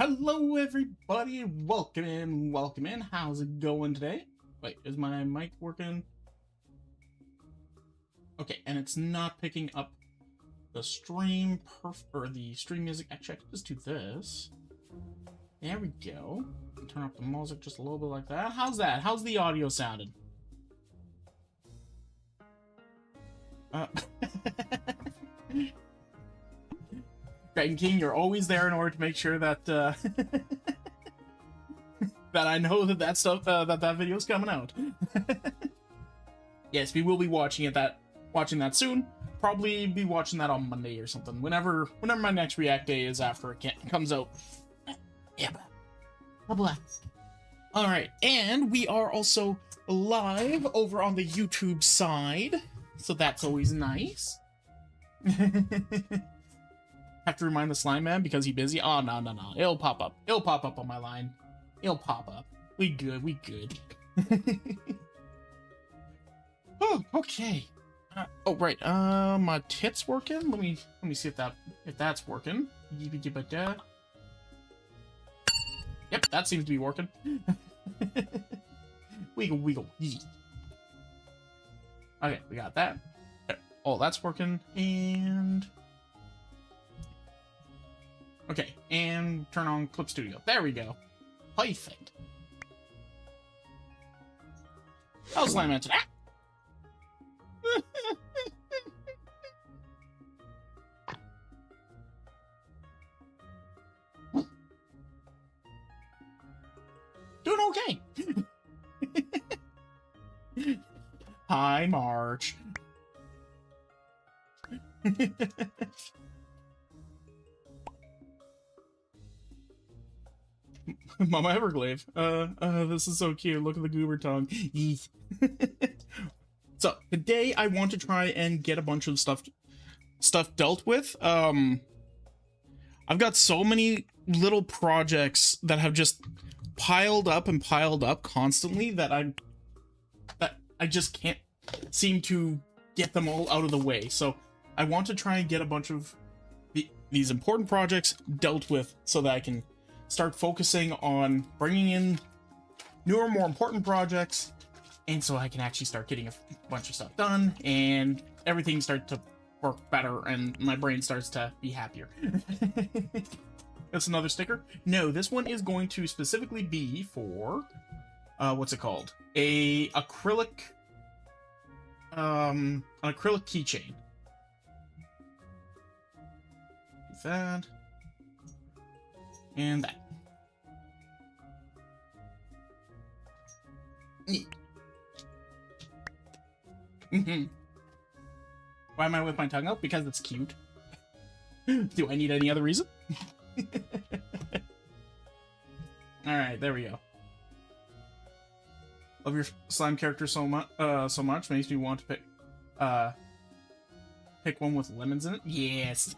Hello everybody, welcome in. How's it going today? Wait, is my mic working? Okay, and it's not picking up the stream or the stream music. Actually, I can just do this. There we go. Turn up the music just a little bit like that. How's that? How's the audio sounding? Dragon King, you're always there in order to make sure that that I know that stuff that video's coming out. Yes, we will be watching that soon. Probably be watching that on Monday or something. Whenever my next React day is after it comes out. Yeah. All right, and we are also live over on the YouTube side, so that's always nice. Have to remind the slime man because he's busy. Oh, no. It'll pop up. It'll pop up on my line. It'll pop up. We good. Oh, okay. Oh, right. My tit's working. Let me see if that's working. Yep, that seems to be working. Wiggle. Yee. Okay, we got that. Oh, that's working. And okay, and turn on Clip Studio. There we go. Perfect. How's Slime today? Doing okay. Hi, March. Mama Everglade. This is so cute. Look at the goober tongue. So today I want to try and get a bunch of stuff dealt with. I've got so many little projects that have just piled up constantly that I just can't seem to get them all out of the way. So I want to try and get a bunch of these important projects dealt with so that I can start focusing on bringing in newer, more important projects, and so I can actually start getting a bunch of stuff done and everything starts to work better and my brain starts to be happier. That's another sticker. No, this one is going to specifically be for what's it called? An acrylic keychain. That and that. Neat. Why am I with my tongue out? Because it's cute. Do I need any other reason? Alright, there we go. Love your slime character so much. Makes me want to pick one with lemons in it. Yes.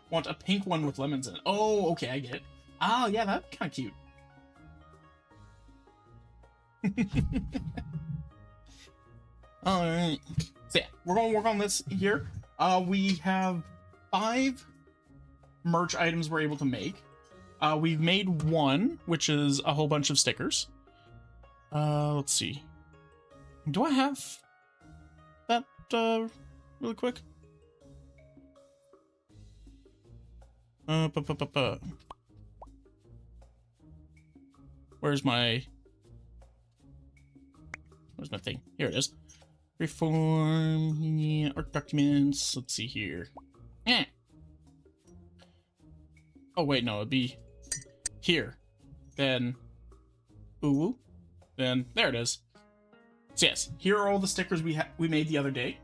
Want a pink one with lemons in it. Oh, okay, I get it. Oh, yeah, that's kind of cute. Alright. So yeah, we're going to work on this here. We have 5 merch items we're able to make. We've made 1, which is a whole bunch of stickers. Let's see. Do I have that, really quick? Where's my thing? Here it is. Reform, yeah, art documents. Let's see here. Oh wait, no, it'd be here. Then, ooh, then there it is. So yes, here are all the stickers we made the other day.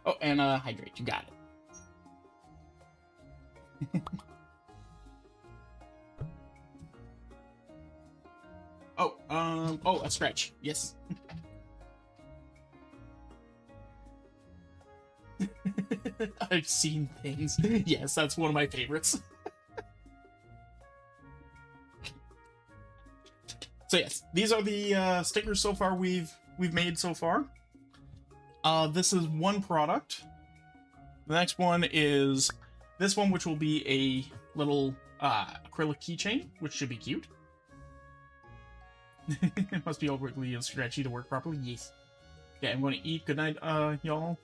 Oh, and hydrate. You got it. Oh, a stretch. Yes. I've seen things. Yes, that's one of my favorites. So yes, these are the stickers so far we've made so far. This is one product. The next one is this one, which will be a little acrylic keychain, which should be cute. It must be overly and stretchy to work properly. Yes. Okay, I'm going to eat. Good night, y'all.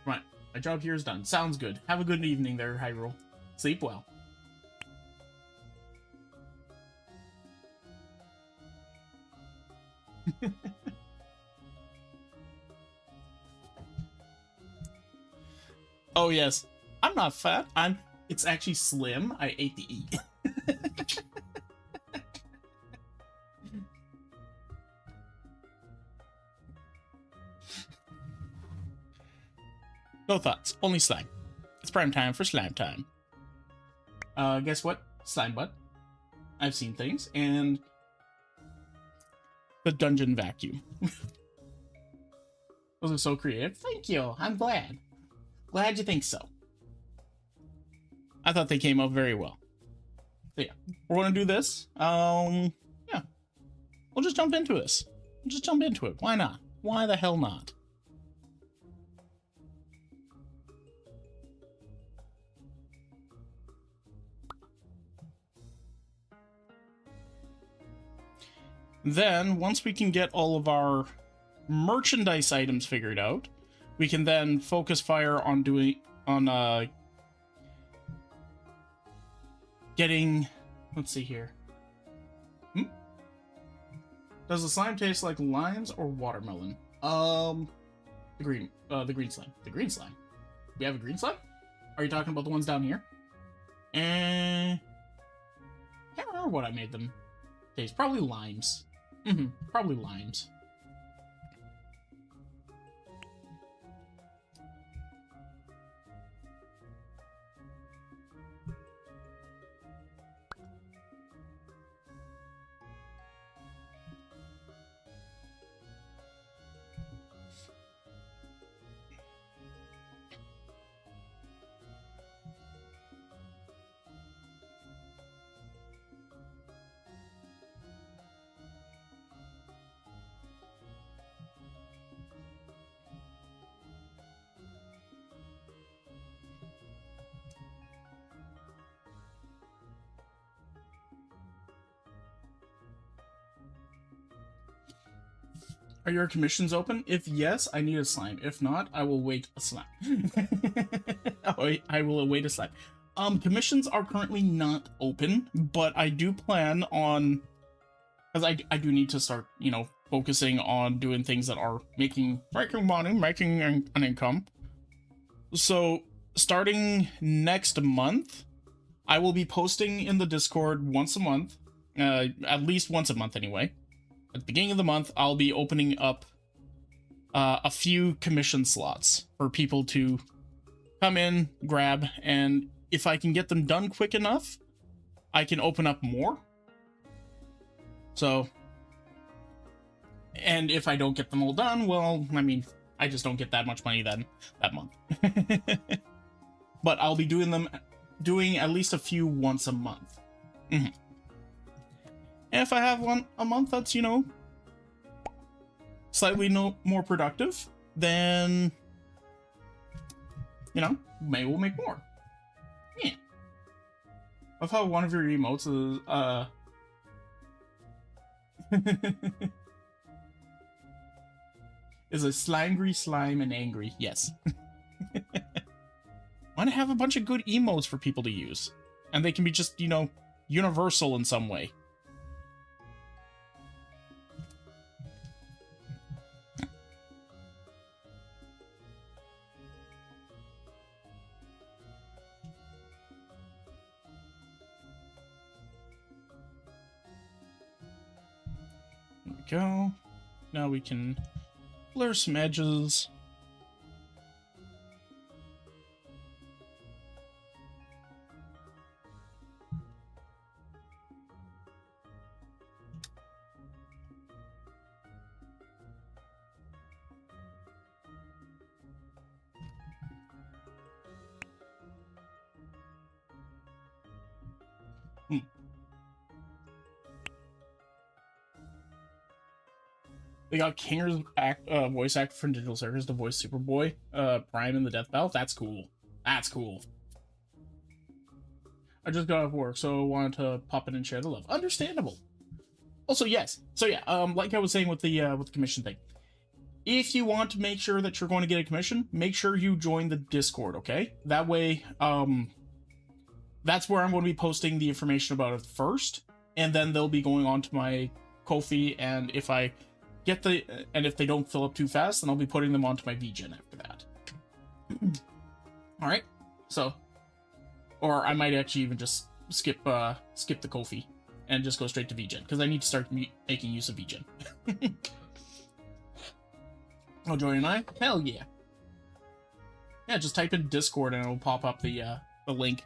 Right. My job here is done. Sounds good. Have a good evening there, Hyrule. Sleep well. Oh, yes. I'm not fat. It's actually slim. I ate the E. No thoughts. Only slime. It's prime time for slime time. Guess what? Slime butt. I've seen things. And the dungeon vacuum. Those are so creative. Thank you. I'm glad. Glad you think so. I thought they came out very well. So yeah, we're gonna do this. Yeah. We'll just jump into this. We'll just jump into it. Why not? Why the hell not? Then, once we can get all of our merchandise items figured out, we can then focus fire on getting, let's see here. Does the slime taste like limes or watermelon? The green slime. The green slime. We have a green slime? Are you talking about the ones down here? Can't remember what I made them taste. Probably limes. Probably limes. Are your commissions open? If yes, I need a slime. If not, I will wait a slime. I will await a slime. Commissions are currently not open, but I do plan on, because I do need to start, you know, focusing on doing things that are making money, making an income. So starting next month, I will be posting in the Discord once a month, at least once a month anyway. At the beginning of the month, I'll be opening up a few commission slots for people to come in, grab, and if I can get them done quick enough, I can open up more. So, and if I don't get them all done, well, I mean, I just don't get that much money then that month. But I'll be doing at least a few once a month. And if I have one a month that's, you know, slightly more productive, then, you know, maybe we'll make more. Yeah. Love how one of your emotes is a slangry slime and angry. Yes. Want to have a bunch of good emotes for people to use. And they can be just, you know, universal in some way. Go. Now we can blur some edges. They got Kinger's voice actor from Digital Circus to voice Superboy, Prime in the Death Belt. That's cool. That's cool. I just got off work, so I wanted to pop in and share the love. Understandable. Also, yes. So yeah, like I was saying with the commission thing, if you want to make sure that you're going to get a commission, make sure you join the Discord. Okay, that way, that's where I'm going to be posting the information about it first, and then they'll be going on to my Ko-fi, and if I get if they don't fill up too fast, then I'll be putting them onto my VGen after that. All right, so, or I might actually even just skip the Ko-fi and just go straight to VGen, because I need to start making use of VGen. Oh, Joey and I? Hell yeah. Yeah, just type in Discord and it'll pop up the link.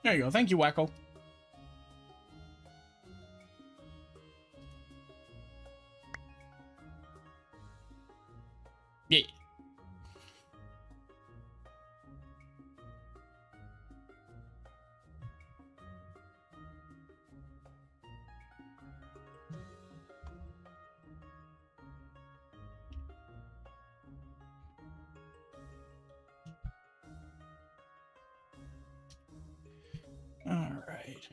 There you go. Thank you, Wacko. Yeah. All right.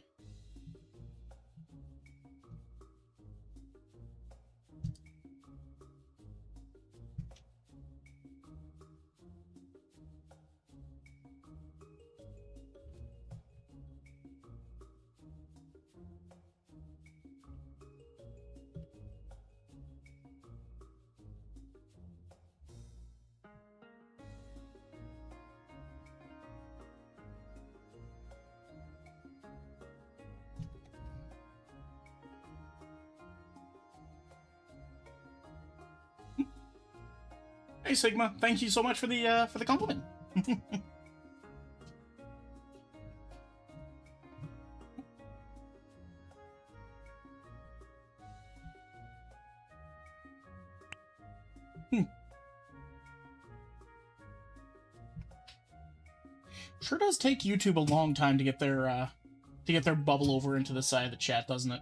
Hey Sigma, thank you so much for the compliment. Sure does take YouTube a long time to get their bubble over into the side of the chat, doesn't it?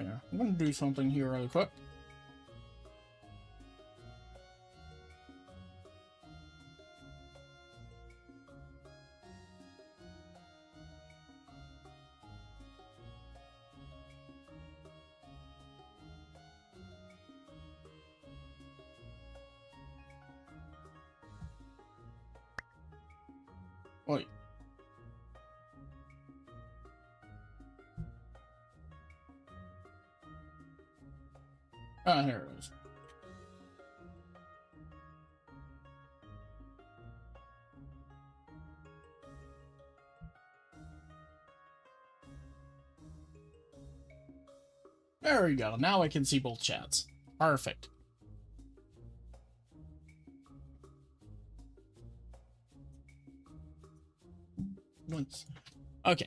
Yeah, I'm gonna do something here really quick. Wait. Ah, here it is. There we go. Now I can see both chats. Perfect. Once. Okay.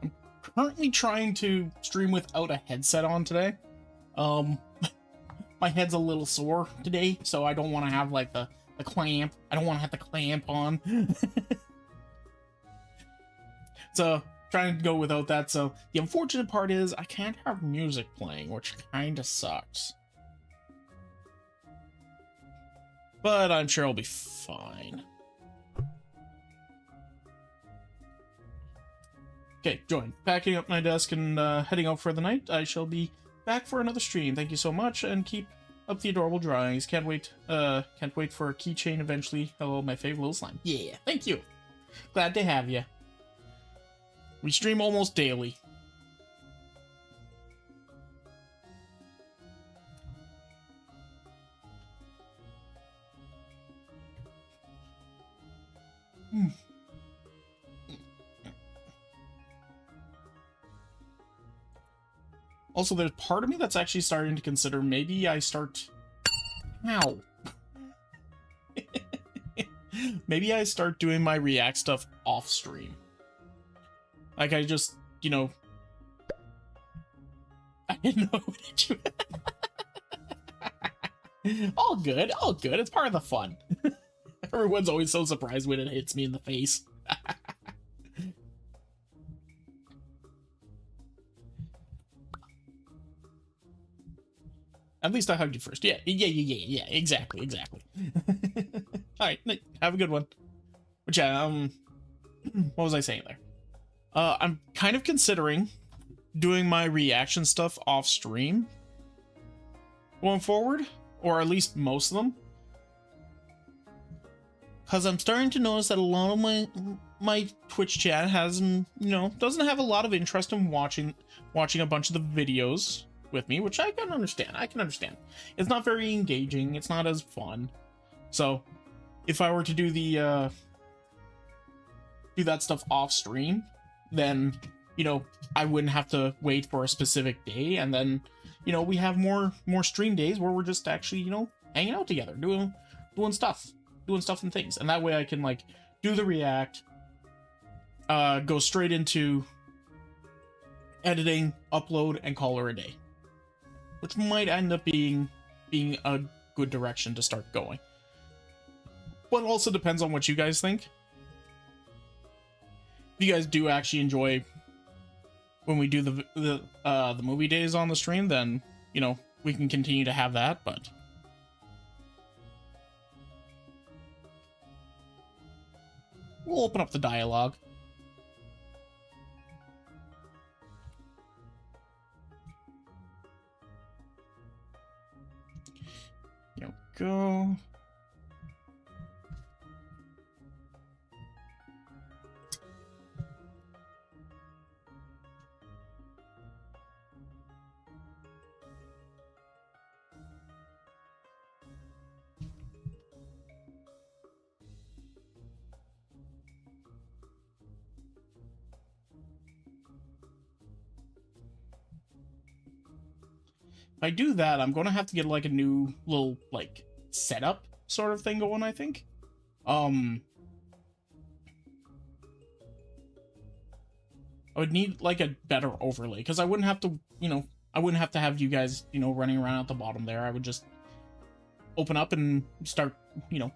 I'm currently trying to stream without a headset on today. My head's a little sore today, so I don't want to have like the clamp. I don't want to have the clamp on. So trying to go without that. So the unfortunate part is I can't have music playing, which kind of sucks. but I'm sure I'll be fine. Okay, join. Packing up my desk and heading out for the night. I shall be back for another stream. Thank you so much, and keep up the adorable drawings. Can't wait for a keychain eventually. Hello, my favorite little slime. Yeah, thank you. Glad to have you. We stream almost daily. Also, there's part of me that's actually starting to consider maybe I start... Ow. Maybe I start doing my React stuff off stream. Like, I just, you know... I didn't know what you... All good, all good. It's part of the fun. Everyone's always so surprised when it hits me in the face. At least I hugged you first. Yeah, exactly. Alright, have a good one. But yeah, what was I saying there? I'm kind of considering doing my reaction stuff off stream going forward, or at least most of them. Because I'm starting to notice that a lot of my Twitch chat has, you know, doesn't have a lot of interest in watching a bunch of the videos with me, which I can understand. It's not very engaging. It's not as fun. So if I were to do the do that stuff off stream, then, you know, I wouldn't have to wait for a specific day, and then, you know, we have more stream days where we're just actually, you know, hanging out together, doing stuff and things. And that way I can, like, do the react, go straight into editing, upload, and call her a day, which might end up being a good direction to start going. But it also depends on what you guys think. If you guys do actually enjoy when we do the movie days on the stream, then, you know, we can continue to have that. But we'll open up the dialogue. Here we go. If I do that, I'm gonna have to get like a new little like setup sort of thing going, I think. I would need like a better overlay, because I wouldn't have to, you know, I wouldn't have to have you guys, you know, running around at the bottom there. I would just open up and start, you know,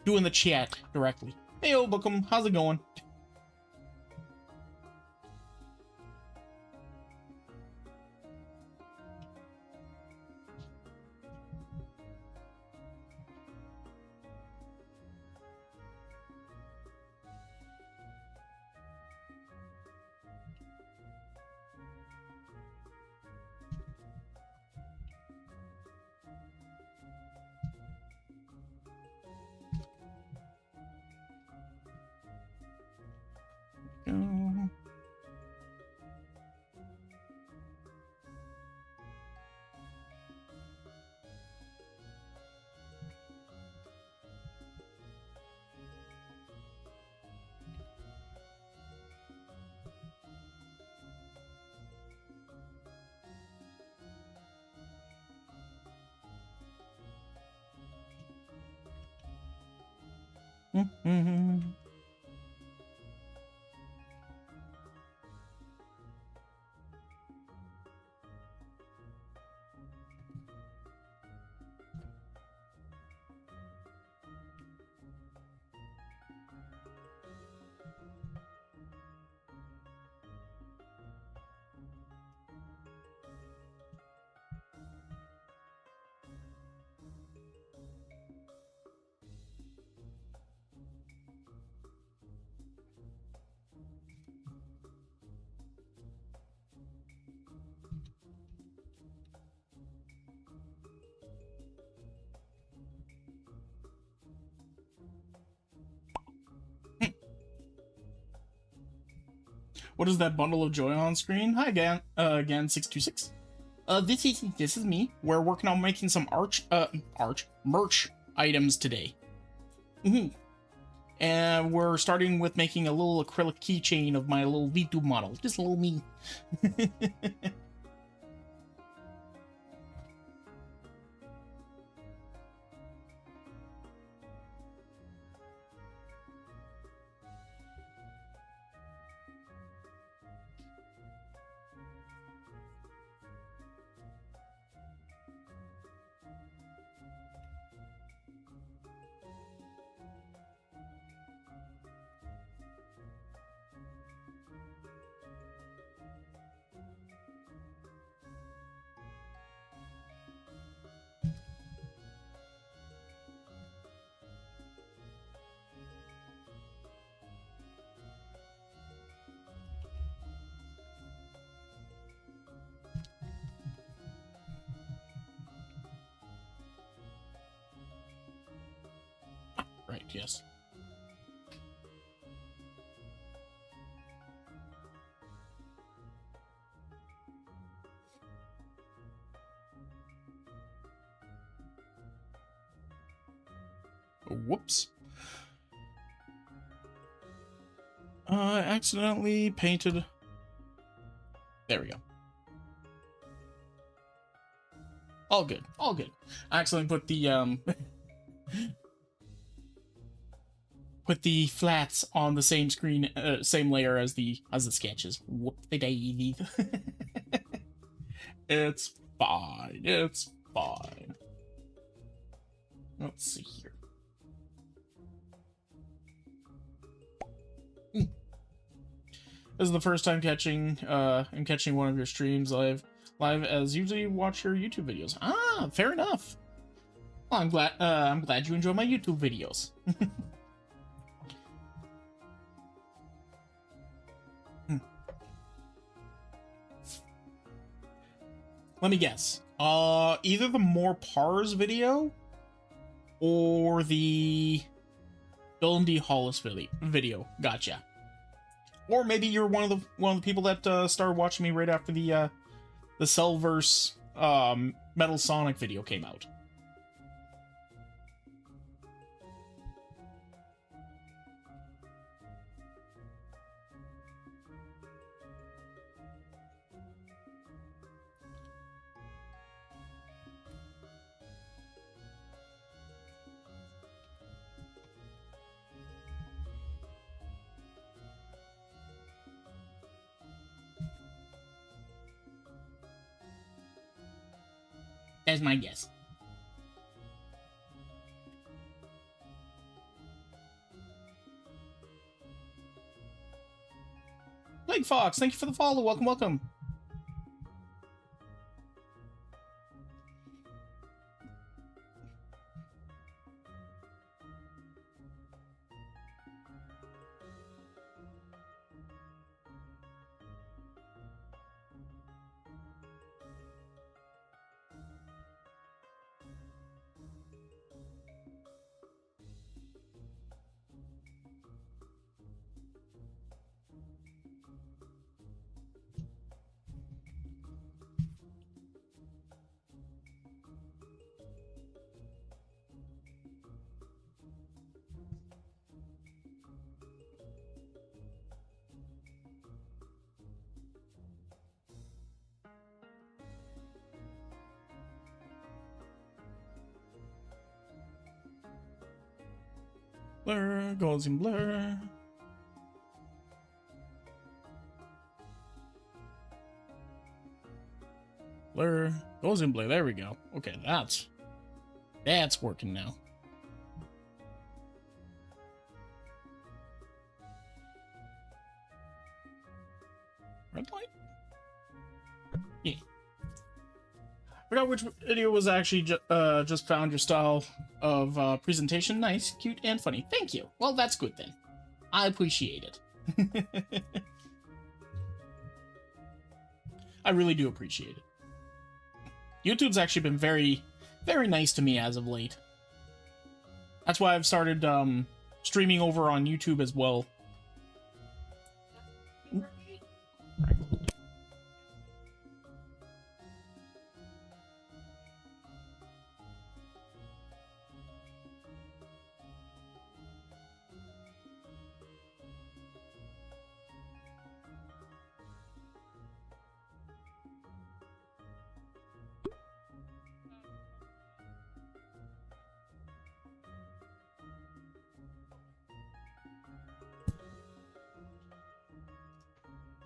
doing the chat directly. Hey, yo, Bookum, how's it going? Go. What is that bundle of joy on screen? Hi again, again 626. This is me. We're working on making some merch items today. And we're starting with making a little acrylic keychain of my little Vtube model. Just a little me. Right, yes. Whoops. I accidentally painted. There we go. All good. All good. I accidentally put the put the flats on the same screen, same layer as the sketches. Whoop the daisy. It's fine. It's fine. Let's see here. This is the first time catching one of your streams live, as usually watch your YouTube videos. Ah, fair enough. Well, I'm glad you enjoy my YouTube videos. Let me guess. Either the More Pars video or the Dylan D. Hollis video. Gotcha. Or maybe you're one of the people that started watching me right after the Cellverse Metal Sonic video came out. That's my guess. Blake Fox, thank you for the follow. Welcome, welcome. Blur, goes in blur. Blur, goes in blur. There we go. Okay, that's working now. Red light? Yeah. I forgot which video was actually just found your style of presentation. Nice, cute, and funny. Thank you. Well, that's good then. I appreciate it. I really do appreciate it. YouTube's actually been very, very nice to me as of late. That's why I've started streaming over on YouTube as well.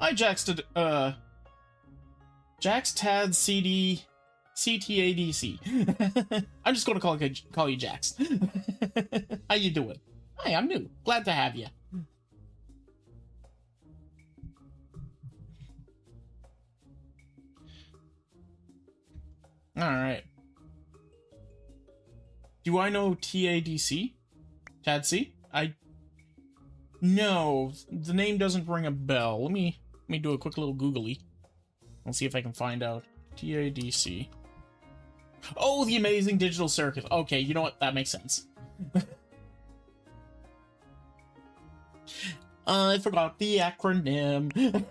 Hi, Jax, Jax Tad CD CTADC. I'm just gonna call you Jax. How you doing? Hi, I'm new. Glad to have you. All right. Do I know TADC? TADC? No, the name doesn't ring a bell. Let me do a quick little googly. I'll see if I can find out. TADC. Oh, the Amazing Digital Circus. Okay, you know what? That makes sense. I forgot the acronym.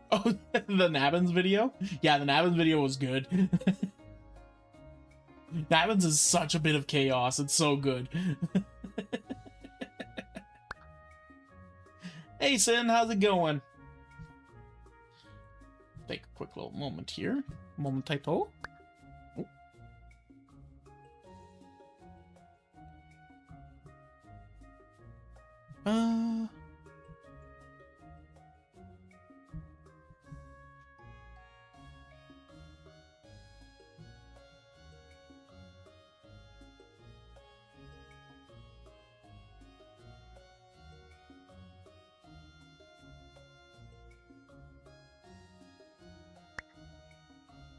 Oh, the Nabbins video? Yeah, the Nabbins video was good. Nabbins is such a bit of chaos. It's so good. Hey, Sin, how's it going? Take a quick little moment here. Momentito. Oh.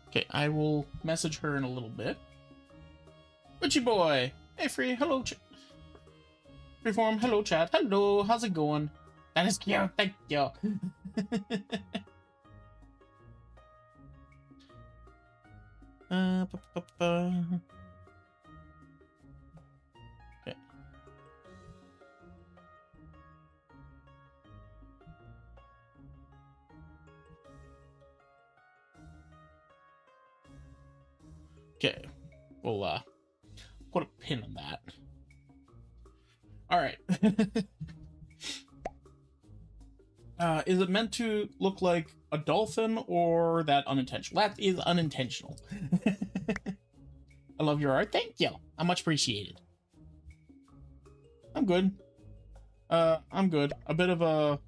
Okay, I will message her in a little bit. Witchy boy! Hey, Free, hello, Freeform, hello, chat. Hello, how's it going? That is cute, thank you. Okay. Okay, we'll put a pin on that. All right. Is it meant to look like a dolphin or that unintentional? That is unintentional. I love your art. Thank you. I'm much appreciated. I'm good. I'm good. A bit of a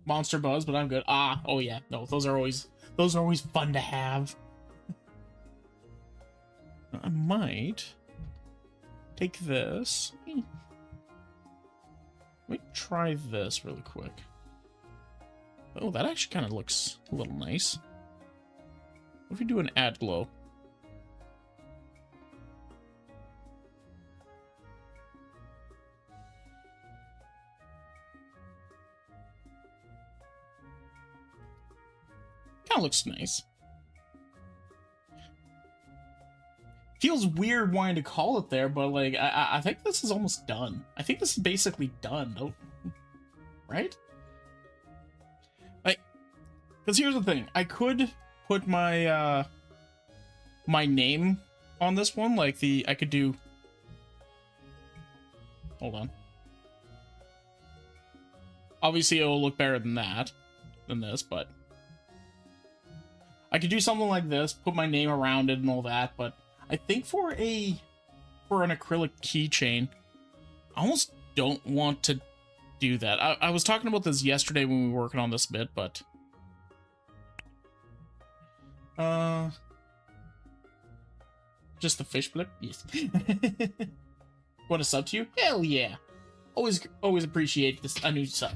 monster buzz, but I'm good. Oh yeah. No, those are always fun to have. I might take this. Let me try this really quick. Oh, that actually kind of looks a little nice. What if we do an ad glow? Kind of looks nice. Feels weird wanting to call it there, but like I think this is almost done. I think this is basically done, right? Like, because here's the thing: I could put my my name on this one, like I could do. Hold on. Obviously, it will look better than this, but I could do something like this, put my name around it and all that, but. I think for an acrylic keychain, I almost don't want to do that. I was talking about this yesterday when we were working on this bit, but just the fish blip? Yes. Want to sub to you? Hell yeah. Always appreciate this a new sub.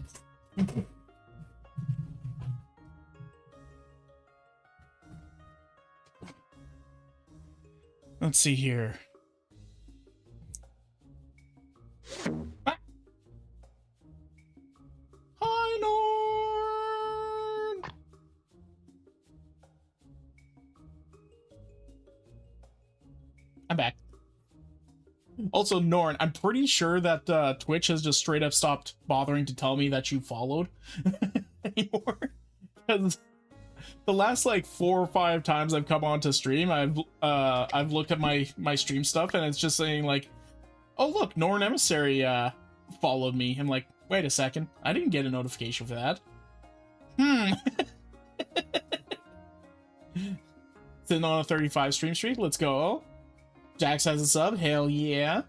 Let's see here. Ah. Hi, Norn! I'm back. Also, Norn, I'm pretty sure that Twitch has just straight up stopped bothering to tell me that you followed anymore. Because the last like 4 or 5 times I've come on to stream, I've looked at my stream stuff and it's just saying like, oh look, Norn Emissary followed me. I'm like, wait a second, I didn't get a notification for that. Sitting on a 35 stream streak, let's go. Jax has a sub, hell yeah.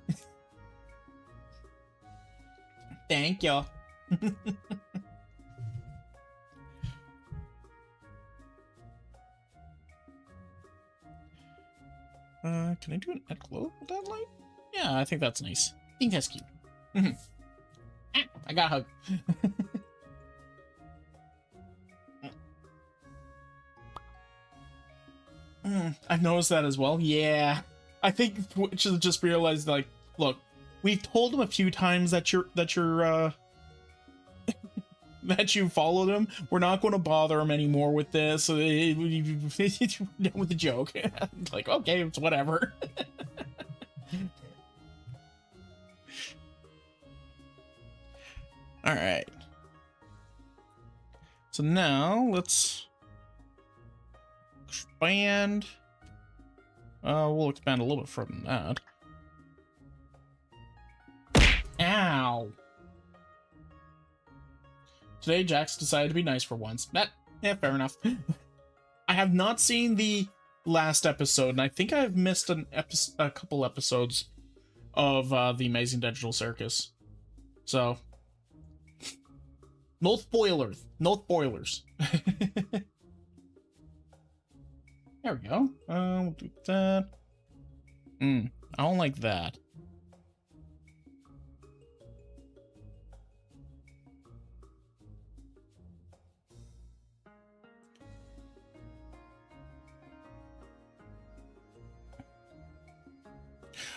Thank you. Can I do an at glow with that light? Yeah, I think that's nice. I think that's cute. I got a hug. I've noticed that as well. Yeah, I think Twitch has just realized, like, look, we've told them a few times that that you followed him. We're not going to bother him anymore with this. With the joke. Like, okay, it's whatever. All right. So now let's expand. We'll expand a little bit further than that. Ow. Today, Jax decided to be nice for once. Yeah, fair enough. I have not seen the last episode, and I think I've missed a couple episodes of the Amazing Digital Circus. So, no spoilers. No spoilers. There we go. We'll do that. I don't like that.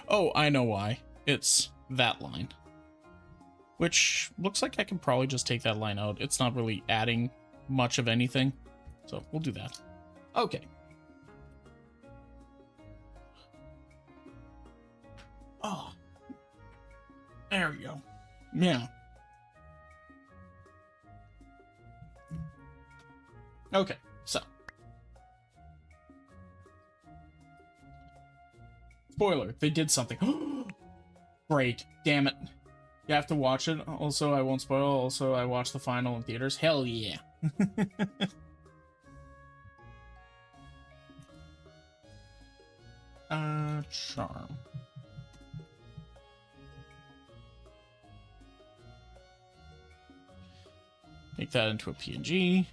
Oh, I know why. It's that line. Which looks like I can probably just take that line out. It's not really adding much of anything. So we'll do that. Okay. Oh. There we go. Yeah. Okay, so. Spoiler, they did something. Great, damn it. You have to watch it. Also, I won't spoil. Also, I watched the final in theaters. Hell yeah. Charm. Make that into a PNG.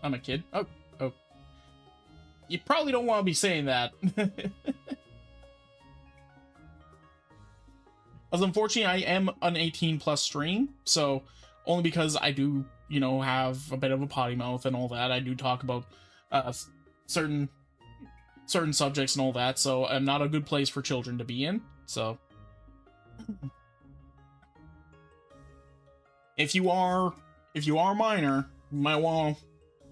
I'm a kid. Oh. You probably don't want to be saying that. As unfortunately, I am an 18+ stream, so only because I do, you know, have a bit of a potty mouth and all that. I do talk about certain subjects and all that, so I'm not a good place for children to be in. So if you are minor, you might want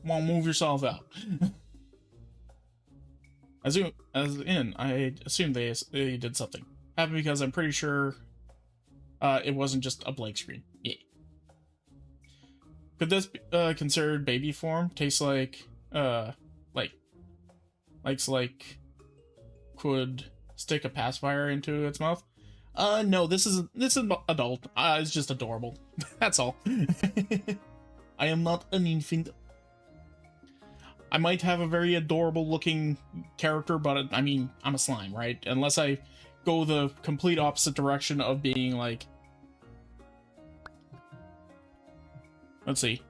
to move yourself out. I assume they did something. Happened because I'm pretty sure it wasn't just a blank screen. Yeah. Could this be considered baby form? Tastes like could stick a pacifier into its mouth? No, this is adult. It's just adorable. That's all. I am not an infant. I might have a very adorable looking character, but I mean, I'm a slime, right? Unless I go the complete opposite direction of being like... Let's see.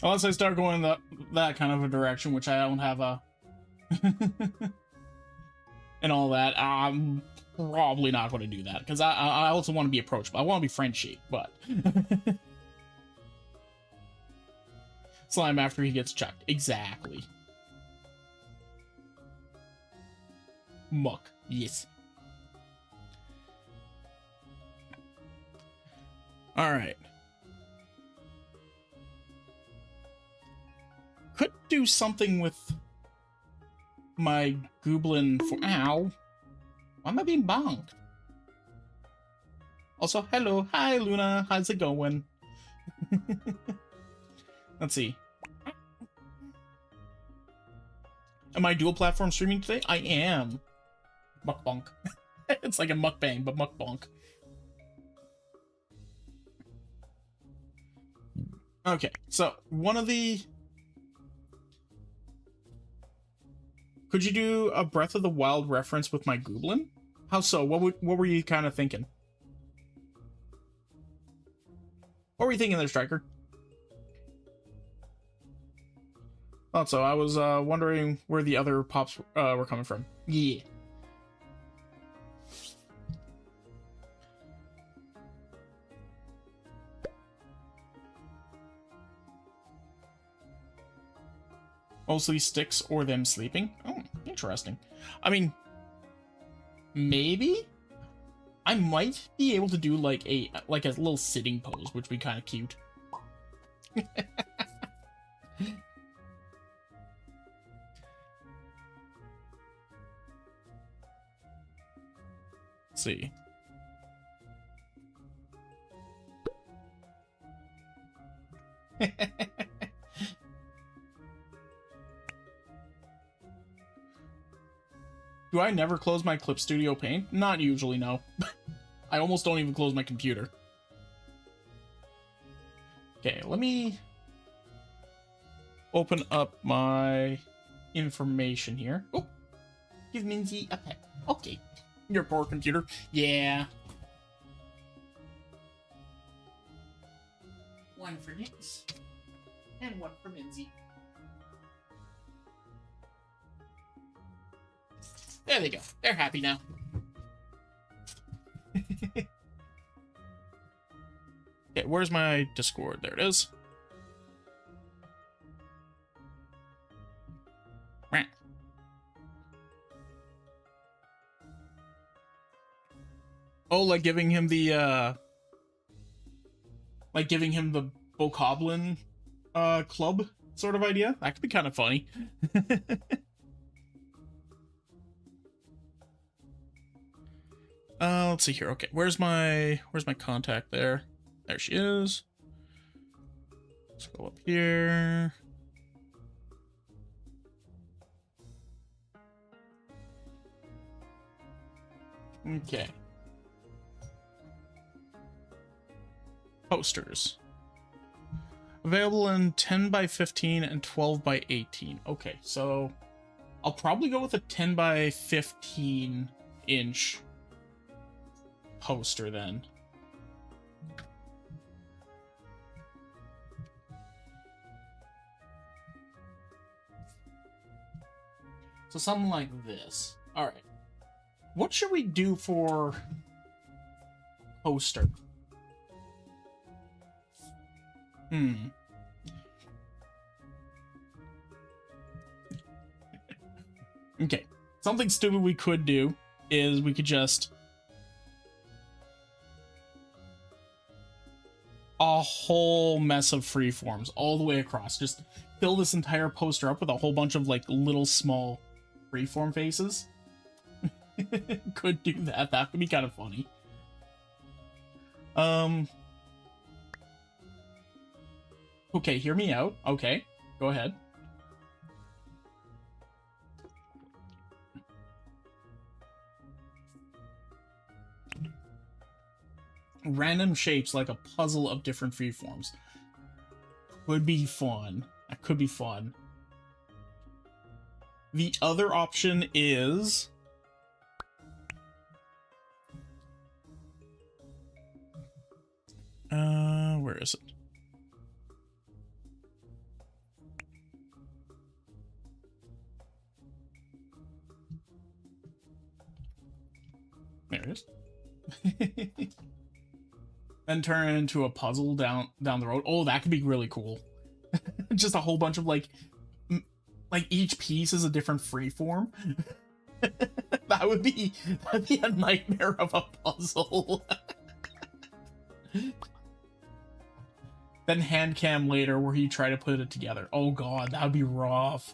Unless I start going that kind of a direction, which I don't have a... and all that, I'm probably not going to do that, because I also want to be approachable. I want to be friendship, but... Slime after he gets chucked. Exactly. Muck. Yes. Alright. Could do something with my goblin for... Ow. Why am I being bonked? Also, hello. Hi, Luna. How's it going? Let's see. Am I dual platform streaming today? I am. Mukbang. It's like a mukbang, but mukbang. Okay, so one of the... Could you do a Breath of the Wild reference with my Goblin? How so? What were you kind of thinking? What were you thinking there, Striker? Also, I was wondering where the other pops were coming from. Yeah. Mostly sticks or them sleeping. Oh, interesting. I mean, maybe I might be able to do like a little sitting pose, which would be kind of cute. Let's see. Do I never close my Clip Studio Paint? Not usually, no. I almost don't even close my computer. Okay, let me open up my information here. Oh, give Minzy a pet. Okay, your poor computer. Yeah. One for Nix, and one for Minzy. There they go. They're happy now. Okay, where's my Discord? There it is. Oh, like giving him the Bokoblin club sort of idea? That could be kind of funny. Let's see here. Okay, where's my contact there? There she is. Let's go up here. Okay. Posters. Available in 10 by 15 and 12 by 18. Okay, so I'll probably go with a 10 by 15 inch poster then. So something like this. All right. What should we do for poster? Okay. Something stupid we could do is we could just a whole mess of freeforms all the way across. Just fill this entire poster up with a whole bunch of like little small freeform faces. Could do that. That would be kind of funny. Okay, hear me out. Okay, go ahead. Random shapes like a puzzle of different freeforms. Could be fun. That could be fun. The other option is... where is it? There it is. And turn it into a puzzle down the road. Oh, that could be really cool. Just a whole bunch of like each piece is a different freeform. That'd be a nightmare of a puzzle. Then hand cam later where you try to put it together. Oh god, that would be rough.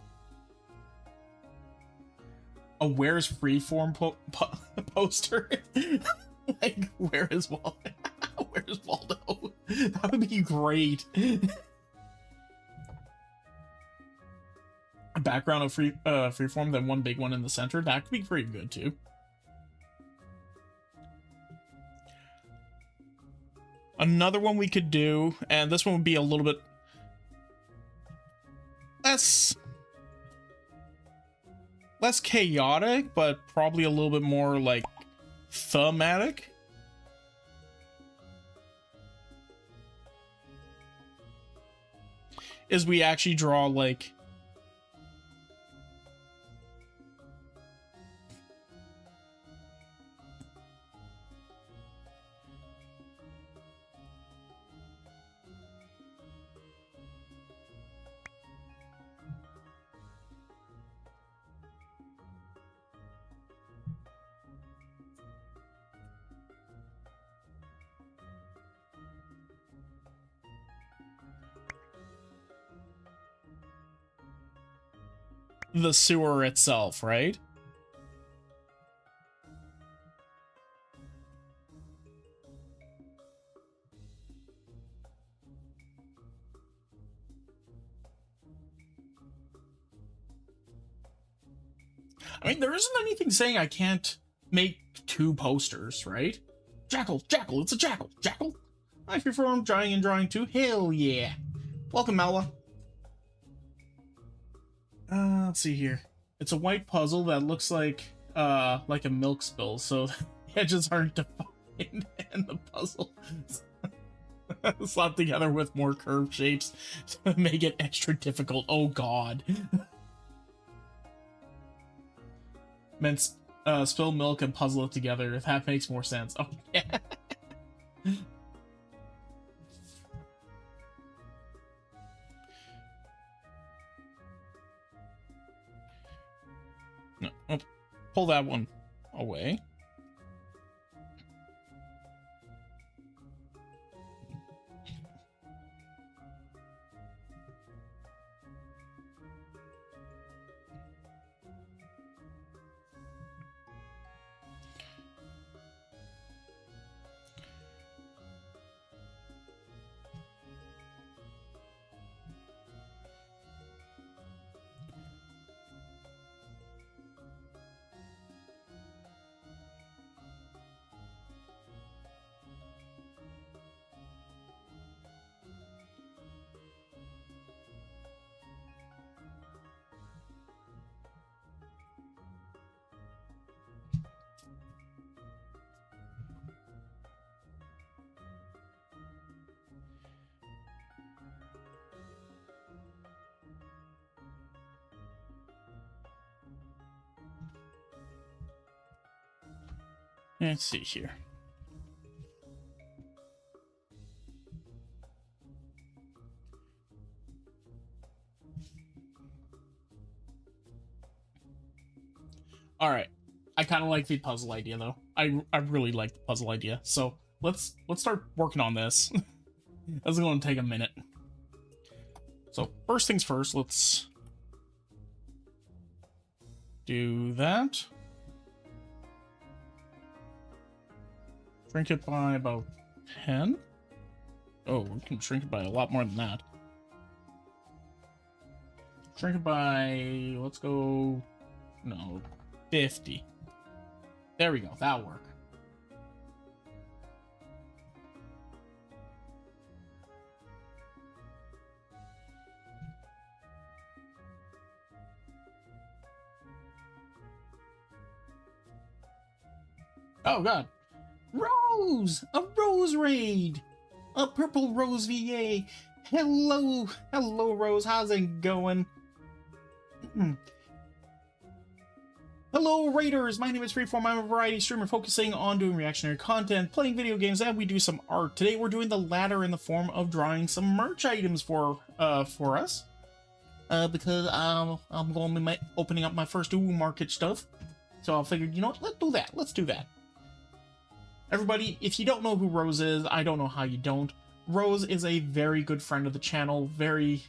A where's freeform poster? Like, where is Waldo? Where's Waldo? That would be great. background of freeform than one big one in the center. That could be pretty good too. Another one we could do, and this one would be a little bit less chaotic, but probably a little bit more like thematic. Is we actually draw like the sewer itself, right? I mean, there isn't anything saying I can't make 2 posters, right? Jackal, Jackal, it's a Jackal. Jackal? I perform drawing and drawing too. Hell yeah. Welcome, Malwa. Let's see here. It's a white puzzle that looks like a milk spill, so the edges aren't defined in the puzzle. Slapped together with more curved shapes to make it extra difficult. Oh god. Meant spill milk and puzzle it together. If that makes more sense. Oh yeah. No, I'll pull that one away. Let's see here. All right. I kind of like the puzzle idea though. I really like the puzzle idea. So let's start working on this. That's going to take a minute. So first things first, let's do that. Shrink it by about 10. Oh, we can shrink it by a lot more than that. Shrink it by, let's go, no, 50. There we go, that'll work. Oh god. Rose! A rose raid! A purple rose VA! Hello! Hello, Rose, how's it going? Hello, Raiders! My name is Freeform. I'm a variety streamer focusing on doing reactionary content, playing video games, and we do some art. Today we're doing the latter in the form of drawing some merch items for us. Because I'm going to be opening up my first market stuff. So I figured, you know what, let's do that. Let's do that. Everybody, if you don't know who Rose is, I don't know how you don't. Rose is a very good friend of the channel. Very,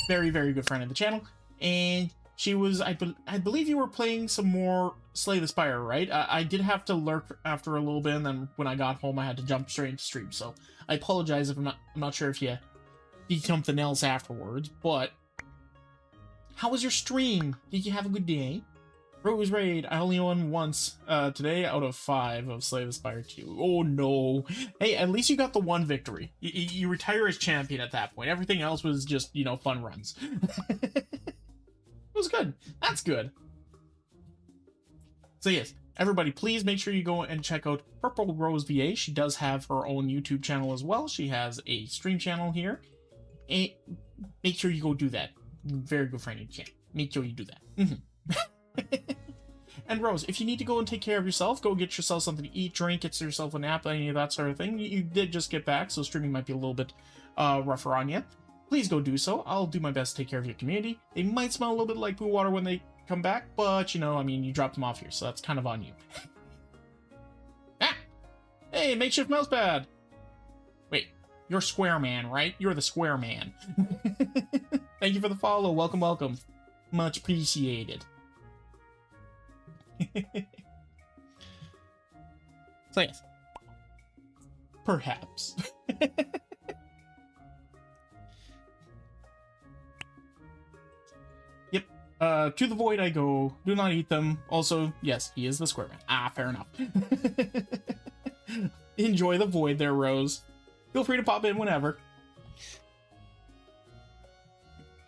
very good friend of the channel. And she was, I believe you were playing some more Slay the Spire, right? I did have to lurk after a little bit, and then when I got home, I had to jump straight into stream. So I apologize if I'm not sure if you did something else afterwards, but How was your stream? Did you have a good day? Rose Raid, I only won once today out of 5 of Slay the Spire 2. Oh no. Hey, at least you got the one victory. You retire as champion at that point. Everything else was just, you know, fun runs. It was good. That's good. So yes, everybody, please make sure you go and check out Purple Rose VA. She does have her own YouTube channel as well. She has a stream channel here. And make sure you go do that. Very good friend of the channel. Make sure you do that. And Rose, if you need to go and take care of yourself, go get yourself something to eat, drink, get yourself a nap, any of that sort of thing. You did just get back, so streaming might be a little bit rougher on you. Please go do so. I'll do my best to take care of your community. They might smell a little bit like poo water when they come back, but, you know, I mean, you dropped them off here, so that's kind of on you. Ah! Hey, makeshift mousepad! Wait, you're Square Man, right? You're the Square Man. Thank you for the follow. Welcome, welcome. Much appreciated. So yes, perhaps. Yep. To the void I go. Do not eat them. Also, yes, he is the Square Man. Ah, fair enough. Enjoy the void there, Rose. Feel free to pop in whenever.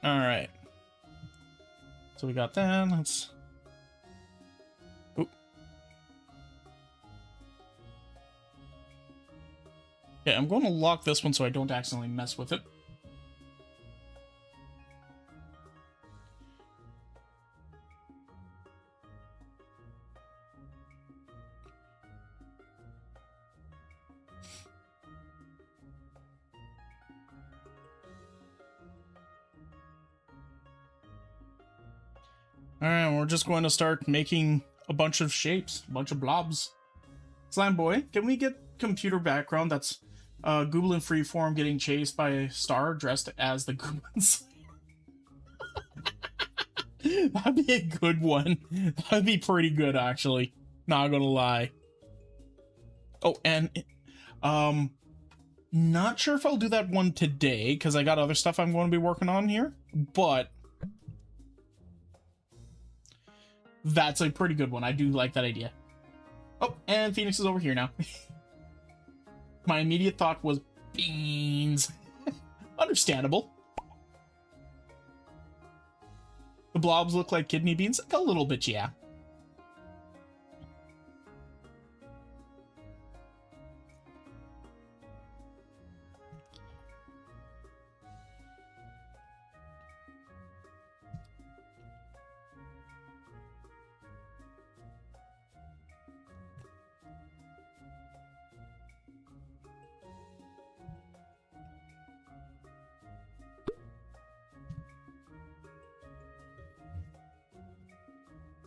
All right. So we got that. Let's. Yeah, I'm going to lock this one so I don't accidentally mess with it. Alright, we're just going to start making a bunch of shapes, a bunch of blobs. Slime Boy, can we get computer background that's Goblin Freeform getting chased by a star dressed as the Goblins? That'd be a good one. That'd be pretty good, actually. Not gonna lie. Oh, and not sure if I'll do that one today, because I got other stuff I'm going to be working on here, but that's a pretty good one. I do like that idea. Oh, and Phoenix is over here now. My immediate thought was beans. Understandable. The blobs look like kidney beans? Like a little bit, yeah.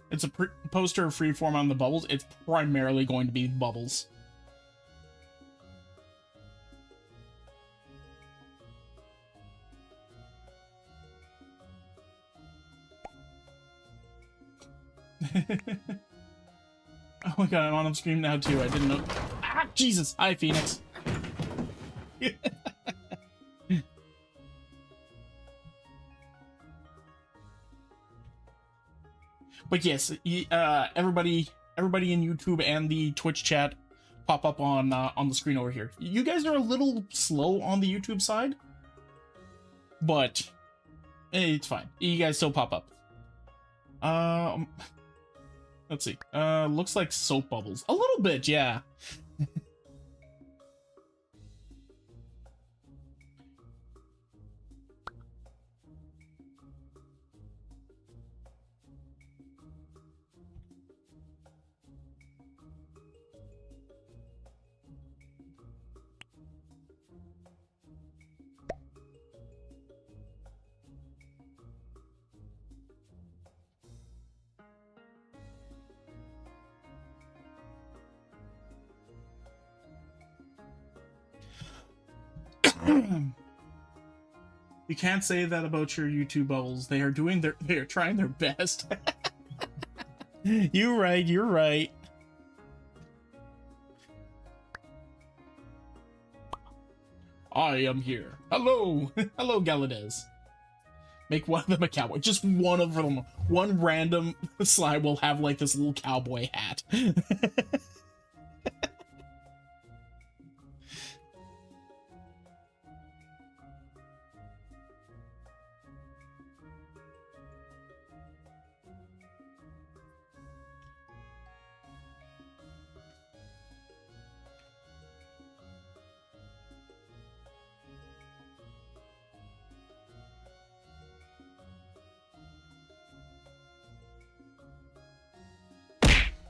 It's a poster of Freeform on the bubbles. It's primarily going to be bubbles. Oh my god, I'm on stream now too. I didn't know. Ah, Jesus! Hi, Phoenix. But yes, everybody in YouTube and the Twitch chat pop up on the screen over here. You guys are a little slow on the YouTube side, but it's fine. You guys still pop up. Let's see. Looks like soap bubbles. A little bit, yeah. You can't say that about your YouTube bubbles. They are trying their best. You're right, you're right. I am here. Hello. Hello, Galadez. Make one of them a cowboy. Just one of them. One random slime will have like this little cowboy hat.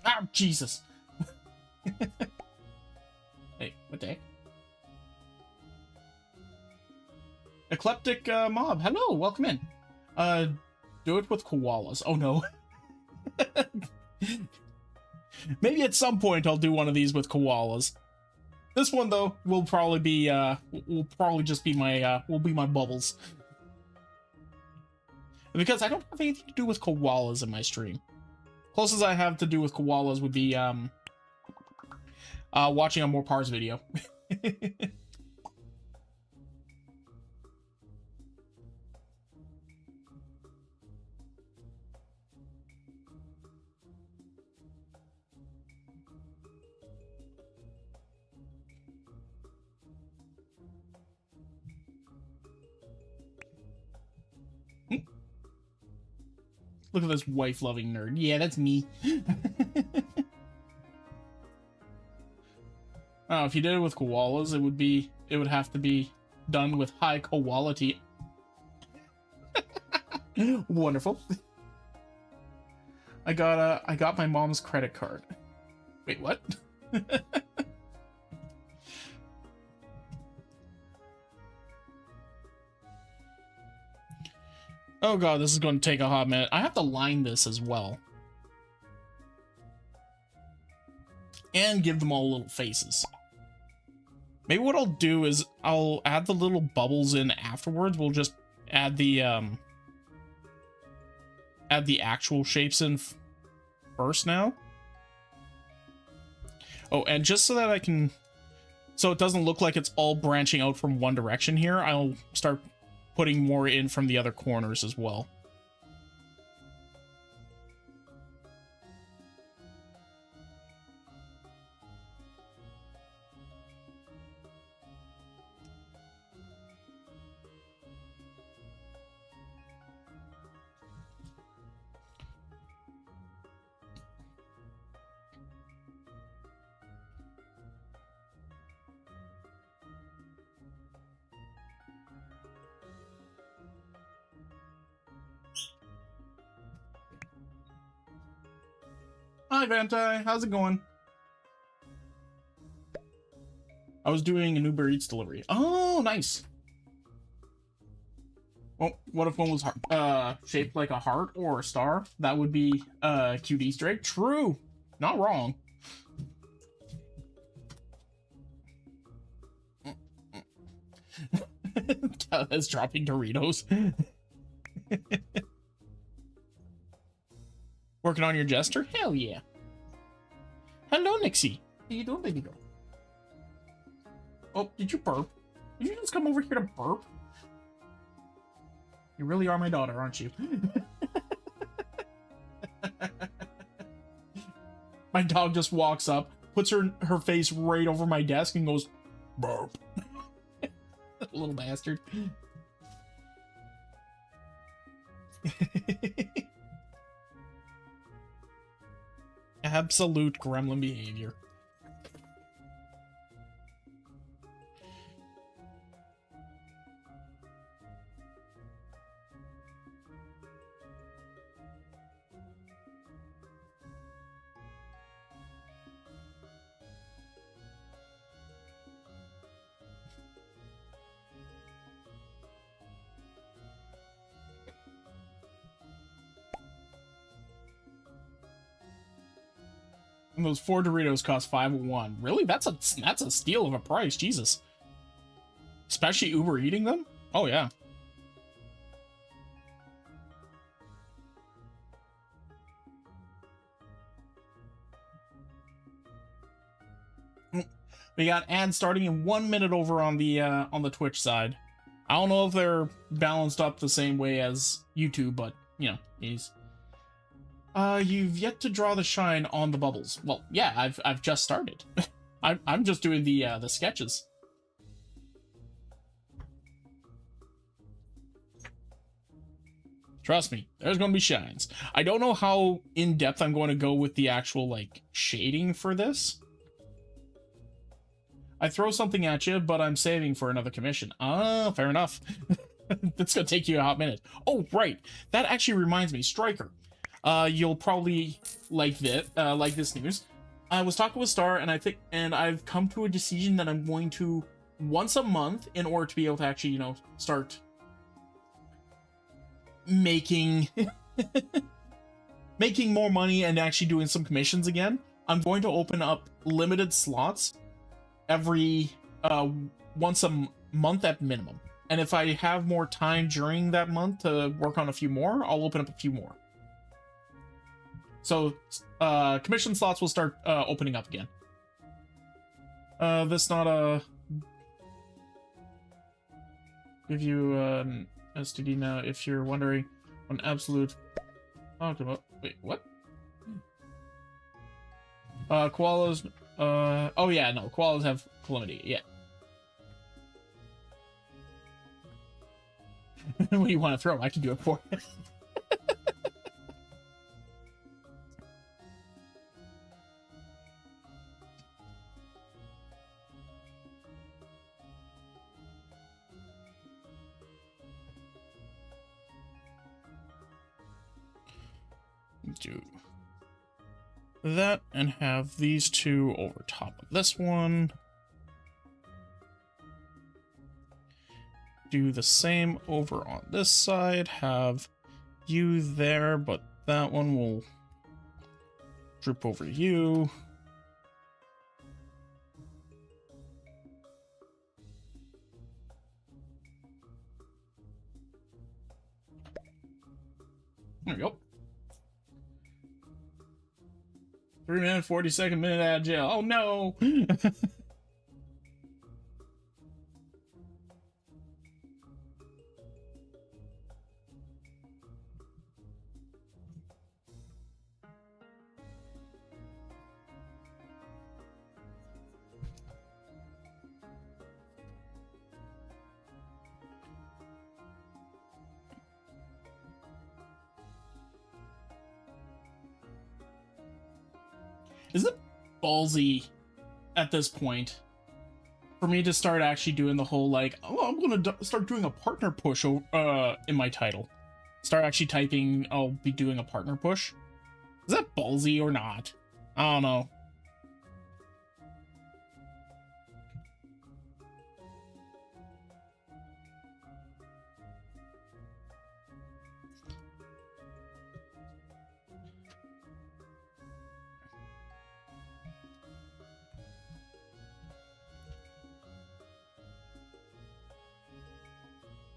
Oh, Jesus. Hey, what the heck? Eclectic mob. Hello, welcome in. Do it with koalas. Oh no. Maybe at some point I'll do one of these with koalas. This one though will probably be just be my will be my bubbles. Because I don't have anything to do with koalas in my stream. Closest I have to do with koalas would be watching a more Pars video. Look at this wife-loving nerd. Yeah, that's me. Oh, if you did it with koalas, it would have to be done with high quality. Wonderful. I got my mom's credit card. Wait, what? Oh god, this is going to take a hot minute. I have to line this as well. And give them all little faces. Maybe what I'll do is I'll add the little bubbles in afterwards. We'll just add the actual shapes in first now. Oh, and just so that I can, so it doesn't look like it's all branching out from one direction here, I'll start putting more in from the other corners as well. Hi, Vantai. How's it going? I was doing an Uber Eats delivery. Oh, nice. Well, what if one was shaped like a heart or a star? That would be a cute Easter egg. True. Not wrong. That's dropping Doritos. Working on your jester? Hell yeah. Hello, Nixie. How you doing, baby girl? Oh, did you burp? Did you just come over here to burp? You really are my daughter, aren't you? My dog just walks up, puts her face right over my desk and goes, burp. Little bastard. Absolute gremlin behavior. And those 4 Doritos cost $5.01. Really? That's a steal of a price, Jesus. Especially Uber eating them? Oh yeah. We got ads starting in 1 minute over on the Twitch side. I don't know if they're balanced up the same way as YouTube, but, you know, he's... you've yet to draw the shine on the bubbles. Well, yeah, I've just started. I'm just doing the sketches. Trust me, there's going to be shines. I don't know how in-depth I'm going to go with the actual, like, shading for this. I throw something at you, but I'm saving for another commission. Ah, fair enough. That's going to take you a hot minute. Oh, right. That actually reminds me. Striker. You'll probably like this news. I was talking with Star, and I've come to a decision that I'm going to, once a month, in order to be able to actually, you know, start making making more money and actually doing some commissions again, I'm going to open up limited slots every once a month at minimum. And if I have more time during that month to work on a few more, I'll open up a few more. So commission slots will start opening up again. This not a give you an STD now if you're wondering on absolute. Oh, wait, what? Koalas. Oh yeah, no, koalas have chlamydia. Yeah. What do you want to throw? I can do it for you. Do that and have these two over top of this one. Do the same over on this side. Have you there, but that one will drip over to you. There we go. 3-minute, 40-second minute out of jail. Oh no! Is it ballsy at this point for me to start actually doing the whole, like, oh, I'm gonna start doing a partner push in my title? Start actually typing, I'll be doing a partner push? Is that ballsy or not? I don't know.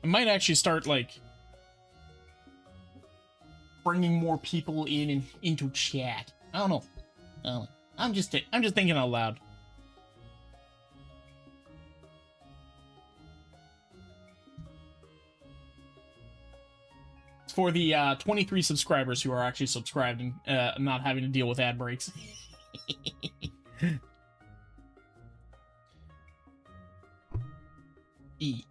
I might actually start, like, bringing more people into chat. I don't know. I'm just thinking out loud. It's for the 23 subscribers who are actually subscribed and not having to deal with ad breaks. E.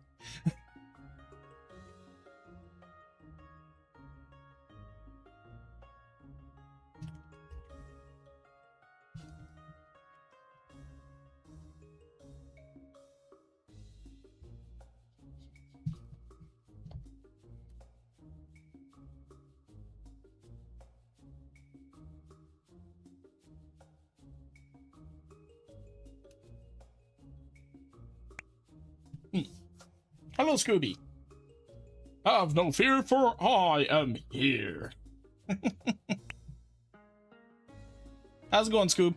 Hello, Scooby. Have no fear, for I am here. How's it going, Scoob?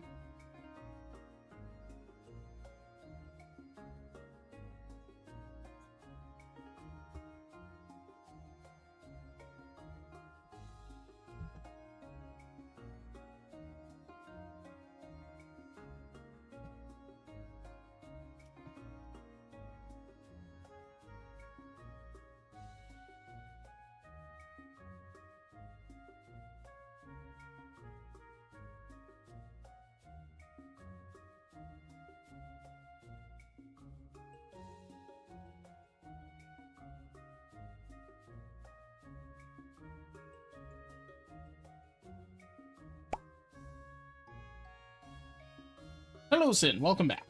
Hello, Sin. Welcome back.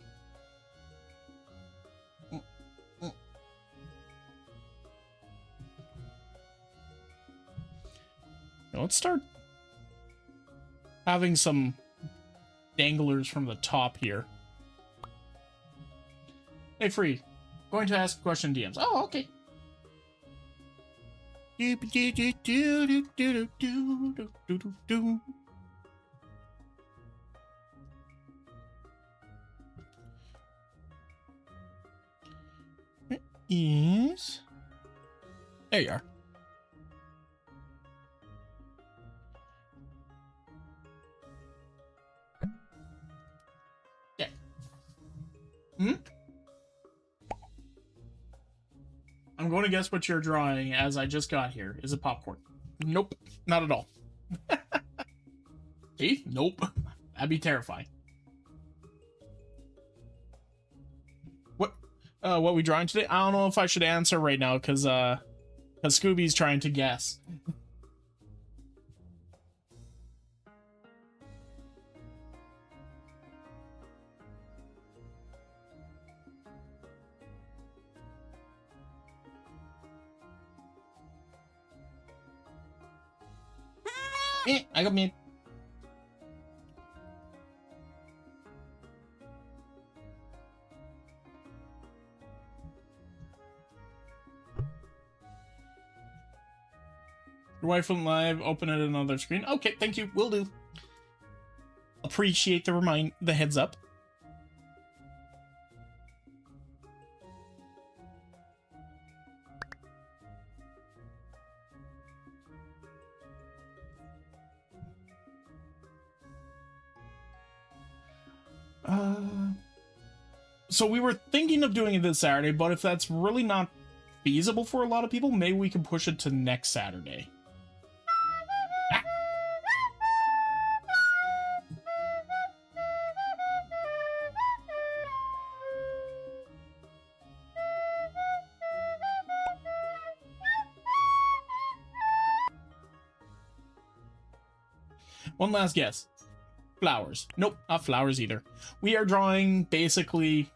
Now let's start having some danglers from the top here. Hey, Free. Going to ask a question DMs. Oh, okay. Is there you are. Yeah. I'm going to guess what you're drawing as I just got here. Is it popcorn? Nope, not at all. See? Nope. That'd be terrifying. What we drawing today? I don't know if I should answer right now because Scooby's trying to guess. I got me. Your wife went live. Open it another screen. Okay, thank you. Will do. Appreciate the heads up. So we were thinking of doing it this Saturday, but if that's really not feasible for a lot of people, maybe we can push it to next Saturday. One last guess. Flowers. Nope, not flowers either. We are drawing basically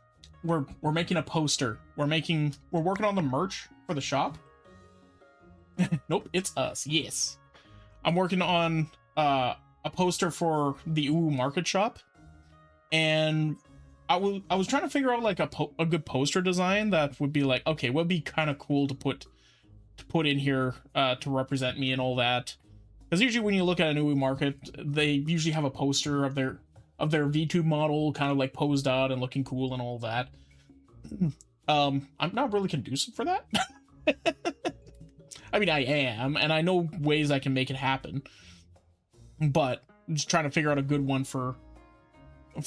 we're making a poster. We're working on the merch for the shop. Nope, it's us. Yes. I'm working on a poster for the Ooh Market Shop. And I was trying to figure out like a good poster design that would be like, okay, what would be kind of cool to put in here to represent me and all that. Because usually when you look at an Ooh Market, they usually have a poster of their Vtube model kind of like posed out and looking cool and all that. I'm not really conducive for that. I mean, I am, and I know ways I can make it happen. But I'm just trying to figure out a good one for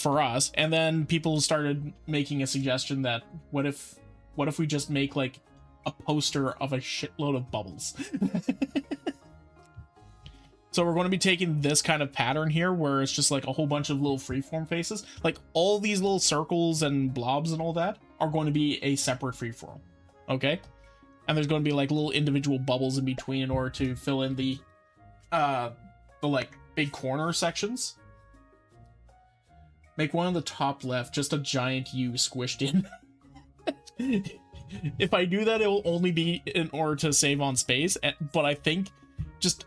us. And then people started making a suggestion that what if we just make like a poster of a shitload of bubbles? So we're going to be taking this kind of pattern here where it's just like a whole bunch of little freeform faces. Like all these little circles and blobs and all that are going to be a separate freeform. Okay? And there's going to be like little individual bubbles in between in order to fill in the like big corner sections. Make one on the top left just a giant U squished in. If I do that, it will only be in order to save on space. But I think just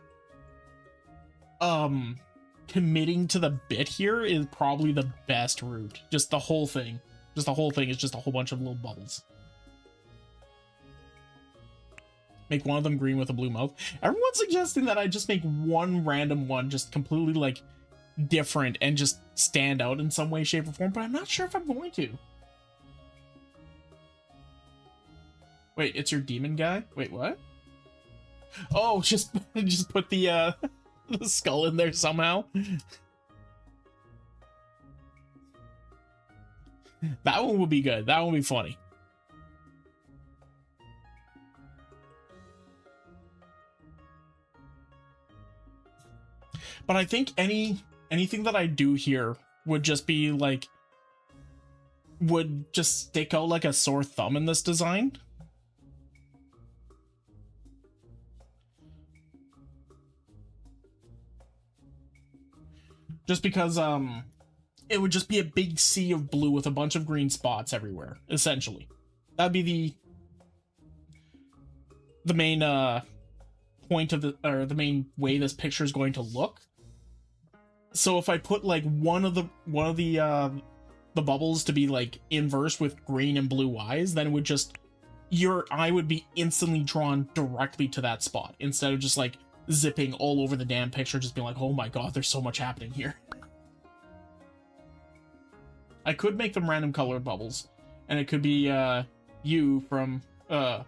committing to the bit here is probably the best route. Just the whole thing is just a whole bunch of little bubbles. Make one of them green with a blue mouth. Everyone's suggesting that I just make one random one just completely like different and just stand out in some way, shape, or form, but I'm not sure if I'm going to. Wait, it's your demon guy? Wait, what? Oh, just put the the skull in there somehow. That one would be good. That one would be funny. But I think anything that I do here would just be like, would just stick out like a sore thumb in this design. Just because it would just be a big sea of blue with a bunch of green spots everywhere, essentially. That'd be the main point of the main way this picture is going to look. So if I put like one of the bubbles to be like inverse with green and blue eyes, then it would just, your eye would be instantly drawn directly to that spot instead of just like zipping all over the damn picture, just being like, oh my god, there's so much happening here. I could make them random colored bubbles, and it could be you from the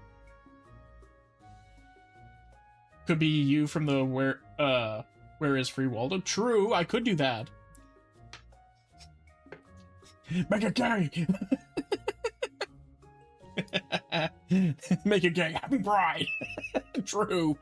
Where is Free Waldo? True, I could do that. Make it gay. Make it gay. Happy Pride. True.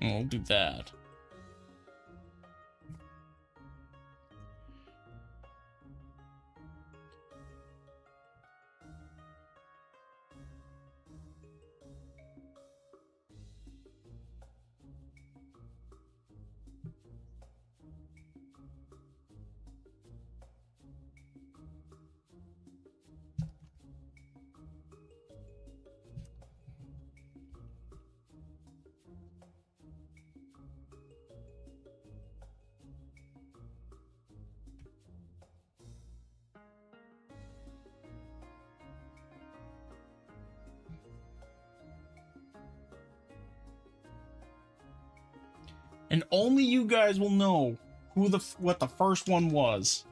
I'll do that. And only you guys will know what the first one was.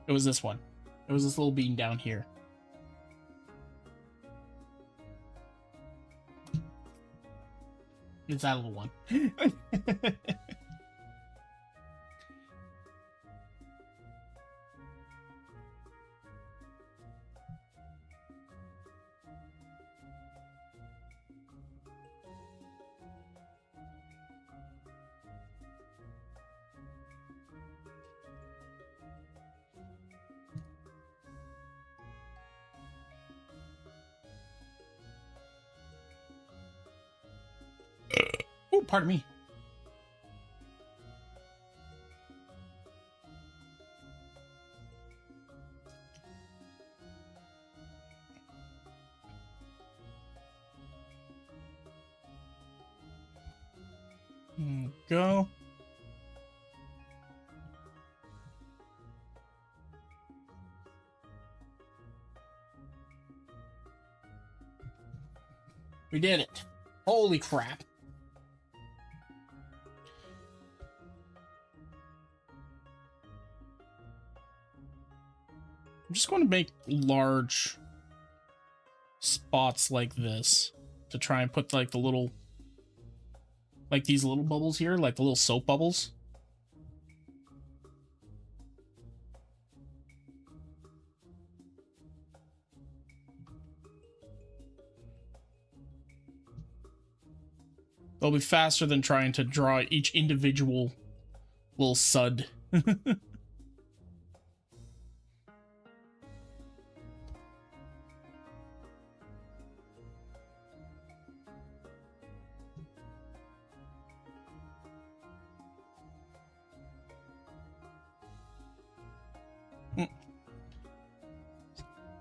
It was this one. It was this little bean down here. It's that little one. Oh, pardon me. Go. We did it. Holy crap. I'm just going to make large spots like this to try and put like the little, like these little bubbles here, like the little soap bubbles. They'll be faster than trying to draw each individual little sud.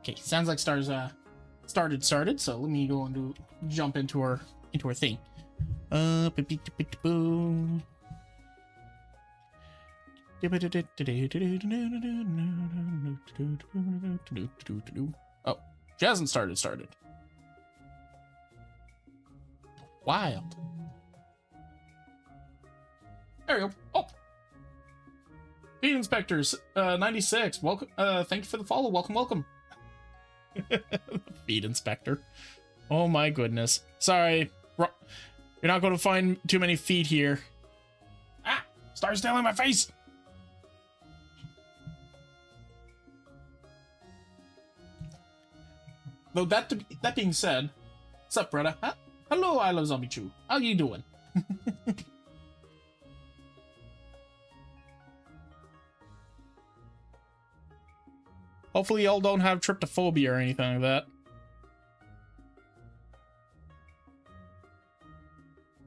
Okay, sounds like Star's started, so let me go and jump into her thing. Oh, she hasn't started. Wild. There we go. Oh. Beat Inspectors, 96. Welcome. Thank you for the follow. Welcome. Feed inspector. Oh my goodness. Sorry. You're not going to find too many feet here. Ah! Star still in my face! Though that being said, what's up, brother? Huh? Hello, I love Zombie Chew. How you doing? Hopefully y'all don't have tryptophobia or anything like that.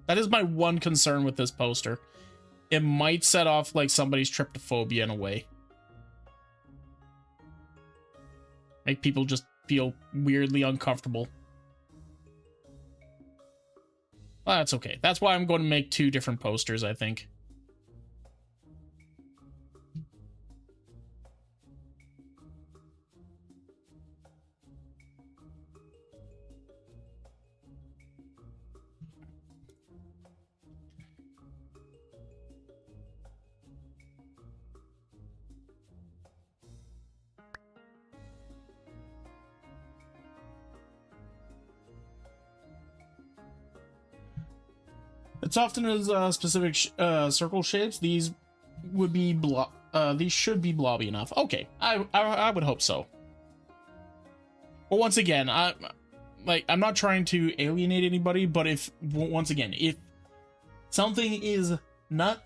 That is my one concern with this poster. It might set off like somebody's tryptophobia in a way. Make people just feel weirdly uncomfortable. Well, that's okay. That's why I'm going to make 2 different posters, I think. It's often as specific circle shapes. These would be these should be blobby enough. Okay, I would hope so. But once again, I'm not trying to alienate anybody, but if something is not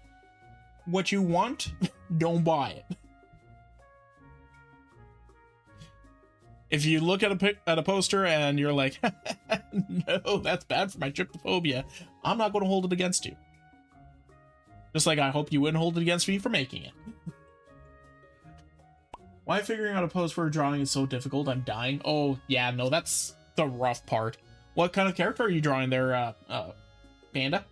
what you want, don't buy it. If you look at a poster and you're like, no, that's bad for my tryptophobia, I'm not going to hold it against you. Just like I hope you wouldn't hold it against me for making it. Why figuring out a pose for a drawing is so difficult? I'm dying. Oh, yeah, no, that's the rough part. What kind of character are you drawing there, Panda?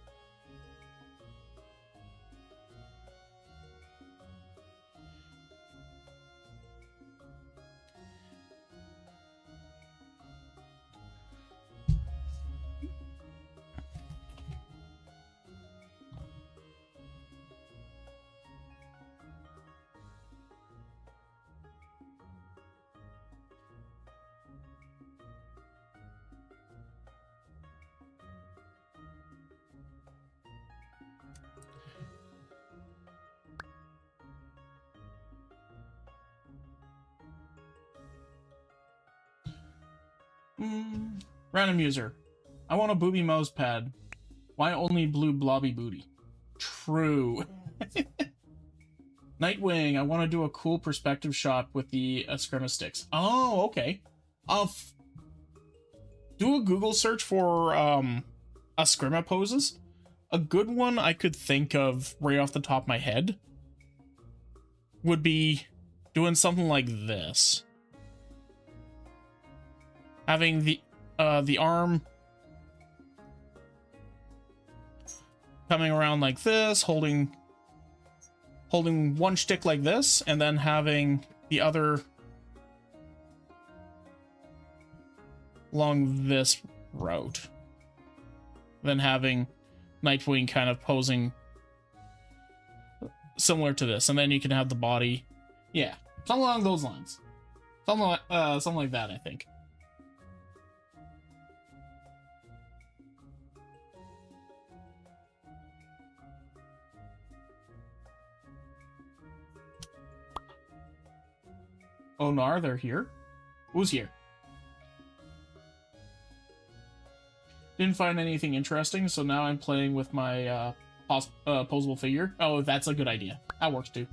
Random user. I want a booby mouse pad. Why only blue blobby booty? True. Nightwing, I want to do a cool perspective shot with the Eskrima sticks. Oh, okay. Do a Google search for Eskrima poses. A good one I could think of right off the top of my head would be doing something like this. Having the arm coming around like this, holding one stick like this, and then having the other along this route. Then having Nightwing kind of posing similar to this, and then you can have the body. Yeah, something along those lines. Something like that, I think. Oh, Nar, they're here? Who's here? Didn't find anything interesting, so now I'm playing with my posable figure. Oh, that's a good idea. That works too.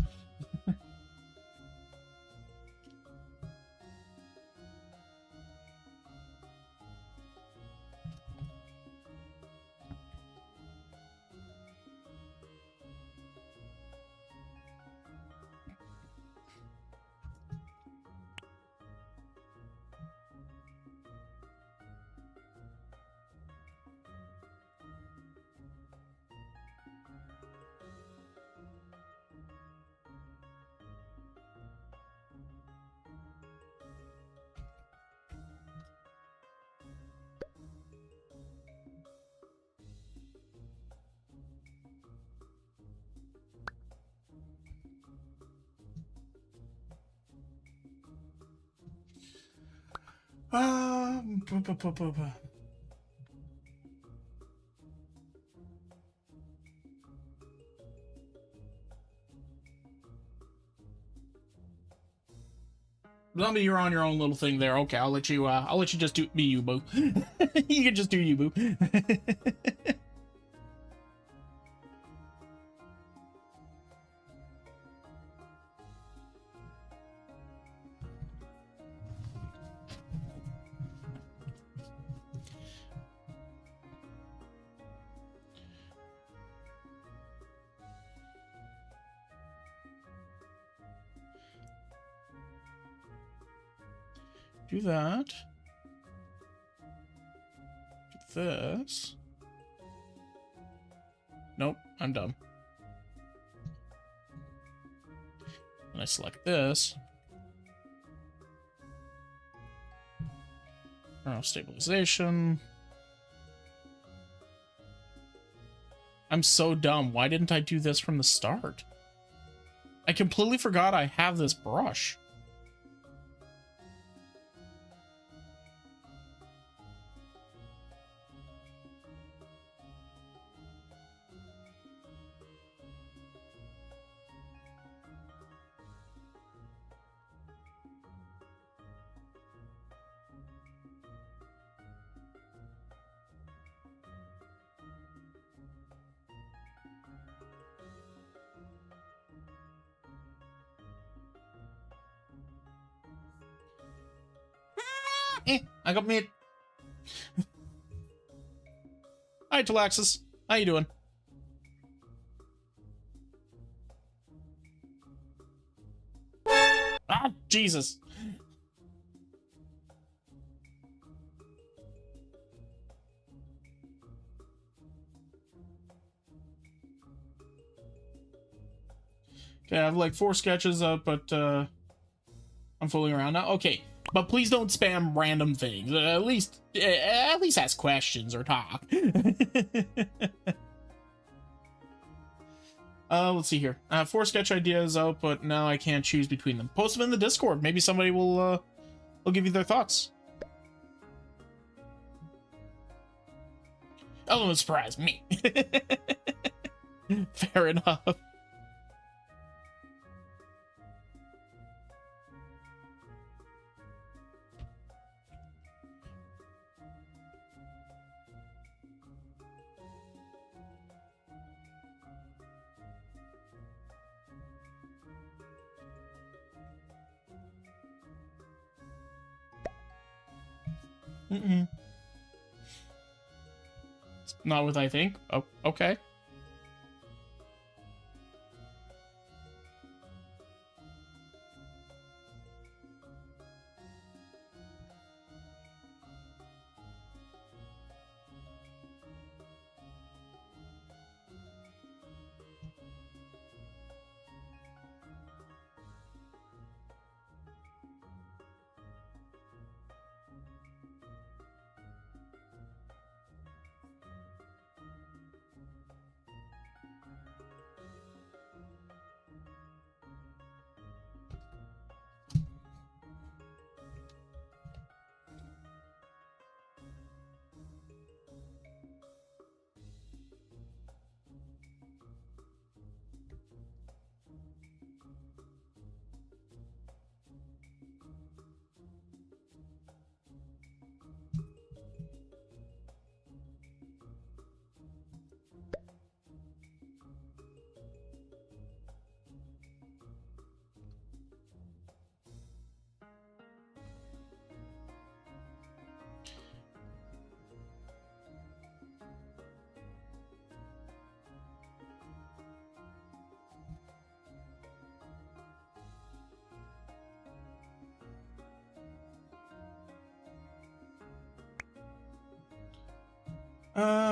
Bu- bu- bu- bu- bu. Zombie, you're on your own little thing there. Okay, I'll let you just be you, boo. You can just do you, boo. Do that. Do this. Nope, I'm dumb. And I select this. Stabilization. I'm so dumb. Why didn't I do this from the start? I completely forgot I have this brush. I got meat. Hi, Talaxis. How you doing? Ah, Jesus. Okay, I have like 4 sketches up, but I'm fooling around now. Okay, but please don't spam random things. At least ask questions or talk. Let's see here. I have 4 sketch ideas out, but now I can't choose between them. Post them in the Discord. Maybe somebody will give you their thoughts. Oh, surprise me. Fair enough. Mm-mm. It's not what I think. Oh, okay.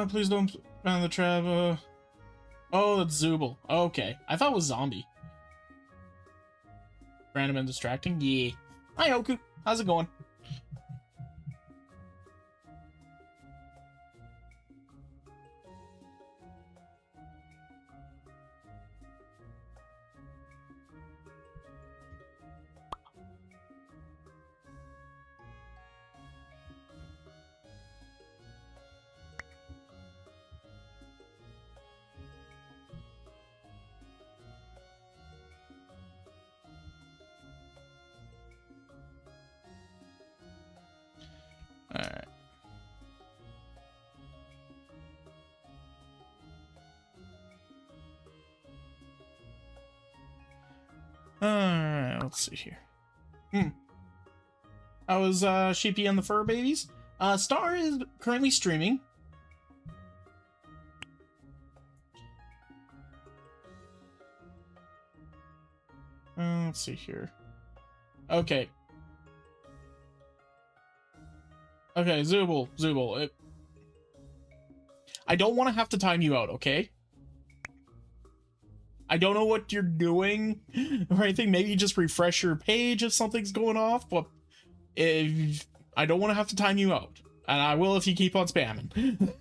Please don't ban the trap. Oh, that's Zooble. Okay. I thought it was zombie. Random and distracting? Yeah. Hi, Oku. How's it going? Let's see here. How was Sheepy and the Fur Babies? Star is currently streaming. Let's see here. Okay. Okay, Zubul. I don't want to have to time you out, okay? I don't know what you're doing or anything. Maybe just refresh your page if something's going off, but I don't want to have to time you out. And I will if you keep on spamming.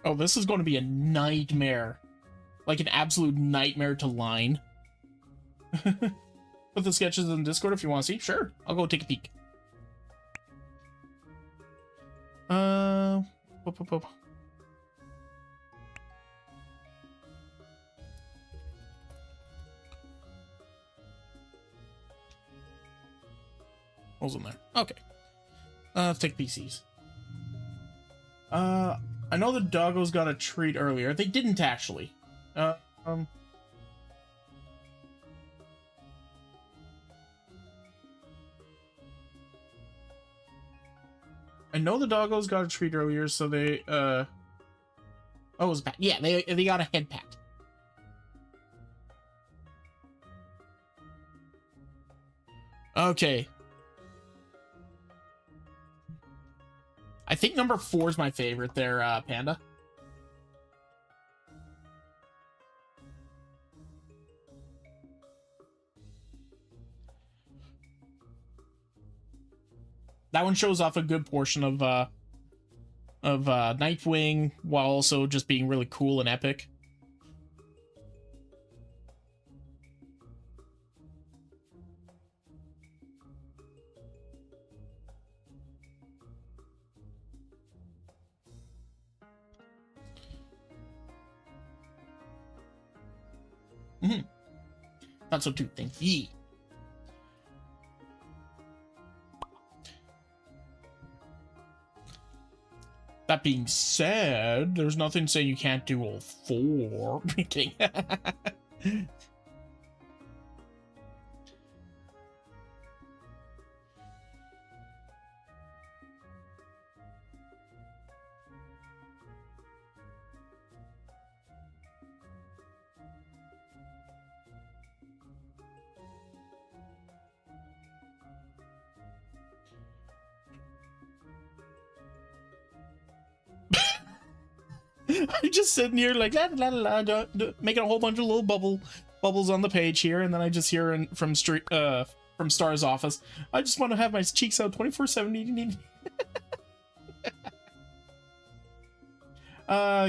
Oh, this is going to be a nightmare. Like an absolute nightmare to line. Put the sketches in Discord if you want to see. Sure, I'll go take a peek. What was in there? Okay. Let's take PCs. I know the doggos got a treat earlier. They didn't actually. I know the doggos got a treat earlier, so they oh, it was bad. Yeah, they got a head pat. Okay. I think number 4 is my favorite there, Panda. That one shows off a good portion of Nightwing while also just being really cool and epic. Not so too, thank ye. That being said, there's nothing saying you can't do all 4. Kidding. I'm just sitting here like la, la, la, making a whole bunch of little bubbles on the page here, and then I just hear from Star's office, I just want to have my cheeks out 24/7.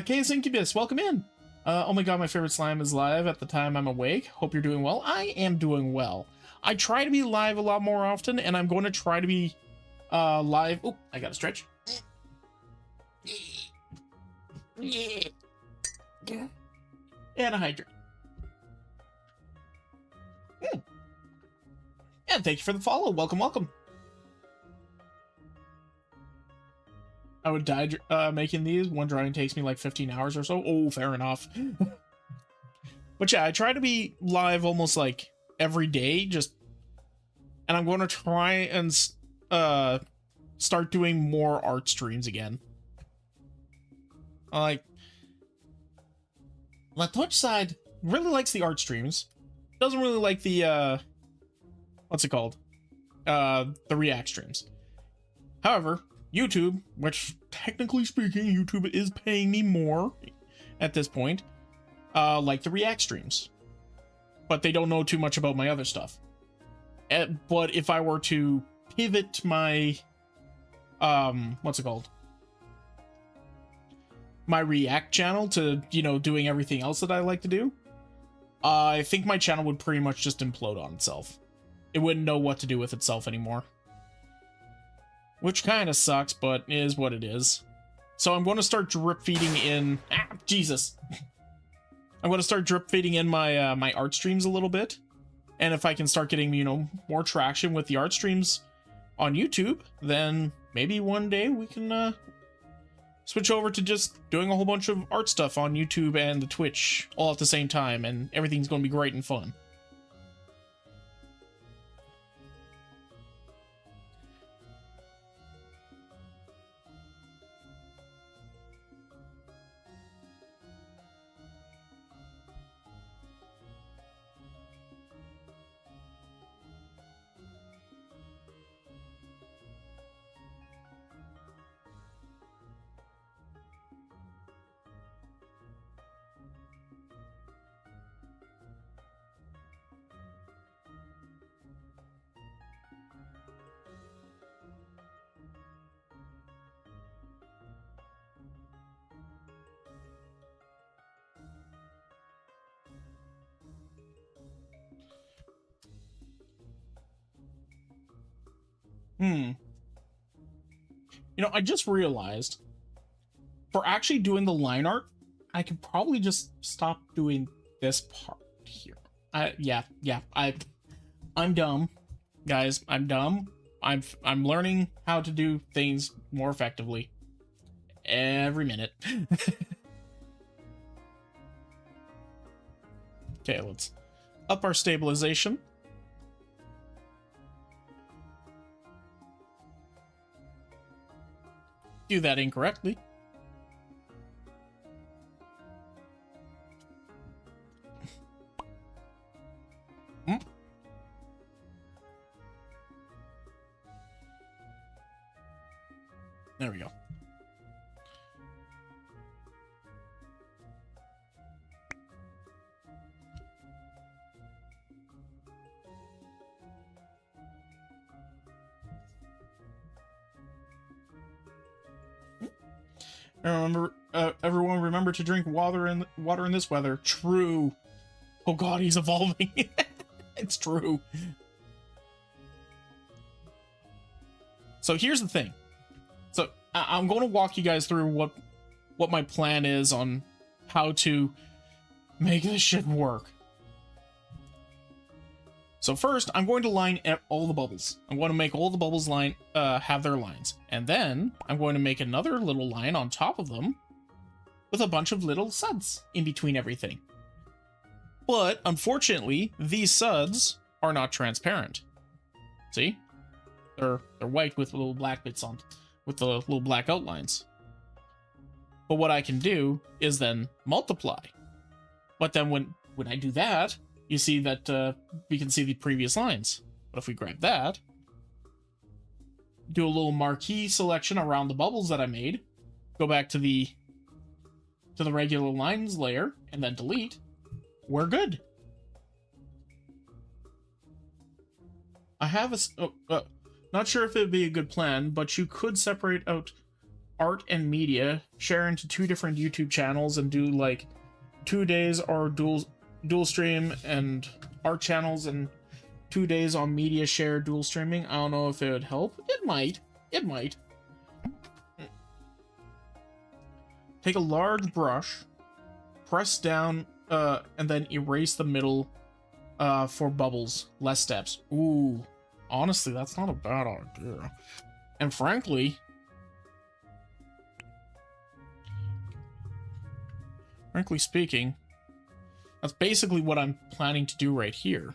Chaos Incubus, welcome in. Oh my god, my favorite slime is live at the time I'm awake. Hope you're doing well. I am doing well. I try to be live a lot more often, and I'm going to try to be live. Oh, I gotta stretch. And a hydrate. And thank you for the follow. Welcome, welcome. I would die making these. One drawing takes me like 15 hours or so. Oh, fair enough. But yeah, I try to be live almost like every day, and I'm going to try and start doing more art streams again. Like, the Twitch side really likes the art streams. Doesn't really like the, what's it called? The react streams. However, YouTube, which technically speaking, YouTube is paying me more at this point, like the react streams. But they don't know too much about my other stuff. But if I were to pivot my what's it called? My React channel to, you know, doing everything else that I like to do, I think my channel would pretty much just implode on itself. It wouldn't know what to do with itself anymore. Which kind of sucks, but is what it is. So I'm going to start drip feeding in... Ah, Jesus! I'm going to start drip feeding in my my art streams a little bit. And if I can start getting, you know, more traction with the art streams on YouTube, then maybe one day we can switch over to just doing a whole bunch of art stuff on YouTube and the Twitch all at the same time, and everything's going to be great and fun. You know, I just realized, for actually doing the line art, I could probably just stop doing this part here. I'm dumb, guys. I'm dumb. I'm learning how to do things more effectively every minute. Okay, let's up our stabilization. Do that incorrectly. There we go. Everyone remember to drink water in this weather. True. Oh god, he's evolving. It's true. So here's the thing. So I'm going to walk you guys through what my plan is on how to make this shit work. So first, I'm going to line all the bubbles. I'm going to make all the bubbles line have their lines. And then I'm going to make another little line on top of them with a bunch of little suds in between everything. But unfortunately, these suds are not transparent. See? They're white with little black bits on, with the little black outlines. But what I can do is then multiply. But then when I do that, you see that we can see the previous lines. But if we grab that, do a little marquee selection around the bubbles that I made, go back to the regular lines layer, and then delete, we're good. I have not sure if it would be a good plan, but you could separate out art and media, share into 2 different YouTube channels, and do like 2 days or dual stream and art channels and 2 days on media share dual streaming. I don't know if it would help. It might. It might. Take a large brush, press down, and then erase the middle for bubbles. Less steps. Ooh. Honestly, that's not a bad idea. And frankly speaking, that's basically what I'm planning to do right here.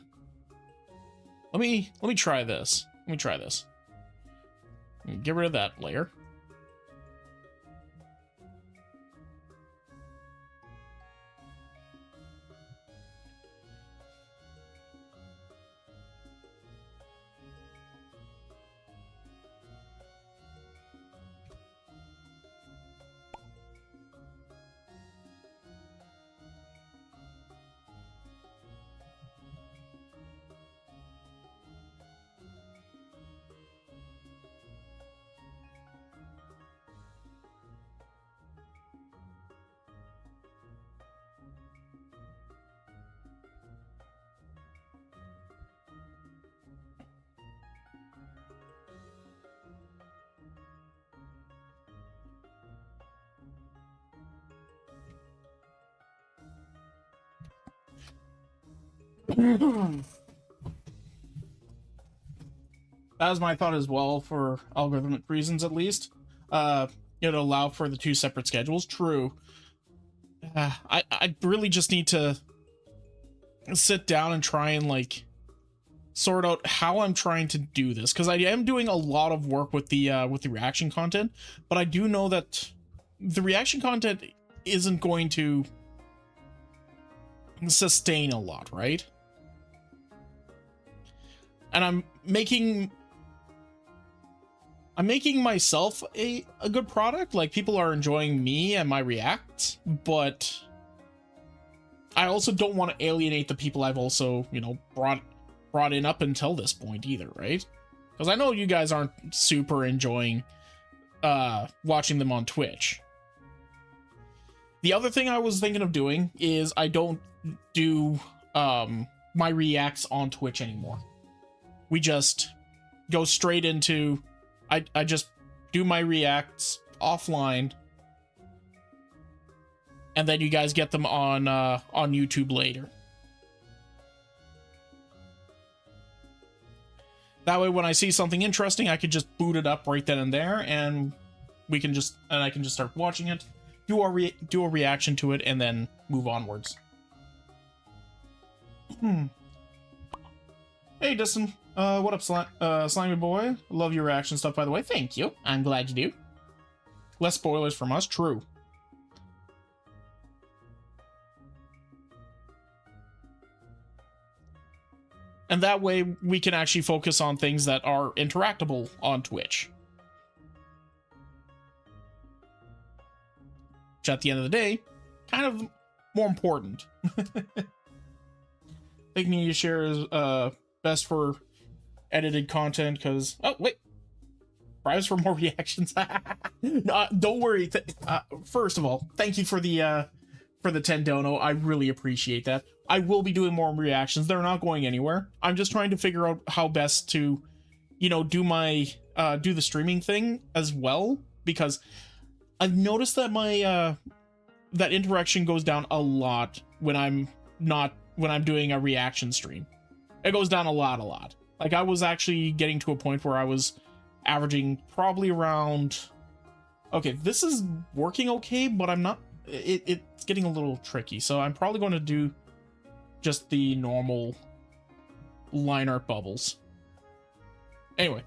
Let me try this. Let me try this. Get rid of that layer. That was my thought as well, for algorithmic reasons at least. It allow for the 2 separate schedules. True. I really just need to sit down and try and like sort out how I'm trying to do this, because I am doing a lot of work with the reaction content, but I do know that the reaction content isn't going to sustain a lot, right? And I'm making myself a good product. Like, people are enjoying me and my reacts, but I also don't want to alienate the people I've also, you know, brought in up until this point either, right? Because I know you guys aren't super enjoying watching them on Twitch. The other thing I was thinking of doing is I don't do my reacts on Twitch anymore. We just go straight into... I just do my reacts offline, and then you guys get them on YouTube later. That way, when I see something interesting, I could just boot it up right then and there, and I can just start watching it, do a reaction to it, and then move onwards. Hey, Dustin. What up, Slimy Boy? Love your reaction stuff, by the way. Thank you. I'm glad you do. Less spoilers from us. True. And that way, we can actually focus on things that are interactable on Twitch. Which, at the end of the day, kind of more important. Fake media share is best for edited content, because... Oh, wait. Bribes for more reactions. No, don't worry. First of all, thank you for the 10 dono. I really appreciate that. I will be doing more reactions. They're not going anywhere. I'm just trying to figure out how best to, you know, do the streaming thing as well, because I've noticed that my that interaction goes down a lot when I'm doing a reaction stream. It goes down a lot. Like, I was actually getting to a point where I was averaging probably around... Okay, this is working okay, but I'm not... It's getting a little tricky, so I'm probably going to do just the normal line art bubbles. Anyway.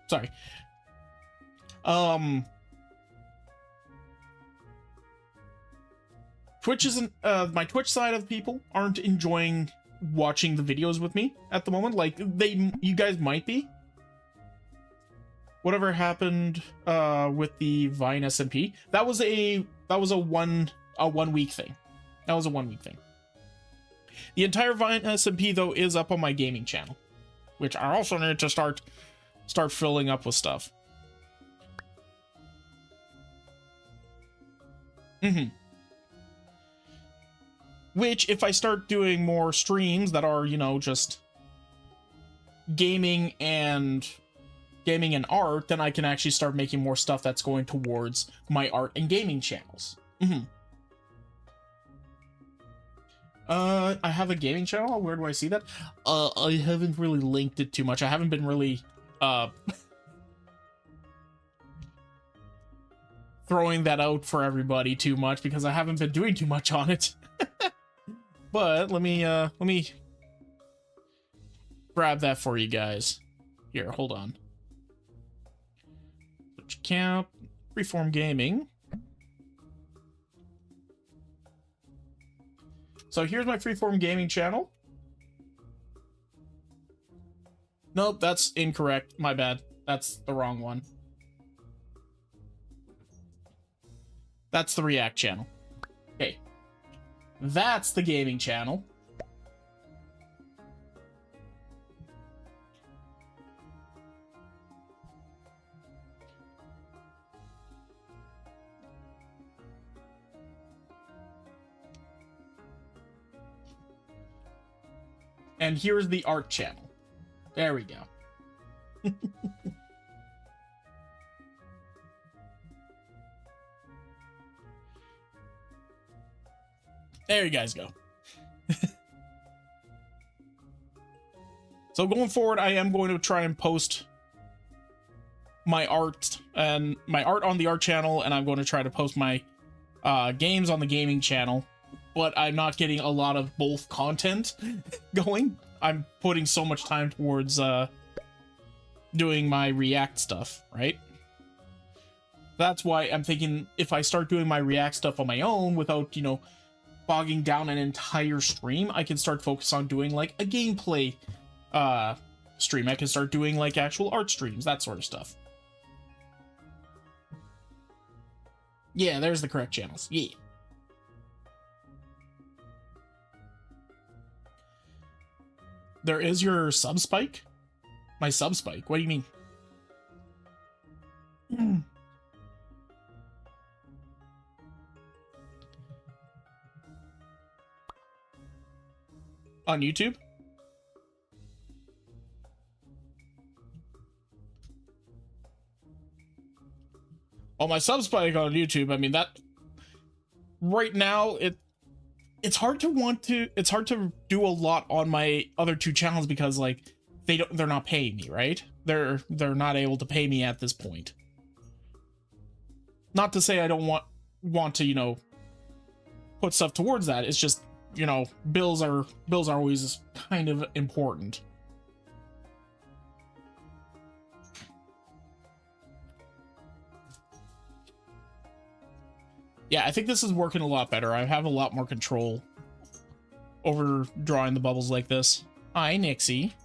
Sorry. Twitch isn't... my Twitch side of people aren't enjoying watching the videos with me at the moment. Like, you guys might be. Whatever happened with the Vine SMP, that was a 1 week thing. That was a 1 week thing. The entire Vine SMP though is up on my gaming channel, which I also need to start filling up with stuff. Which, if I start doing more streams that are, you know, just gaming and art, then I can actually start making more stuff that's going towards my art and gaming channels. I have a gaming channel. Where do I see that? I haven't really linked it too much. I haven't been really throwing that out for everybody too much, because I haven't been doing too much on it. But let me grab that for you guys. Here, hold on. Switch account, Freeform Gaming. So here's my Freeform Gaming channel. Nope, that's incorrect. My bad. That's the wrong one. That's the React channel. Okay. That's the gaming channel. And here's the art channel. There we go. There you guys go. So going forward, I am going to try and post my art on the art channel, and I'm going to try to post my games on the gaming channel, but I'm not getting a lot of both content going. I'm putting so much time towards doing my React stuff, right? That's why I'm thinking if I start doing my React stuff on my own without, you know, bogging down an entire stream, I can start focus on doing like a gameplay stream. I can start doing like actual art streams, that sort of stuff. Yeah, there's the correct channels. Yeah. There is your sub spike? My sub spike? What do you mean? On YouTube? Oh, my sub spike on YouTube. I mean, that right now it's hard to do a lot on my other two channels because like they're not paying me, right? They're not able to pay me at this point. Not to say I don't want to, you know, put stuff towards that. It's just, you know, bills are always kind of important. Yeah, I think this is working a lot better. I have a lot more control over drawing the bubbles like this. Hi, Nixie.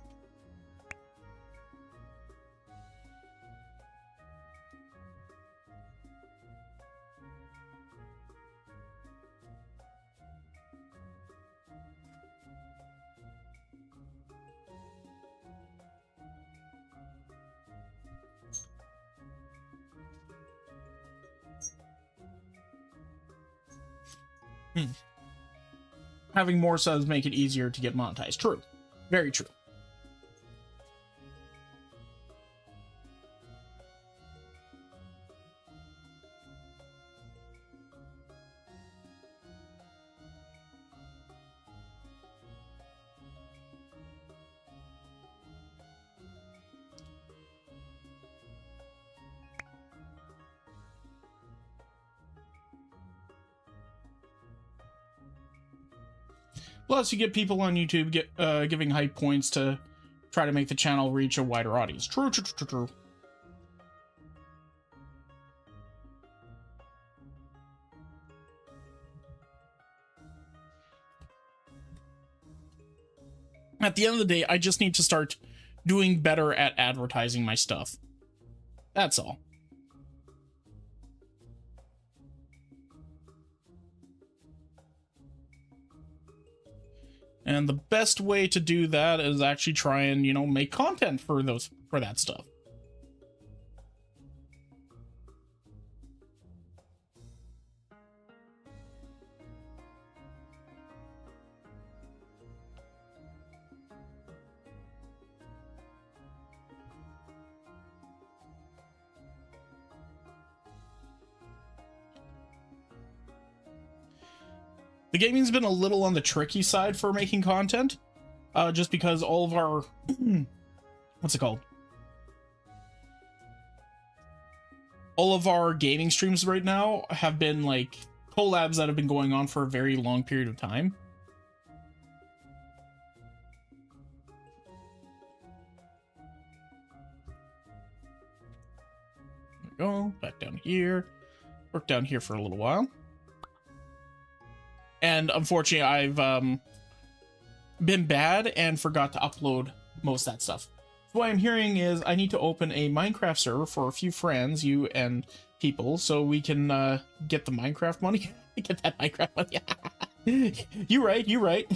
Having more subs make it easier to get monetized. True. Very true. Plus, you get people on YouTube giving hype points to try to make the channel reach a wider audience. True, true, true, true. At the end of the day, I just need to start doing better at advertising my stuff. That's all. And the best way to do that is actually try and, you know, make content for that stuff. The gaming's been a little on the tricky side for making content, just because all of our, what's it called? All of our gaming streams right now have been like collabs that have been going on for a very long period of time. There we go, back down here, work down here for a little while. And unfortunately, I've been bad and forgot to upload most of that stuff. So what I'm hearing is I need to open a Minecraft server for a few friends, you and people, so we can get the Minecraft money. Get that Minecraft money. You right.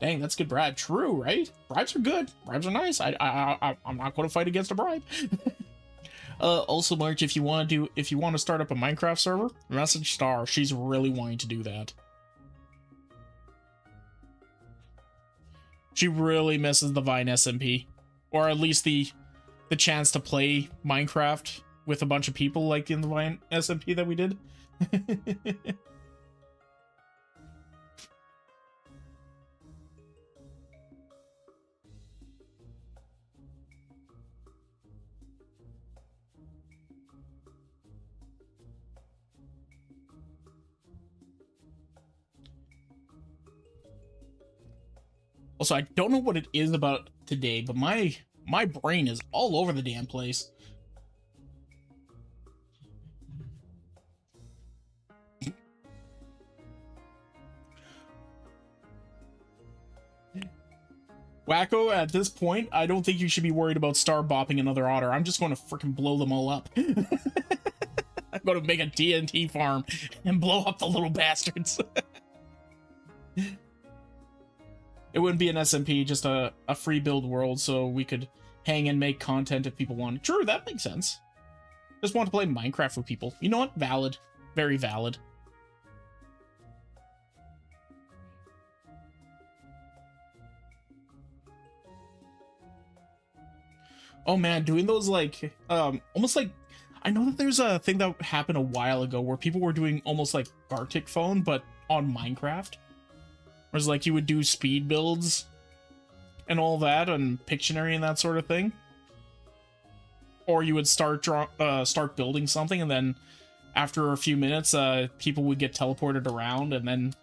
Dang, that's good bribe. True, right? Bribes are good. Bribes are nice. I'm not going to fight against a bribe. Also, March, if you want to start up a Minecraft server, message Star. She's really wanting to do that. She really misses the Vine SMP, or at least the chance to play Minecraft with a bunch of people like in the Vine SMP that we did. Also, I don't know what it is about today, but my brain is all over the damn place. Wacko, at this point, I don't think you should be worried about star bopping another otter. I'm just going to freaking blow them all up. I'm going to make a TNT farm and blow up the little bastards. It wouldn't be an SMP, just a free build world, so we could hang and make content if people wanted. Sure, that makes sense. Just want to play Minecraft with people. You know what? Valid. Very valid. Oh man, doing those like, almost like, I know that there's a thing that happened a while ago where people were doing almost like Gartic Phone, but on Minecraft. Whereas like you would do speed builds and all that and Pictionary and that sort of thing. Or you would start building something, and then after a few minutes, people would get teleported around, and then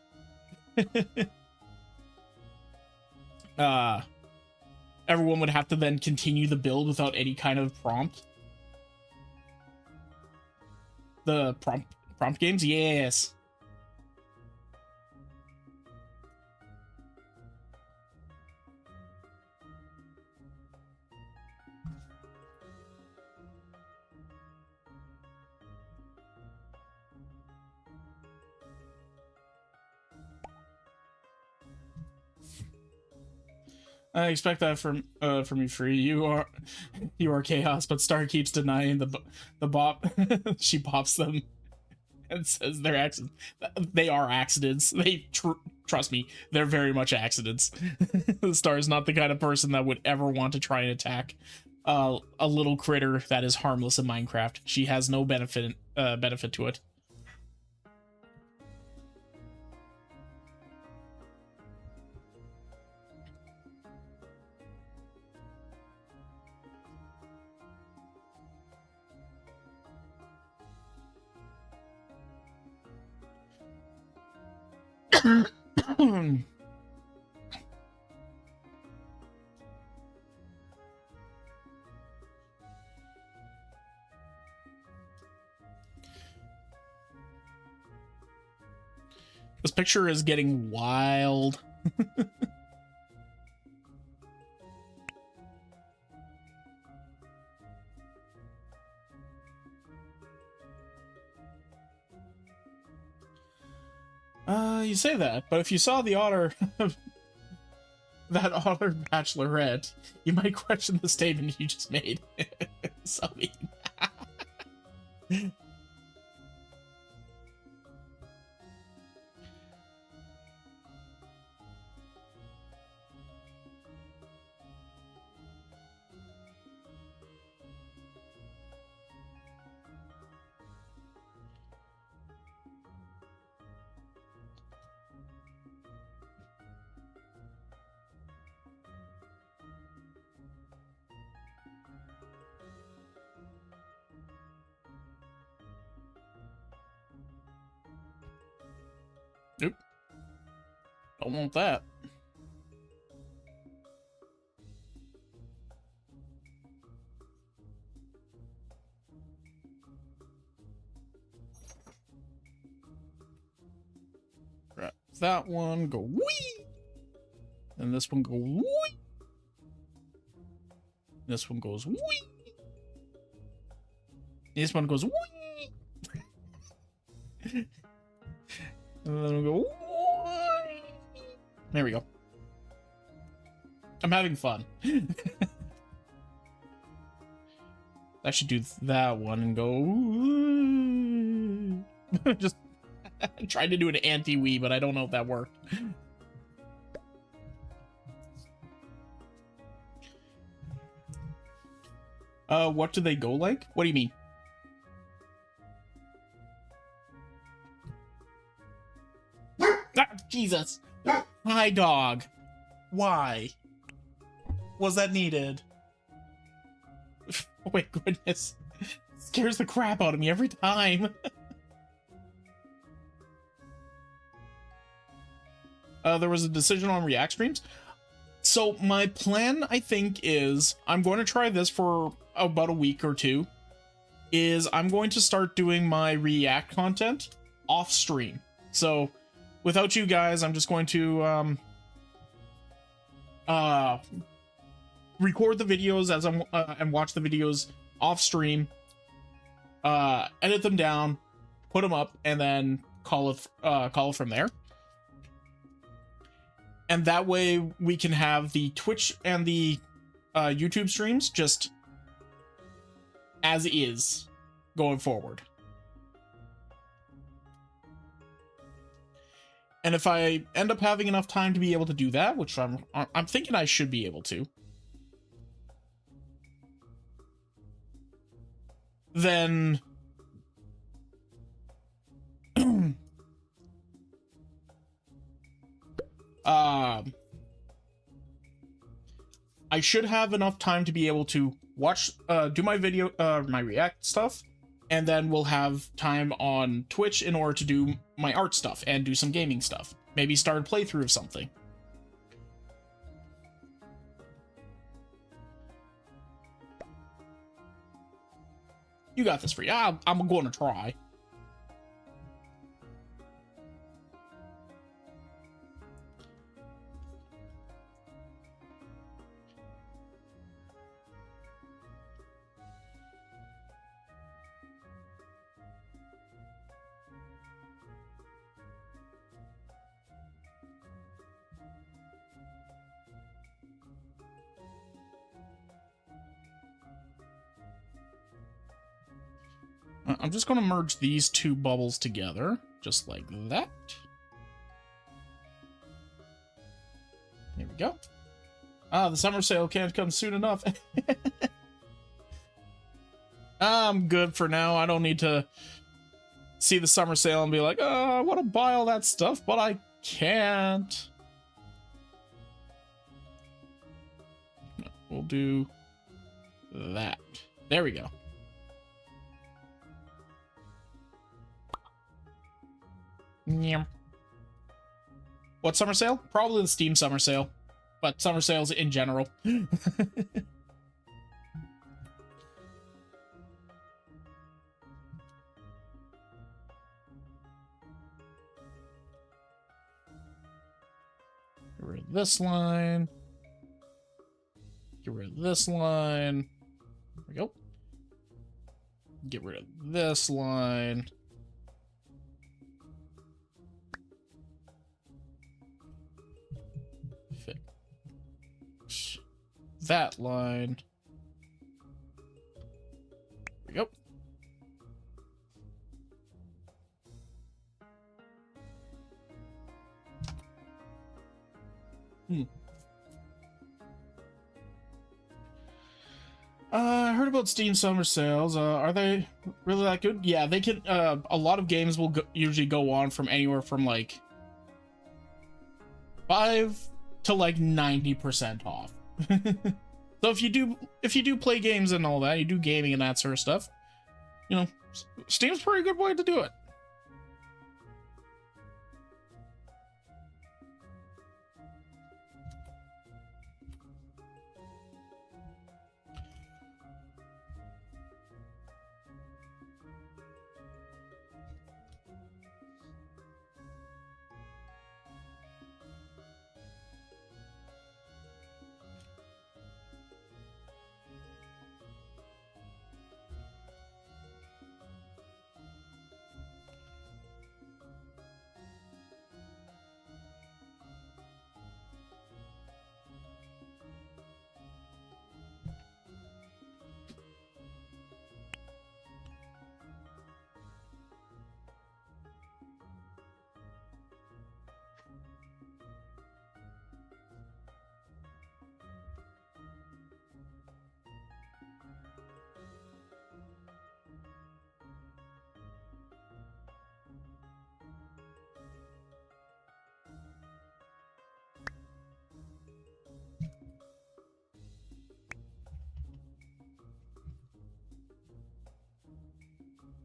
everyone would have to then continue the build without any kind of prompt. The prompt games, yes. I expect that from you, Free. You are chaos, but Star keeps denying the bop. She pops them and says they're accidents. They are accidents. Trust me, they're very much accidents. Star is not the kind of person that would ever want to try and attack a little critter that is harmless in Minecraft. She has no benefit to it. This picture is getting wild. You say that, but if you saw the otter, that otter bachelorette, you might question the statement you just made. So mean. Nope. Don't want that. Right. That one go wee. And this one go wee. This one goes wee. This one goes wee. And then we'll go wee. There we go. I'm having fun. I should do that one and go. Just tried to do an anti-wee, but I don't know if that worked. What do they go like? What do you mean? Ah, Jesus. Hi, dog. Why? Was that needed? Oh my goodness. It scares the crap out of me every time. There was a decision on React streams. So my plan, I think, is I'm going to try this for about a week or two. Is I'm going to start doing my React content off stream. So without you guys, I'm just going to record the videos as I'm and watch the videos off stream, edit them down, put them up, and then call it from there. And that way we can have the Twitch and the YouTube streams just as is going forward. And if I end up having enough time to be able to do that, which I'm thinking I should be able to, then I should have enough time to be able to watch, do my video, my React stuff, and then we'll have time on Twitch in order to do my art stuff and do some gaming stuff. Maybe start a playthrough of something. You got this, Free. I'm going to try. I'm just going to merge these two bubbles together, just like that. There we go. The summer sale can't come soon enough. I'm good for now. I don't need to see the summer sale and be like, oh, I want to buy all that stuff, but I can't. We'll do that. There we go. Yeah. What summer sale? Probably the Steam summer sale, but summer sales in general. Get rid of this line. Get rid of this line. There we go. Get rid of this line. Fix that line. There we go. I heard about Steam summer sales. Are they really that good? Yeah, they can. A lot of games will usually go on from anywhere from like 5 to like 90% off. So if you do play games and all that, you do gaming and that sort of stuff, you know, Steam's a pretty good way to do it.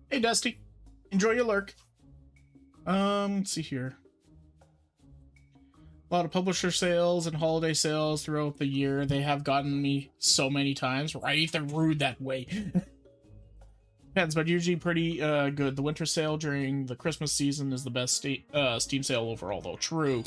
Hey, Dusty. Enjoy your lurk. Let's see here. A lot of publisher sales and holiday sales throughout the year. They have gotten me so many times. Right? They're rude that way. Depends, but usually pretty good. The winter sale during the Christmas season is the best Steam sale overall, though. True.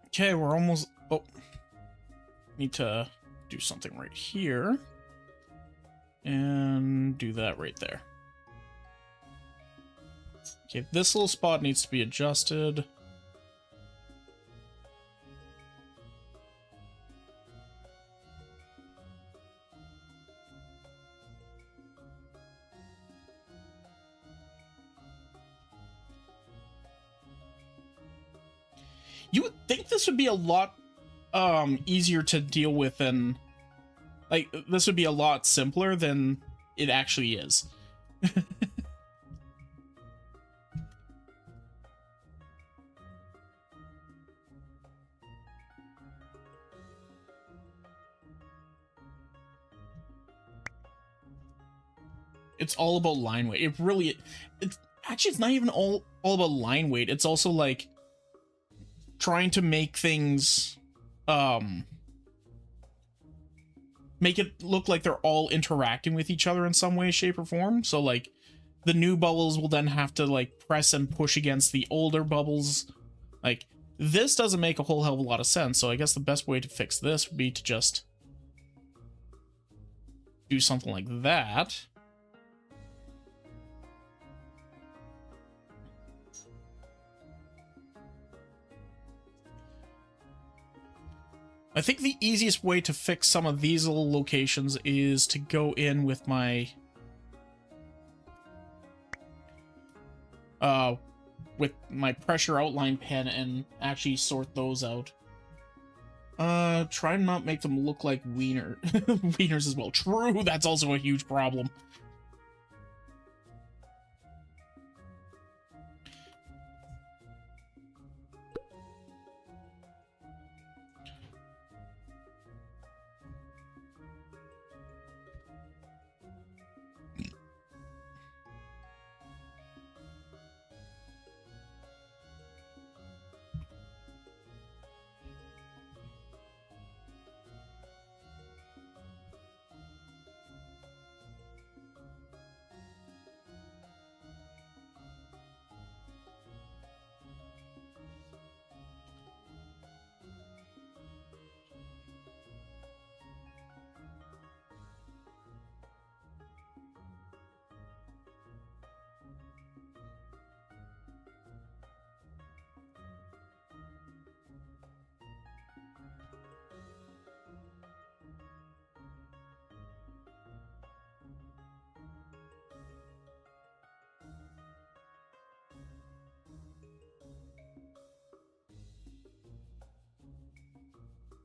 Okay, we're almost... Oh. Need to do something right here. And do that right there. Okay, this little spot needs to be adjusted. You would think this would be a lot easier to deal with than, like, this would be a lot simpler than it actually is. It's all about line weight. It really, it's actually, it's not even all about line weight. It's also like trying to make things, make it look like they're all interacting with each other in some way, shape, or form. So like the new bubbles will then have to like press and push against the older bubbles. Like this doesn't make a whole hell of a lot of sense. So I guess the best way to fix this would be to just do something like that. I think the easiest way to fix some of these little locations is to go in with my pressure outline pen and actually sort those out. Try and not make them look like wieners as well. True, that's also a huge problem.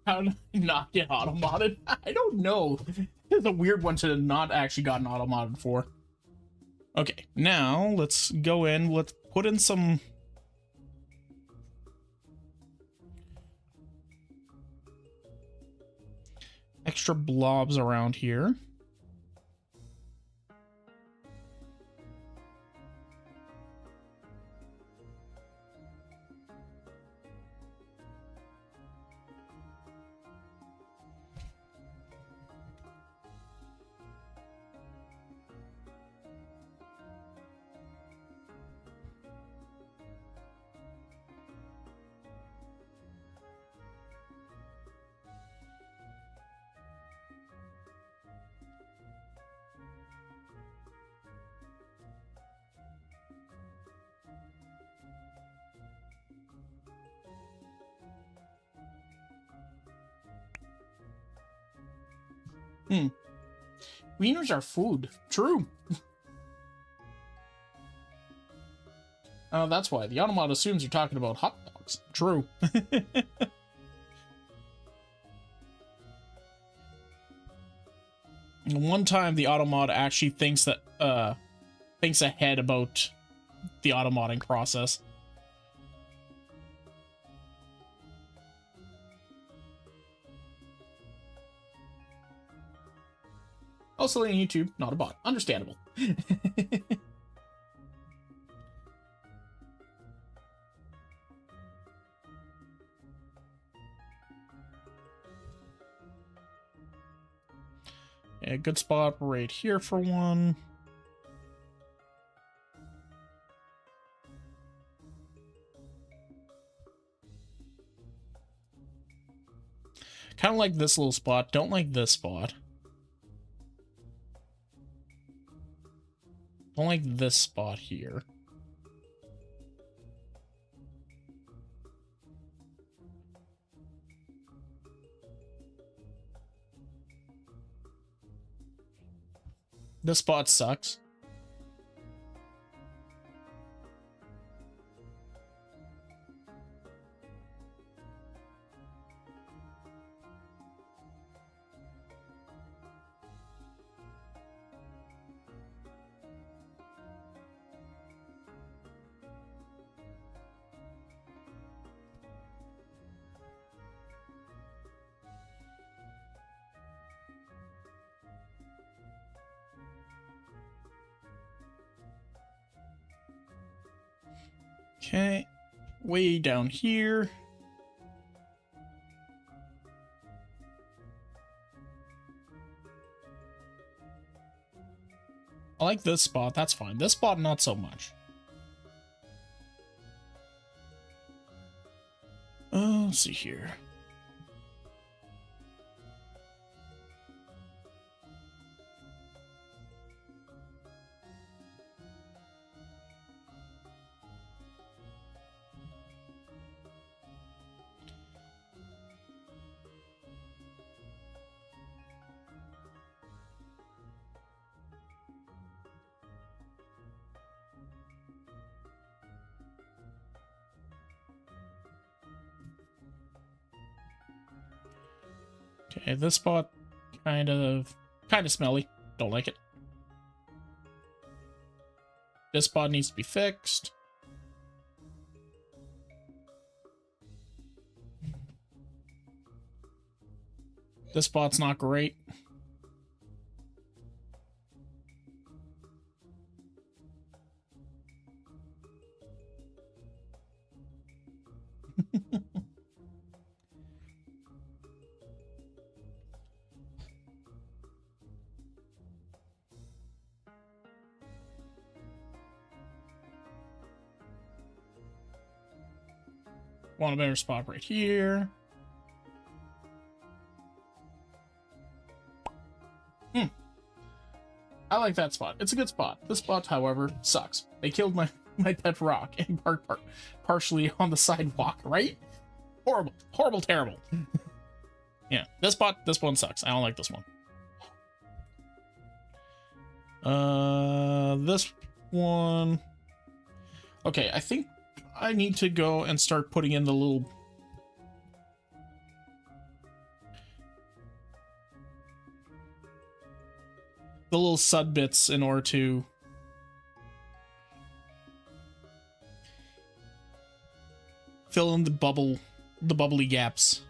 How did I not get auto-modded? I don't know. It's a weird one to not actually gotten auto-modded for. Okay, now let's go in. Let's put in some... extra blobs around here. Wieners are food. True. That's why. The Automod assumes you're talking about hot dogs. True. One time, the Automod actually thinks ahead about the automodding process. Also on YouTube, not a bot. Understandable. A good spot right here for one. Kind of like this little spot. Don't like this spot. Don't like this spot here. This spot sucks. Okay, way down here. I like this spot, that's fine. This spot, not so much. Let's see here. Okay, this spot kind of smelly. Don't like it. This spot needs to be fixed. This spot's not great. Want a better spot right here. I like that spot. It's a good spot. This spot, however, sucks. They killed my pet rock and partially on the sidewalk, right? Horrible. Horrible, terrible. Yeah, this one sucks. I don't like this one. This one. Okay, I think I need to go and start putting in the little sud bits in order to fill in the bubbly gaps.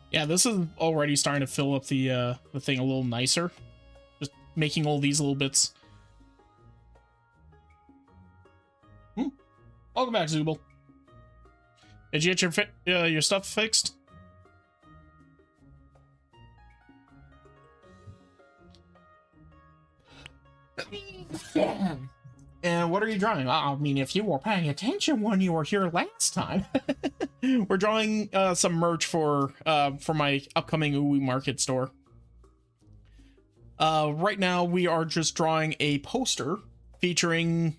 Yeah, this is already starting to fill up the thing a little nicer. Just making all these little bits. Welcome back, Zooble. Did you get your stuff fixed? And what are you drawing? I mean, if you were paying attention when you were here last time, we're drawing some merch for my upcoming Uwu Market store. Right now, we are just drawing a poster featuring,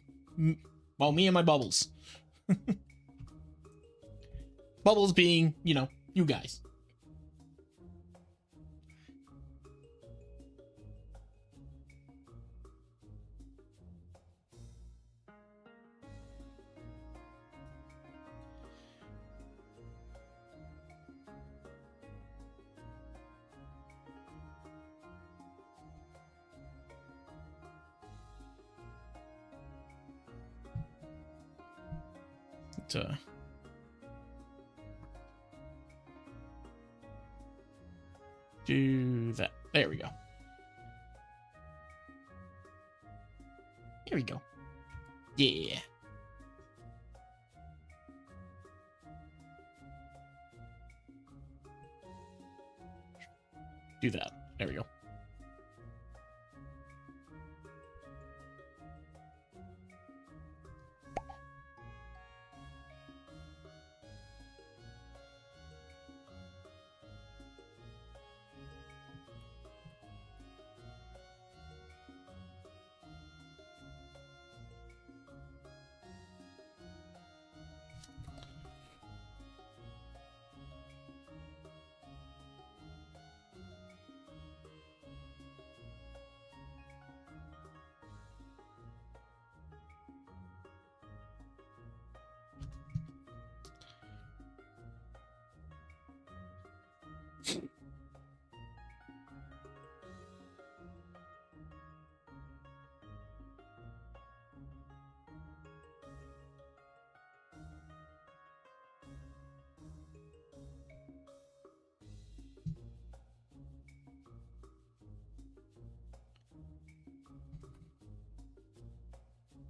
well, me and my Bubbles. Bubbles being, you know, you guys. Do that. There we go. Here we go. Yeah. Do that. There we go.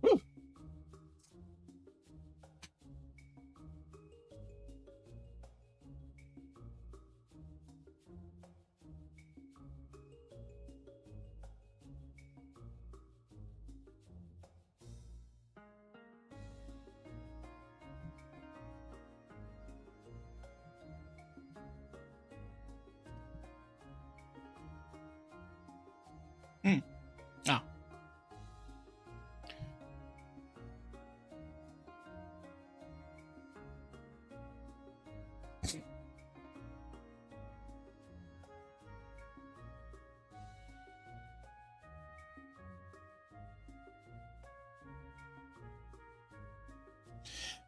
Woo. Ah.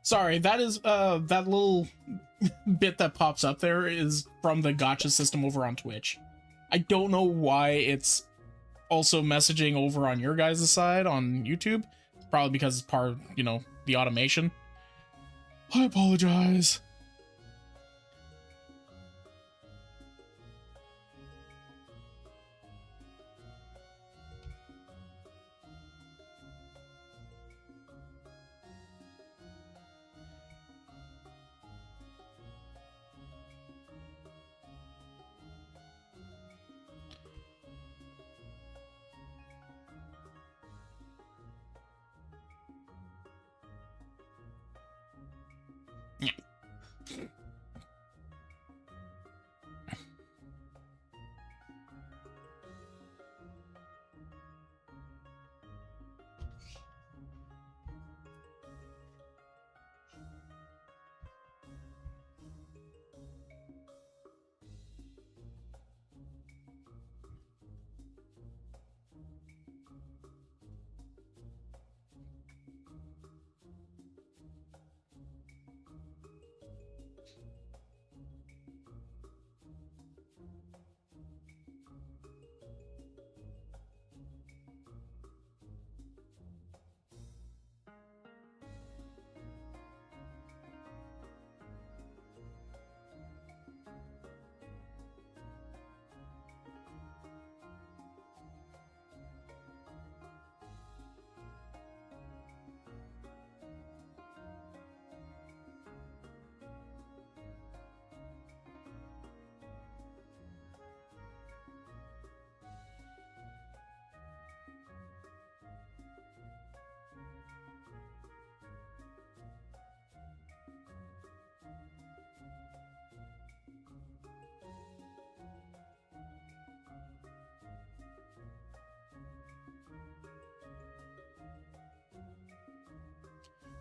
Sorry, that is that little bit that pops up there is from the gotcha system over on Twitch. I don't know why it's also messaging over on your guys' side on YouTube. Probably because it's part of, you know, the automation. I apologize.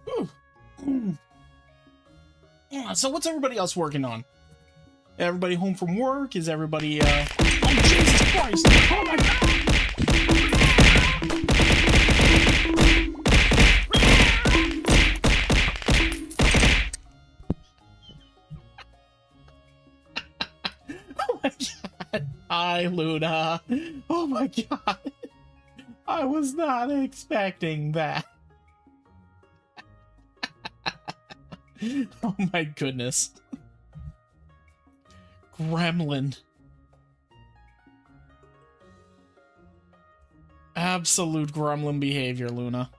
Whew. Yeah, so what's everybody else working on? Everybody home from work? Is everybody, oh, Jesus Christ! Oh my God! Oh my God! Hi, Luna! Oh my God! I was not expecting that. Oh my goodness. Gremlin. Absolute gremlin behavior, Luna.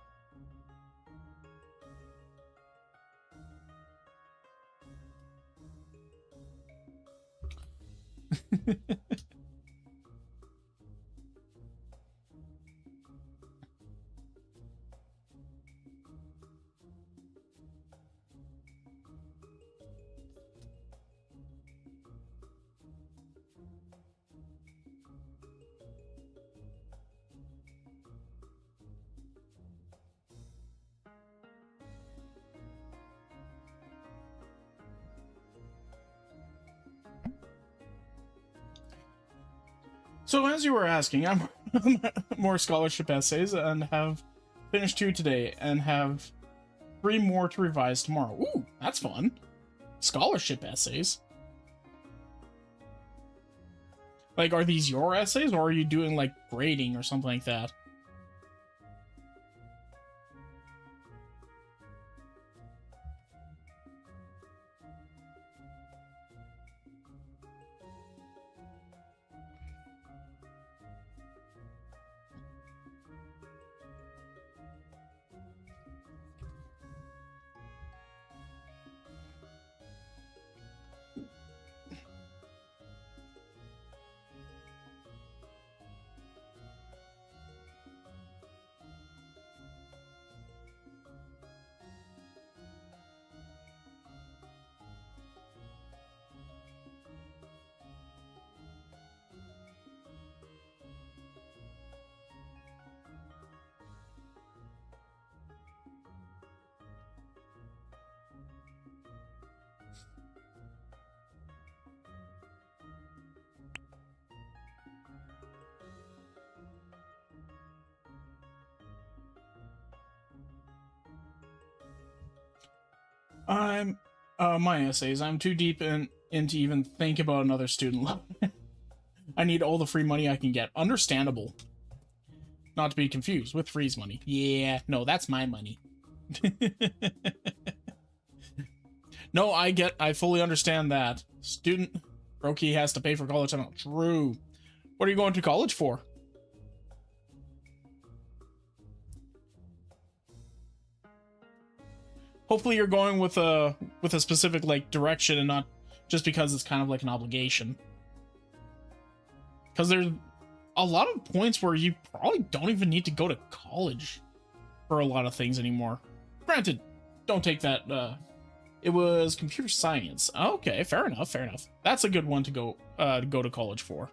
So as you were asking, I'm more scholarship essays and have finished 2 today and have 3 more to revise tomorrow. Ooh, that's fun. Scholarship essays. Like, are these your essays or are you doing like grading or something like that? My essays. I'm too deep into even think about another student loan. I need all the free money I can get. Understandable. Not to be confused with freeze money. Yeah, no, that's my money. No, I fully understand that. Student Brokey has to pay for college. I don't. True. What are you going to college for? Hopefully you're going with a specific like direction and not just because it's kind of like an obligation. Because there's a lot of points where you probably don't even need to go to college for a lot of things anymore. Granted, don't take that. It was computer science. Okay, fair enough. Fair enough. That's a good one to go to college for.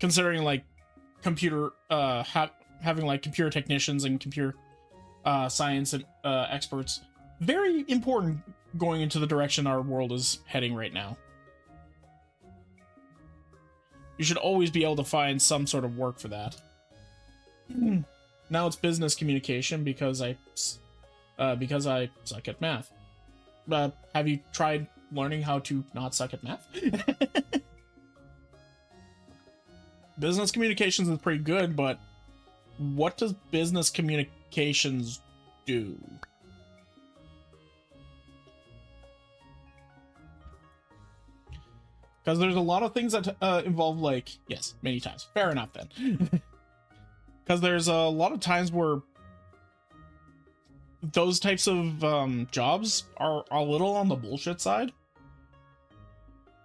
Considering like computer having like computer technicians and computer science and experts, very important going into the direction our world is heading right now. You should always be able to find some sort of work for that. Now it's business communication because I suck at math. Have you tried learning how to not suck at math? Business communications is pretty good, but what does business communications do? Because there's a lot of things that involve, like, yes, many times. Fair enough, then. Because there's a lot of times where those types of jobs are a little on the bullshit side.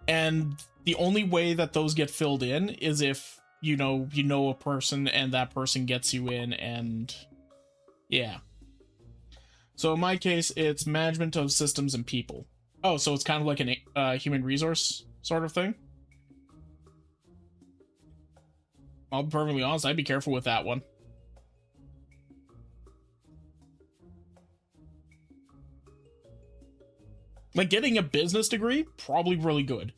And the only way that those get filled in is if, you know a person and that person gets you in, and yeah. So in my case, it's management of systems and people. Oh, so it's kind of like an human resource sort of thing? I'll be perfectly honest, I'd be careful with that one. Like, getting a business degree, probably really good.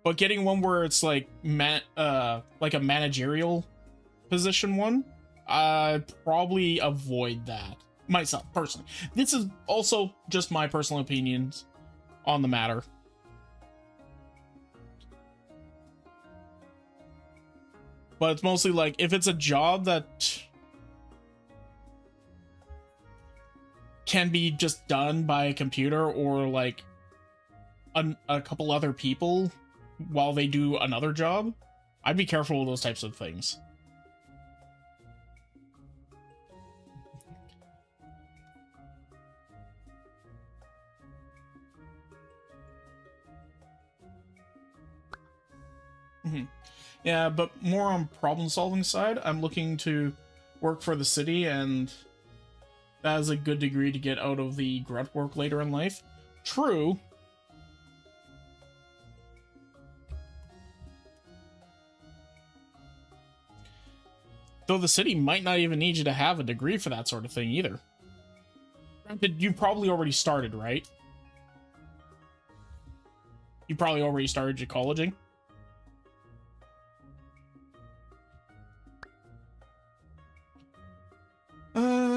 But getting one where it's like like a managerial position one, I'd probably avoid that myself personally. This is also just my personal opinions on the matter. But it's mostly like, if it's a job that can be just done by a computer or like a couple other people while they do another job, I'd be careful with those types of things. Yeah, but more on problem solving side, I'm looking to work for the city, and that is a good degree to get out of the grunt work later in life. True. Though the city might not even need you to have a degree for that sort of thing either. Granted, you probably already started, right? You probably already started your colleging.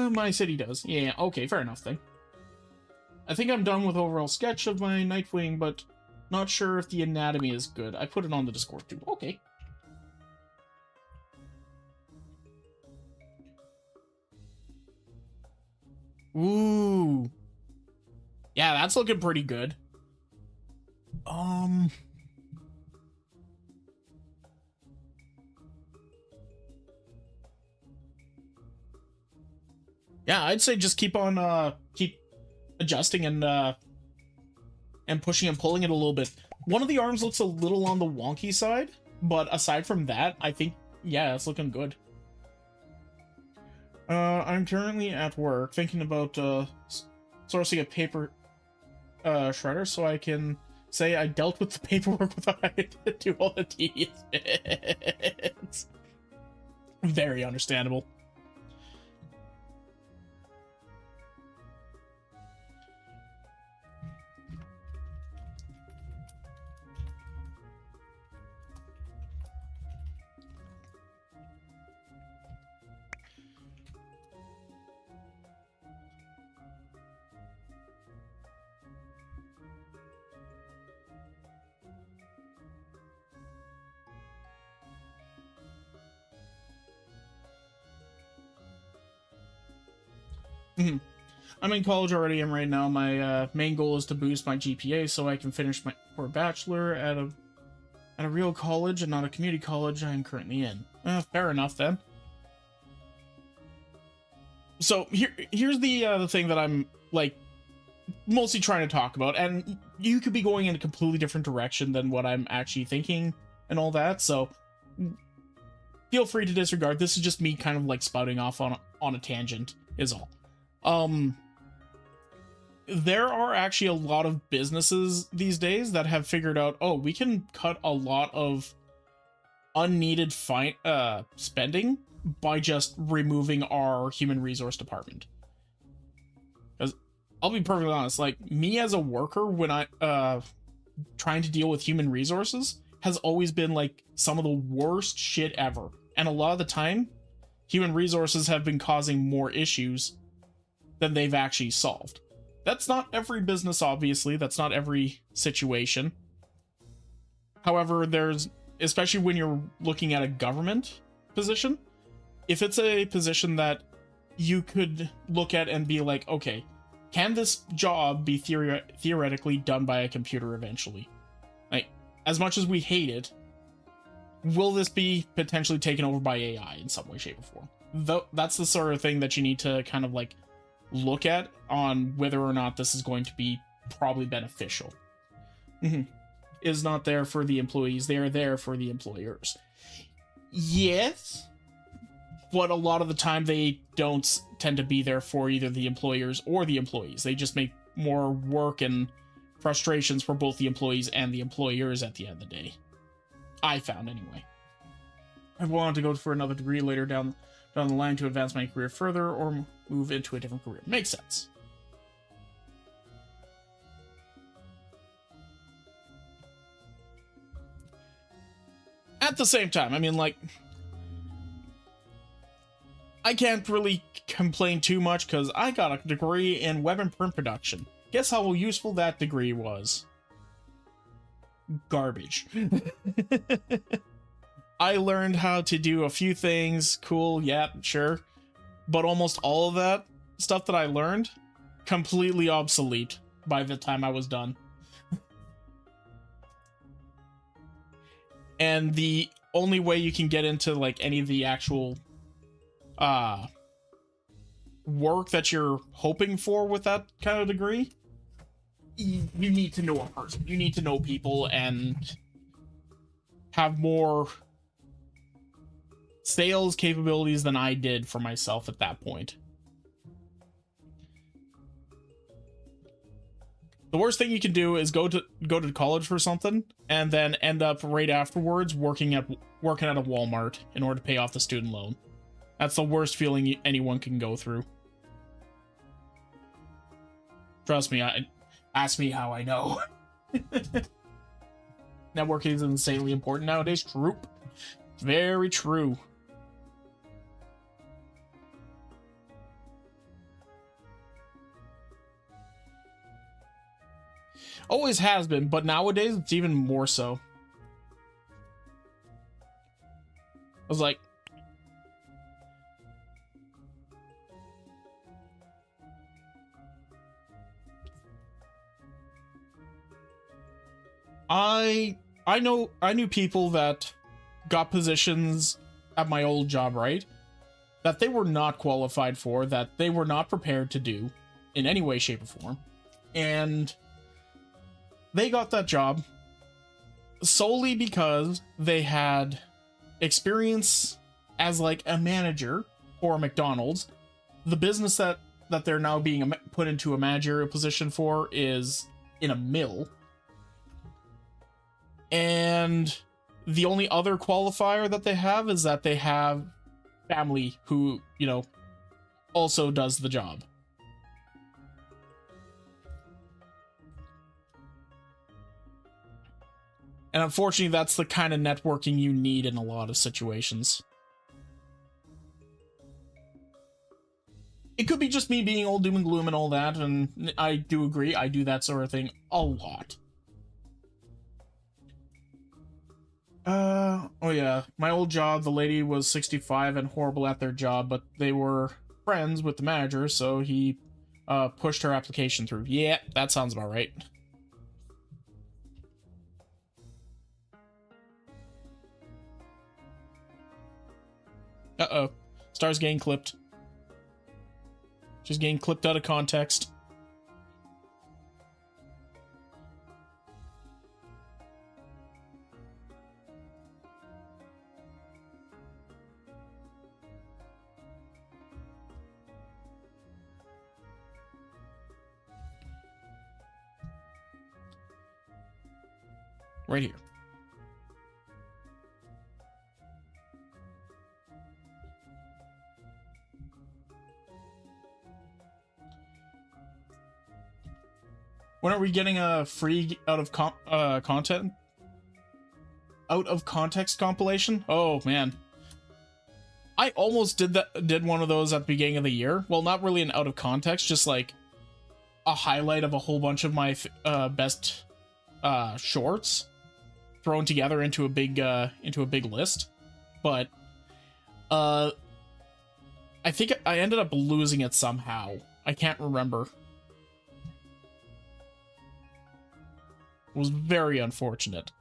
My city does. Yeah, okay, fair enough then. I think I'm done with overall sketch of my Nightwing, but not sure if the anatomy is good. I put it on the Discord too. Okay. Ooh. Yeah, that's looking pretty good. Yeah, I'd say just keep on keep adjusting and pushing and pulling it a little bit. One of the arms looks a little on the wonky side, but aside from that, I think, yeah, it's looking good. I'm currently at work thinking about sourcing a paper shredder so I can say I dealt with the paperwork without having to do all the tedious bits. Very understandable. I'm in college already, and right now my main goal is to boost my GPA so I can finish my core bachelor at a real college and not a community college I'm currently in. Fair enough then. So here's the thing that I'm like mostly trying to talk about, and you could be going in a completely different direction than what I'm actually thinking and all that, so feel free to disregard. This is just me kind of like spouting off on a tangent is all. There are actually a lot of businesses these days that have figured out, oh, we can cut a lot of unneeded spending by just removing our human resource department. Because I'll be perfectly honest, like, me as a worker, when I trying to deal with human resources has always been like some of the worst shit ever. And a lot of the time, human resources have been causing more issues than they've actually solved. That's not every business, obviously. That's not every situation. However, there's, especially when you're looking at a government position, if it's a position that you could look at and be like, okay, can this job be theoretically done by a computer eventually? Like, as much as we hate it, will this be potentially taken over by AI in some way, shape, or form? That's the sort of thing that you need to kind of like look at on whether or not this is going to be probably beneficial. Is not there for the employees, they are there for the employers. Yes, but a lot of the time they don't tend to be there for either the employers or the employees. They just make more work and frustrations for both the employees and the employers at the end of the day. I found anyway. I wanted to go for another degree later down the line to advance my career further or move into a different career. Makes sense. At the same time, I mean, like, I can't really complain too much because I got a degree in web and print production. Guess how useful that degree was? Garbage. I learned how to do a few things. Cool, yeah, sure. But almost all of that stuff that I learned, completely obsolete by the time I was done. And the only way you can get into, like, any of the actual work that you're hoping for with that kind of degree, you need to know a person. You need to know people and have more sales capabilities than I did for myself at that point. The worst thing you can do is go to college for something and then end up right afterwards working at a Walmart in order to pay off the student loan. That's the worst feeling anyone can go through. Trust me, ask me how I know. Networking is insanely important nowadays. True. Very true. Always has been, but nowadays it's even more so. I was like, I knew people that got positions at my old job, right? That they were not qualified for, that they were not prepared to do in any way, shape, or form. And they got that job solely because they had experience as like a manager for McDonald's. The business that they're now being put into a managerial position for is in a mill. And the only other qualifier that they have is that they have family who, you know, also does the job. And unfortunately, that's the kind of networking you need in a lot of situations. It could be just me being all doom and gloom and all that, and I do agree, I do that sort of thing a lot. Oh yeah, my old job, the lady was 65 and horrible at their job, but they were friends with the manager, so he pushed her application through. Yeah, that sounds about right. Uh-oh. Star's getting clipped. She's getting clipped out of context. Right here. When are we getting a free out of content? Out of context compilation? Oh man. I almost did one of those at the beginning of the year. Well, not really an out of context, just like a highlight of a whole bunch of my best shorts thrown together into a big list. But I think I ended up losing it somehow. I can't remember. It was very unfortunate.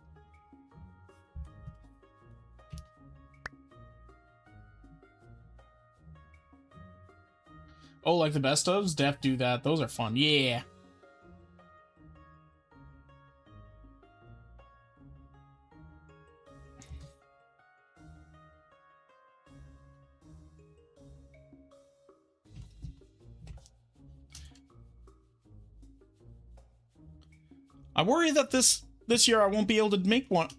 Oh, like the best ofs? Def do that. Those are fun. Yeah. I worry that this this year I won't be able to make one,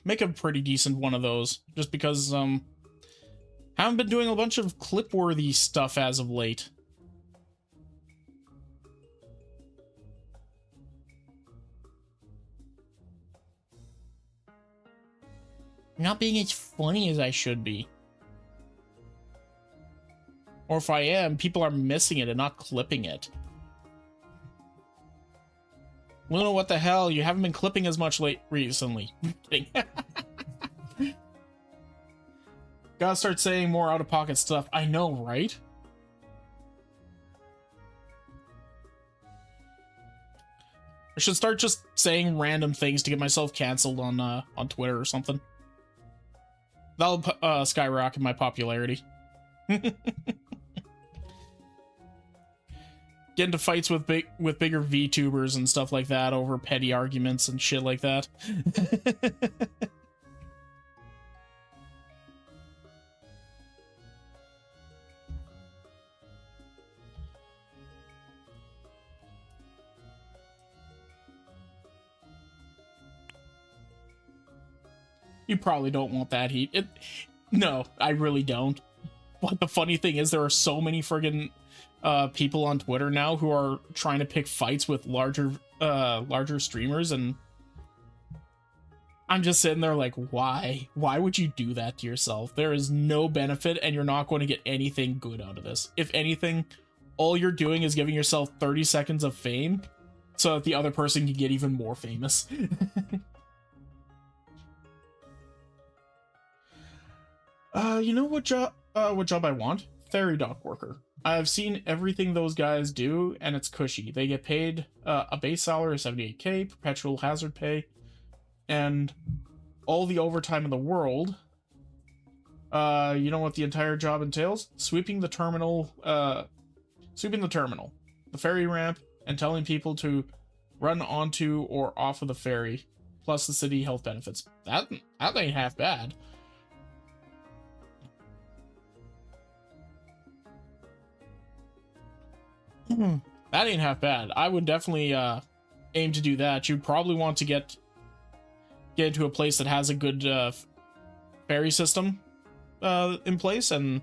make a pretty decent one of those, just because, haven't been doing a bunch of clip-worthy stuff as of late. Not being as funny as I should be. Or if I am, people are missing it and not clipping it. Luna, what the hell? You haven't been clipping as much recently. Kidding. Gotta start saying more out-of-pocket stuff. I know, right? I should start just saying random things to get myself canceled on Twitter or something. That'll skyrocket my popularity. Get into fights with bigger VTubers and stuff like that over petty arguments and shit like that. You probably don't want that heat. No, I really don't. But the funny thing is there are so many friggin' people on Twitter now who are trying to pick fights with larger streamers, and I'm just sitting there like, why? Why would you do that to yourself? There is no benefit, and you're not going to get anything good out of this. If anything, all you're doing is giving yourself 30 seconds of fame so that the other person can get even more famous. You know what job I want? Ferry dock worker. I've seen everything those guys do, and it's cushy. They get paid a base salary of 78k, perpetual hazard pay, and all the overtime in the world. You know what the entire job entails? Sweeping the terminal, the ferry ramp, and telling people to run onto or off of the ferry, plus the city health benefits. That ain't half bad. That ain't half bad. I would definitely aim to do that. You'd probably want to get into a place that has a good ferry system in place, and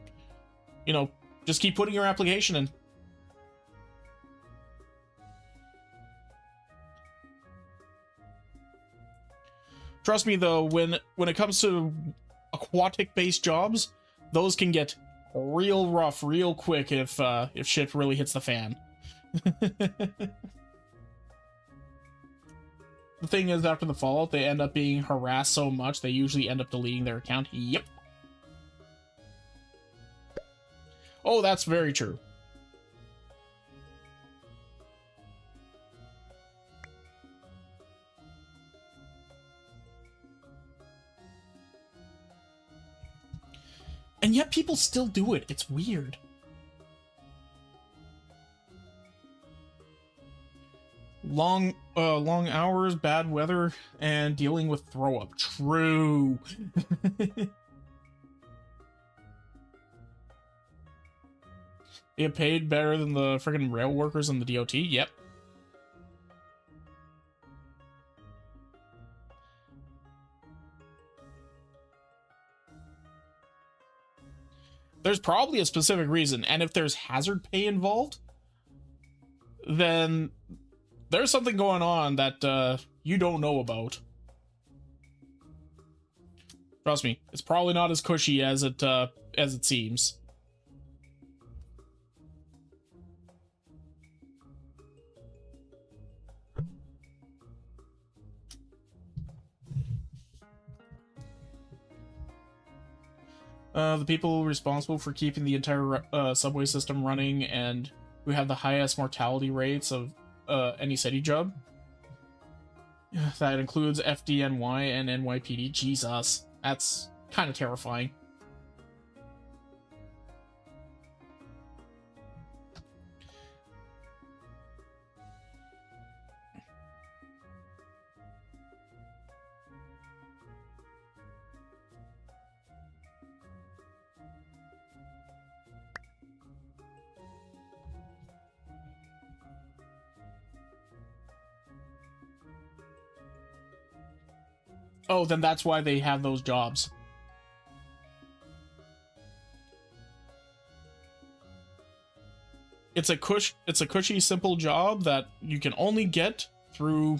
you know, just keep putting your application in. Trust me though, when it comes to aquatic based jobs, those can get real rough real quick if shit really hits the fan. The thing is, after the fallout, they end up being harassed so much they usually end up deleting their account. Yep. Oh, that's very true. And yet people still do it. It's weird. Long hours, bad weather, and dealing with throw up. True. They get paid better than the freaking rail workers in the DOT. Yep. There's probably a specific reason, and if there's hazard pay involved, then there's something going on that you don't know about. Trust me, it's probably not as cushy as it seems. The people responsible for keeping the entire subway system running and who have the highest mortality rates of any city job. That includes FDNY and NYPD. Jesus, that's kind of terrifying. Oh, then that's why they have those jobs. It's a cushy, simple job that you can only get through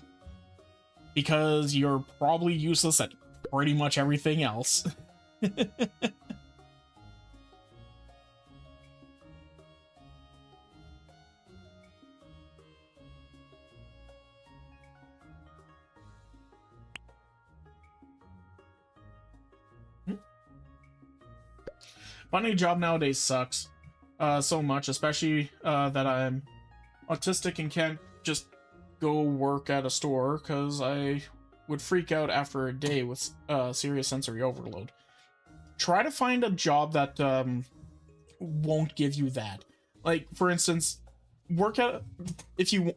because you're probably useless at pretty much everything else. Finding a job nowadays sucks so much, especially that I'm autistic and can't just go work at a store because I would freak out after a day with serious sensory overload. Try to find a job that won't give you that. Like, for instance, if you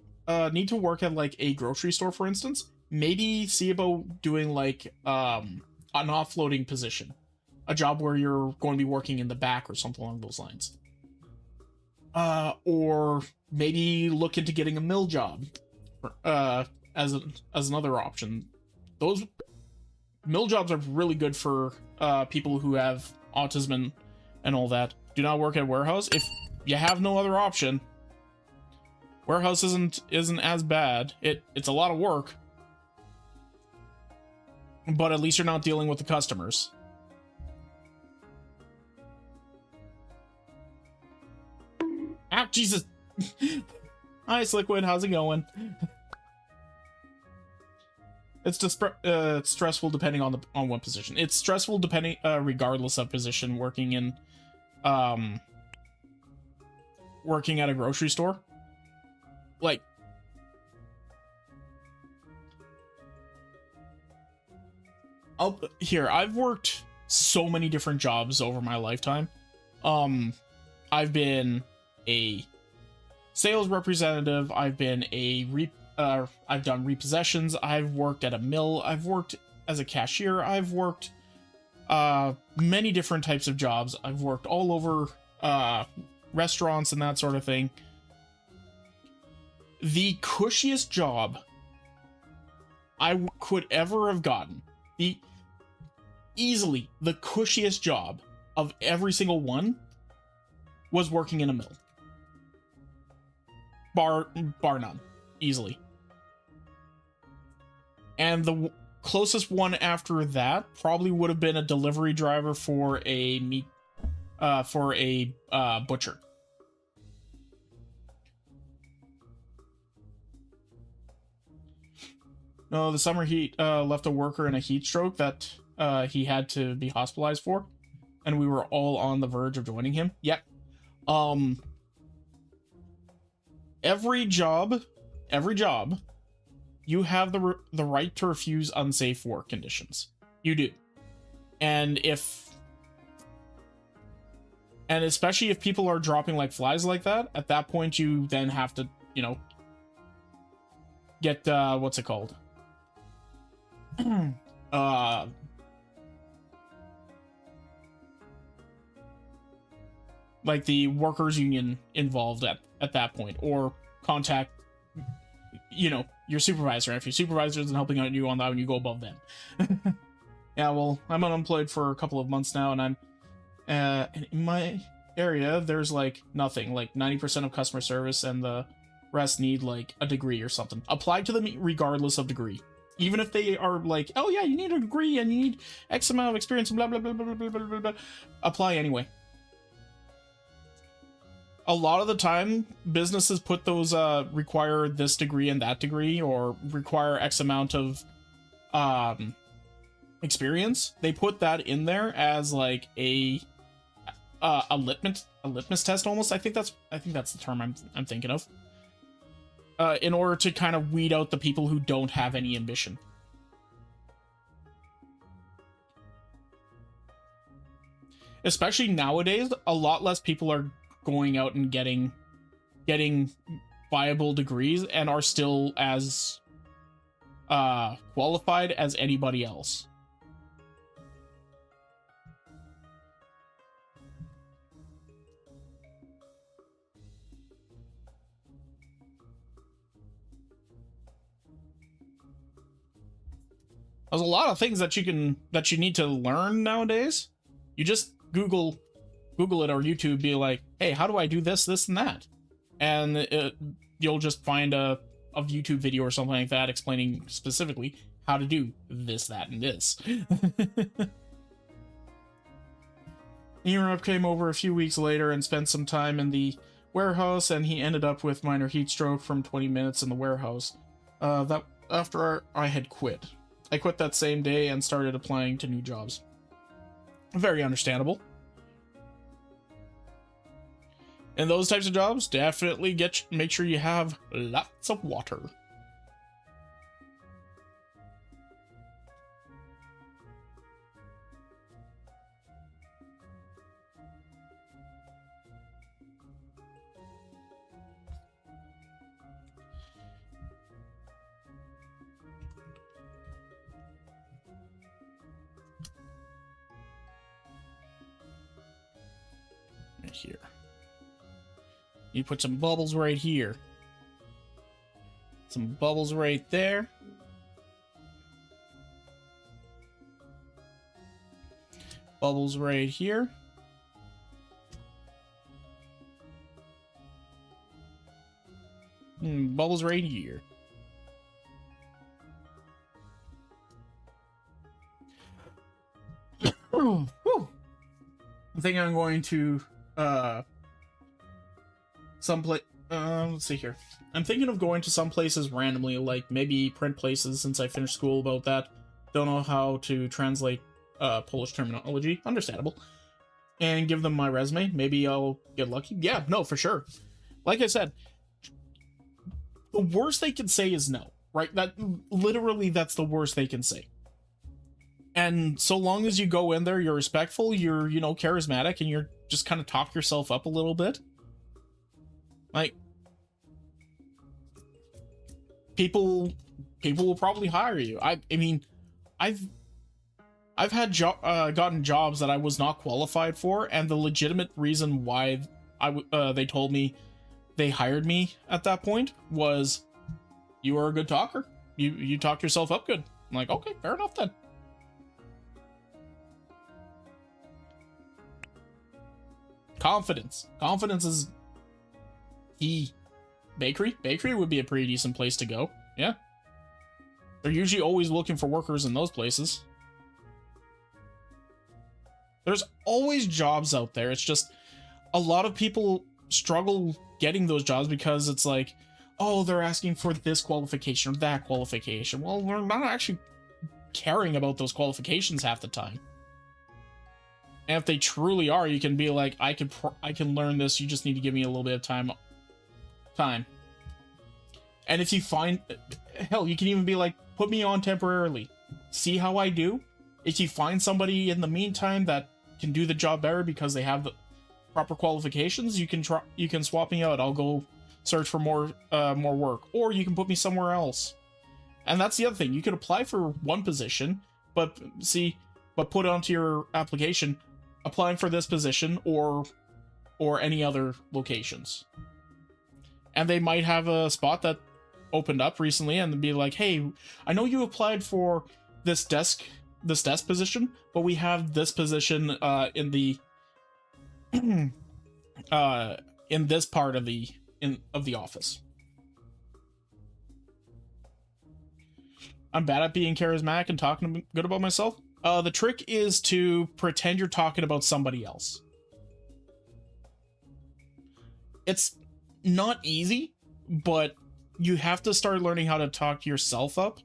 need to work at like a grocery store, for instance, maybe see about doing like an offloading position. A job where you're going to be working in the back or something along those lines. Or maybe look into getting a mill job as another option. Those mill jobs are really good for people who have autism and all that. Do not work at a warehouse. If you have no other option, warehouse isn't as bad. It's a lot of work, but at least you're not dealing with the customers. Ah, Jesus. Hi, Slickwood. How's it going? It's just stressful depending on what position. It's stressful depending regardless of position. Working at a grocery store, like, I've worked so many different jobs over my lifetime. I've been a sales representative. I've been I've done repossessions. I've worked at a mill. I've worked as a cashier. I've worked many different types of jobs. I've worked all over restaurants and that sort of thing. The cushiest job I could ever have gotten, easily the cushiest job of every single one, was working in a mill. Bar none. Easily. And the closest one after that probably would have been a delivery driver for a butcher. No, the summer heat left a worker in a heat stroke that he had to be hospitalized for, and we were all on the verge of joining him. Yep. Every job, you have the right to refuse unsafe work conditions. You do. And especially if people are dropping like flies like that, at that point you then have to, get what's it called? Like the workers union involved at that point, or contact your supervisor. If your supervisor isn't helping out you on that one, you go above them. Yeah, well, I'm unemployed for a couple of months now, and I'm in my area there's like nothing, like 90% of customer service, and the rest need like a degree or something. Apply to them regardless of degree, even if they are like, oh yeah, you need a degree and you need X amount of experience and blah blah blah blah blah blah blah blah. Apply anyway. A lot of the time, businesses put those require this degree and that degree, or require X amount of experience. They put that in there as like a litmus test almost. I think that's the term I'm thinking of. In order to kind of weed out the people who don't have any ambition. Especially nowadays, a lot less people are going out and getting viable degrees and are still as qualified as anybody else. There's a lot of things that you need to learn nowadays. You just Google it or YouTube, be like, hey, how do I do this, this, and that? And you'll just find a YouTube video or something like that explaining specifically how to do this, that, and this. Europe came over a few weeks later and spent some time in the warehouse, and he ended up with minor heat stroke from 20 minutes in the warehouse. That after I had quit. I quit that same day and started applying to new jobs. Very understandable. In those types of jobs, definitely make sure you have lots of water. Right here. You put some bubbles right here. Some bubbles right there. Bubbles right here. Bubbles right here. I think I'm going to let's see here. I'm thinking of going to some places randomly, like maybe print places, since I finished school about that. Don't know how to translate Polish terminology. Understandable. And give them my resume. Maybe I'll get lucky. Yeah, no, for sure. Like I said, the worst they can say is no, right? That's the worst they can say. And so long as you go in there, you're respectful, you're, charismatic, and you're just kind of talk yourself up a little bit. Like, people will probably hire you. I mean, I've had gotten jobs that I was not qualified for, and the legitimate reason why they told me they hired me at that point was, you are a good talker. You talk yourself up good. I'm like, okay, fair enough then. Confidence is key. Bakery would be a pretty decent place to go. Yeah, they're usually always looking for workers in those places. There's always jobs out there. It's just a lot of people struggle getting those jobs because it's like, oh, they're asking for this qualification or that qualification. Well, we're not actually caring about those qualifications half the time. And if they truly are, you can be like, I can learn this. You just need to give me a little bit of time. And if you find, hell, you can even be like, put me on temporarily. See how I do. If you find somebody in the meantime that can do the job better because they have the proper qualifications, you can swap me out. I'll go search for more work, or you can put me somewhere else. And that's the other thing. You could apply for one position, but put onto your application, applying for this position or any other locations. And they might have a spot that opened up recently and be like, hey, I know you applied for this desk position, but we have this position in the in this part of the office. I'm bad at being charismatic and talking good about myself. The trick is to pretend you're talking about somebody else. It's not easy, but you have to start learning how to talk yourself up.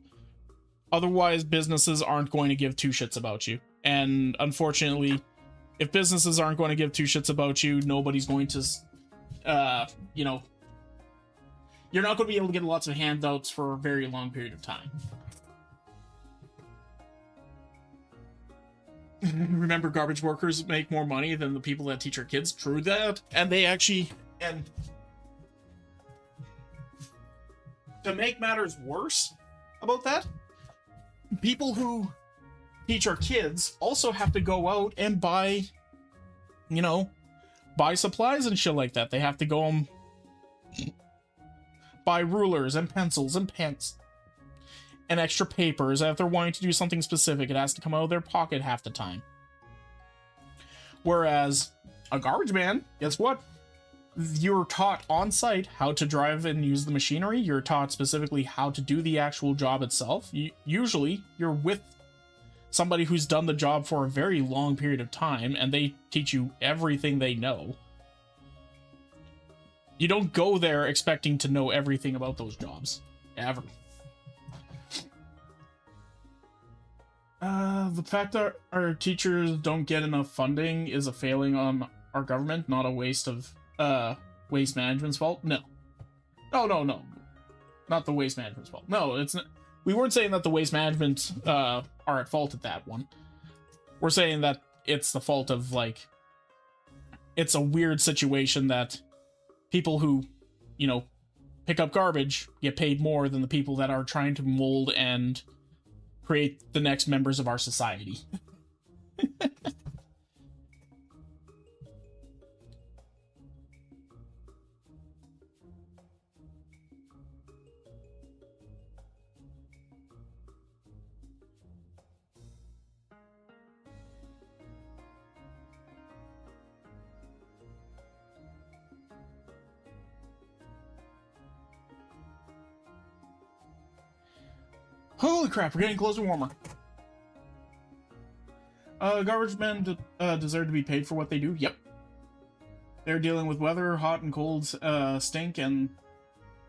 Otherwise, businesses aren't going to give two shits about you. And unfortunately, if businesses aren't going to give two shits about you, nobody's going to, you're not going to be able to get lots of handouts for a very long period of time. Remember, garbage workers make more money than the people that teach our kids. True that. And they actually, and to make matters worse about that, people who teach our kids also have to go out and buy supplies and shit like that. They have to go and buy rulers and pencils and pens. and extra papers. And if they're wanting to do something specific, it has to come out of their pocket half the time. Whereas a garbage man, guess what? You're taught on site how to drive and use the machinery. You're taught specifically how to do the actual job itself. Usually, you're with somebody who's done the job for a very long period of time, and they teach you everything they know. You don't go there expecting to know everything about those jobs. Ever. The fact that our teachers don't get enough funding is a failing on our government, not a waste of waste management's fault. No. No. Not the waste management's fault. No, it's not. We weren't saying that the waste management are at fault at that one. We're saying that it's the fault of, like, it's a weird situation that people who, you know, pick up garbage get paid more than the people that are trying to mold and create the next members of our society. Holy crap, we're getting closer warmer. Garbage men deserve to be paid for what they do. Yep. They're dealing with weather, hot and cold, stink, and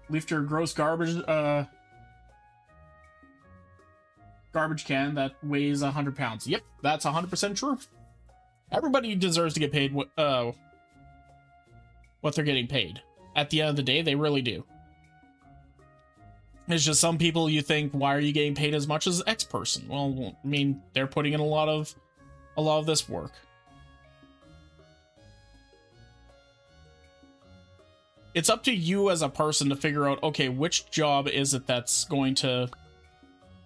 lift your gross garbage can that weighs 100 pounds. Yep, that's 100% true. Everybody deserves to get paid what they're getting paid. At the end of the day, they really do. It's just some people you think, why are you getting paid as much as X person? Well, I mean, they're putting in a lot of this work. It's up to you as a person to figure out, okay, which job is it that's going to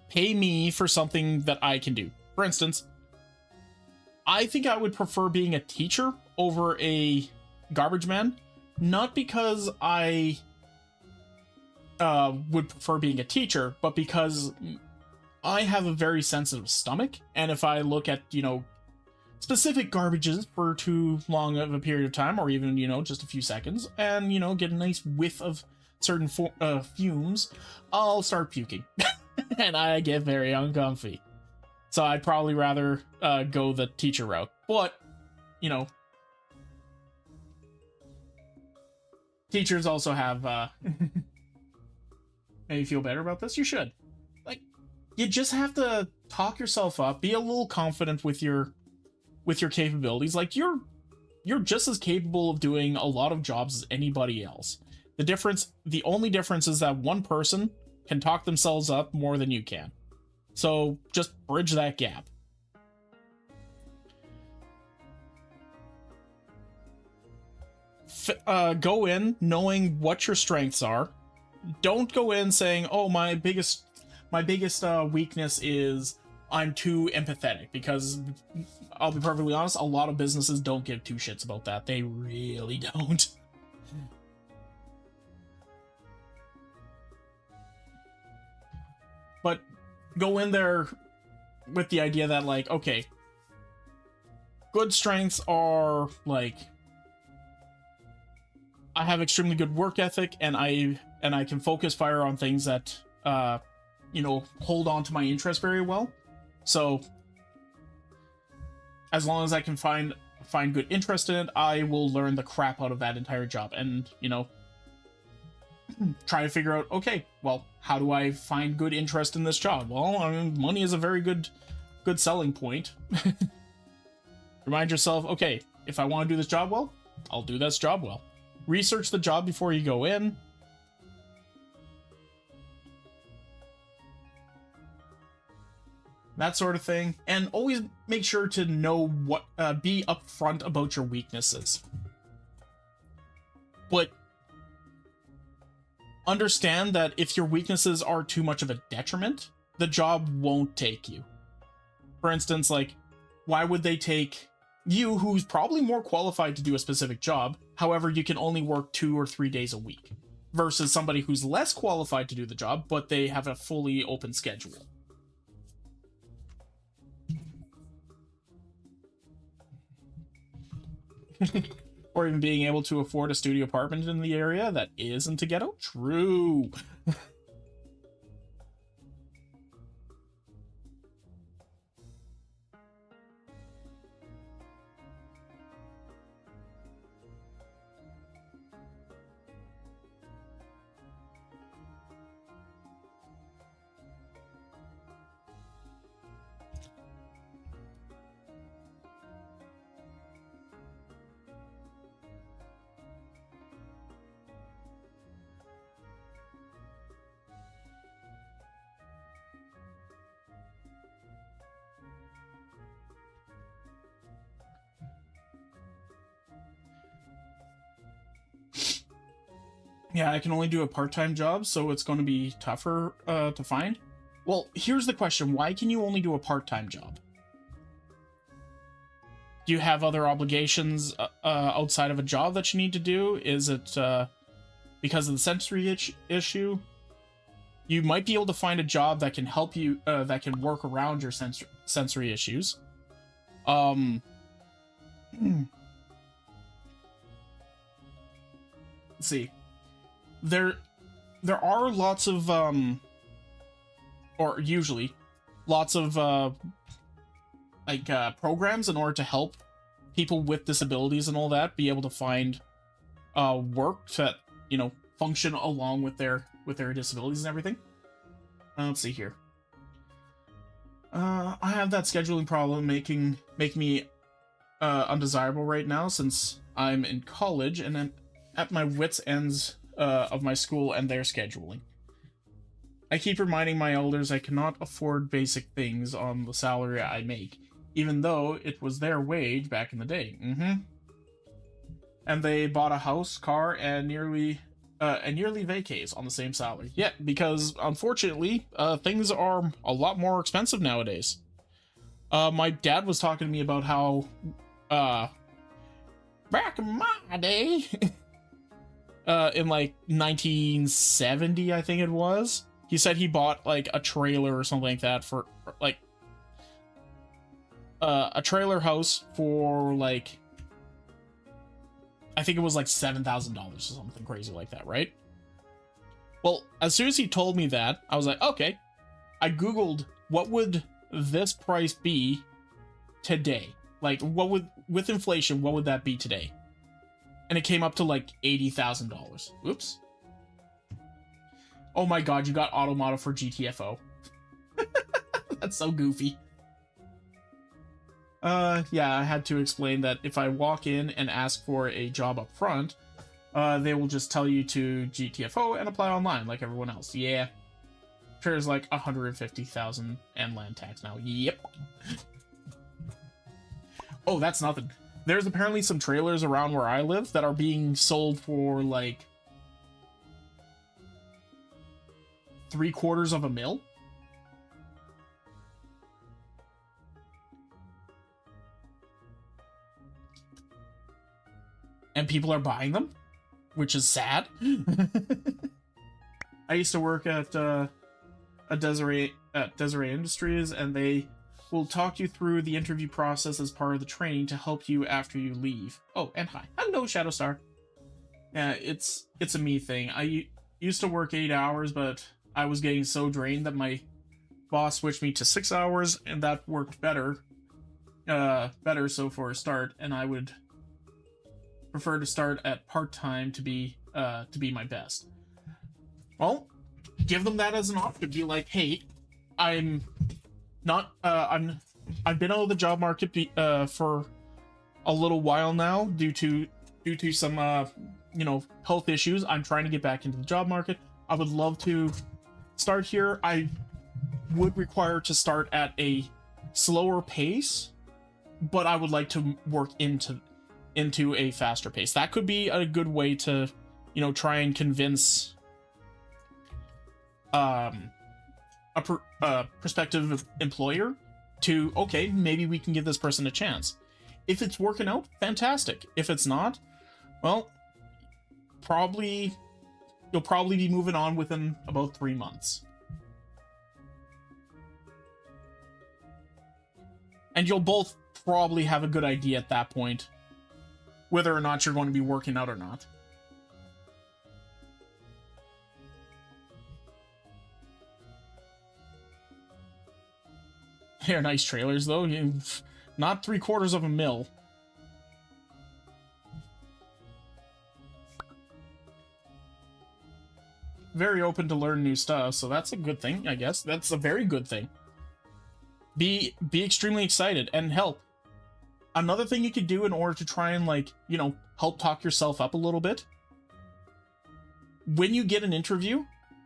pay me for something that I can do? For instance, I think I would prefer being a teacher over a garbage man, not because I would prefer being a teacher, but because I have a very sensitive stomach, and if I look at, you know, specific garbages for too long of a period of time, or even, you know, just a few seconds, and, you know, get a nice whiff of certain fumes, I'll start puking. And I get very uncomfy. So I'd probably rather go the teacher route. But, you know, teachers also have and you feel better about this, you should. Like, you just have to talk yourself up, be a little confident with your capabilities. Like, you're just as capable of doing a lot of jobs as anybody else. The only difference is that one person can talk themselves up more than you can. So just bridge that gap. Go in knowing what your strengths are. Don't go in saying, oh, my biggest weakness is I'm too empathetic, because I'll be perfectly honest, a lot of businesses don't give two shits about that. They really don't. But go in there with the idea that, like, okay, good strengths are, like, I have extremely good work ethic, and I can focus fire on things that, you know, hold on to my interest very well. So, as long as I can find good interest in it, I will learn the crap out of that entire job, and, you know, try to figure out, okay, well, how do I find good interest in this job? Well, I mean, money is a very good selling point. Remind yourself, okay, if I want to do this job well, I'll do this job well. Research the job before you go in. That sort of thing. And always make sure to know what, be upfront about your weaknesses. But understand that if your weaknesses are too much of a detriment, the job won't take you. For instance, like, why would they take you, who's probably more qualified to do a specific job, however, you can only work 2 or 3 days a week? versus somebody who's less qualified to do the job, but they have a fully open schedule. Or even being able to afford a studio apartment in the area that isn't a ghetto. True. Yeah, I can only do a part-time job, so it's going to be tougher to find. Well, here's the question. Why can you only do a part-time job? Do you have other obligations outside of a job that you need to do? Is it because of the sensory issue? You might be able to find a job that can help you, that can work around your sensory issues. Let's see. There are lots of or usually lots of programs in order to help people with disabilities and all that be able to find work that, you know, function along with their disabilities and everything. Let's see here. I have that scheduling problem making me undesirable right now, since I'm in college and I'm at my wits' ends of my school and their scheduling. I keep reminding my elders I cannot afford basic things on the salary I make, even though it was their wage back in the day. And they bought a house, car, and yearly vacays on the same salary. Yeah, because unfortunately, things are a lot more expensive nowadays. My dad was talking to me about how back in my day, in like 1970, I think it was, he said he bought like a trailer or something like that for like a trailer house for like, I think it was like $7,000 or something crazy like that, right? Well, as soon as he told me that, I was like, okay. I Googled what would this price be today? Like, what would, with inflation, what would that be today? And it came up to like $80,000. Oops. Oh my god, you got Automata for GTFO. That's so goofy. Yeah, I had to explain that if I walk in and ask for a job up front, they will just tell you to GTFO and apply online like everyone else. Yeah. There's like 150,000 and land tax now. Yep. Oh, that's nothing. There's apparently some trailers around where I live that are being sold for like $750,000. And people are buying them, which is sad. I used to work at Desiree Industries, and they will talk you through the interview process as part of the training to help you after you leave. Oh, and hi. Hello, Shadowstar. Yeah, it's a me thing. I used to work 8 hours, but I was getting so drained that my boss switched me to 6 hours, and that worked better. So for a start, and I would prefer to start at part-time to be my best. Well, give them that as an option. Be like, hey, I've been out of the job market for a little while now due to some health issues. I'm trying to get back into the job market. I would love to start here. I would require to start at a slower pace, but I would like to work into a faster pace. That could be a good way to, try and convince a prospective employer to, okay, maybe we can give this person a chance. If it's working out, fantastic. If it's not, well, probably you'll probably be moving on within about 3 months. And you'll both probably have a good idea at that point whether or not you're going to be working out or not. They're nice trailers, though. Not 3/4 of a mil. Very open to learn new stuff, so that's a good thing, I guess. That's a very good thing. Be extremely excited, and hell, another thing you could do in order to try and, like, you know, help talk yourself up a little bit. When you get an interview,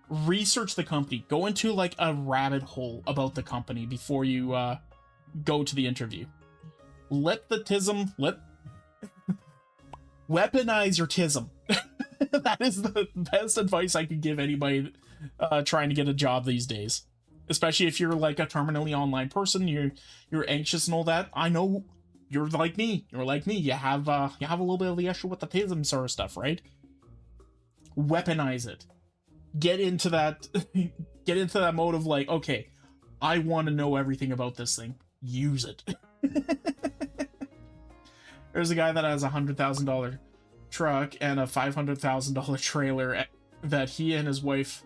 research the company. Go into, like, a rabbit hole about the company before you go to the interview. Let the tism... Weaponize your tism. That is the best advice I could give anybody trying to get a job these days. Especially if you're, like, a terminally online person, you're anxious and all that. I know you're like me. You're like me. You have a little bit of the issue with the tism sort of stuff, right? Weaponize it. Get into that mode of, like, okay, I want to know everything about this thing. Use it. There's a guy that has a $100,000 truck and a $500,000 trailer that he and his wife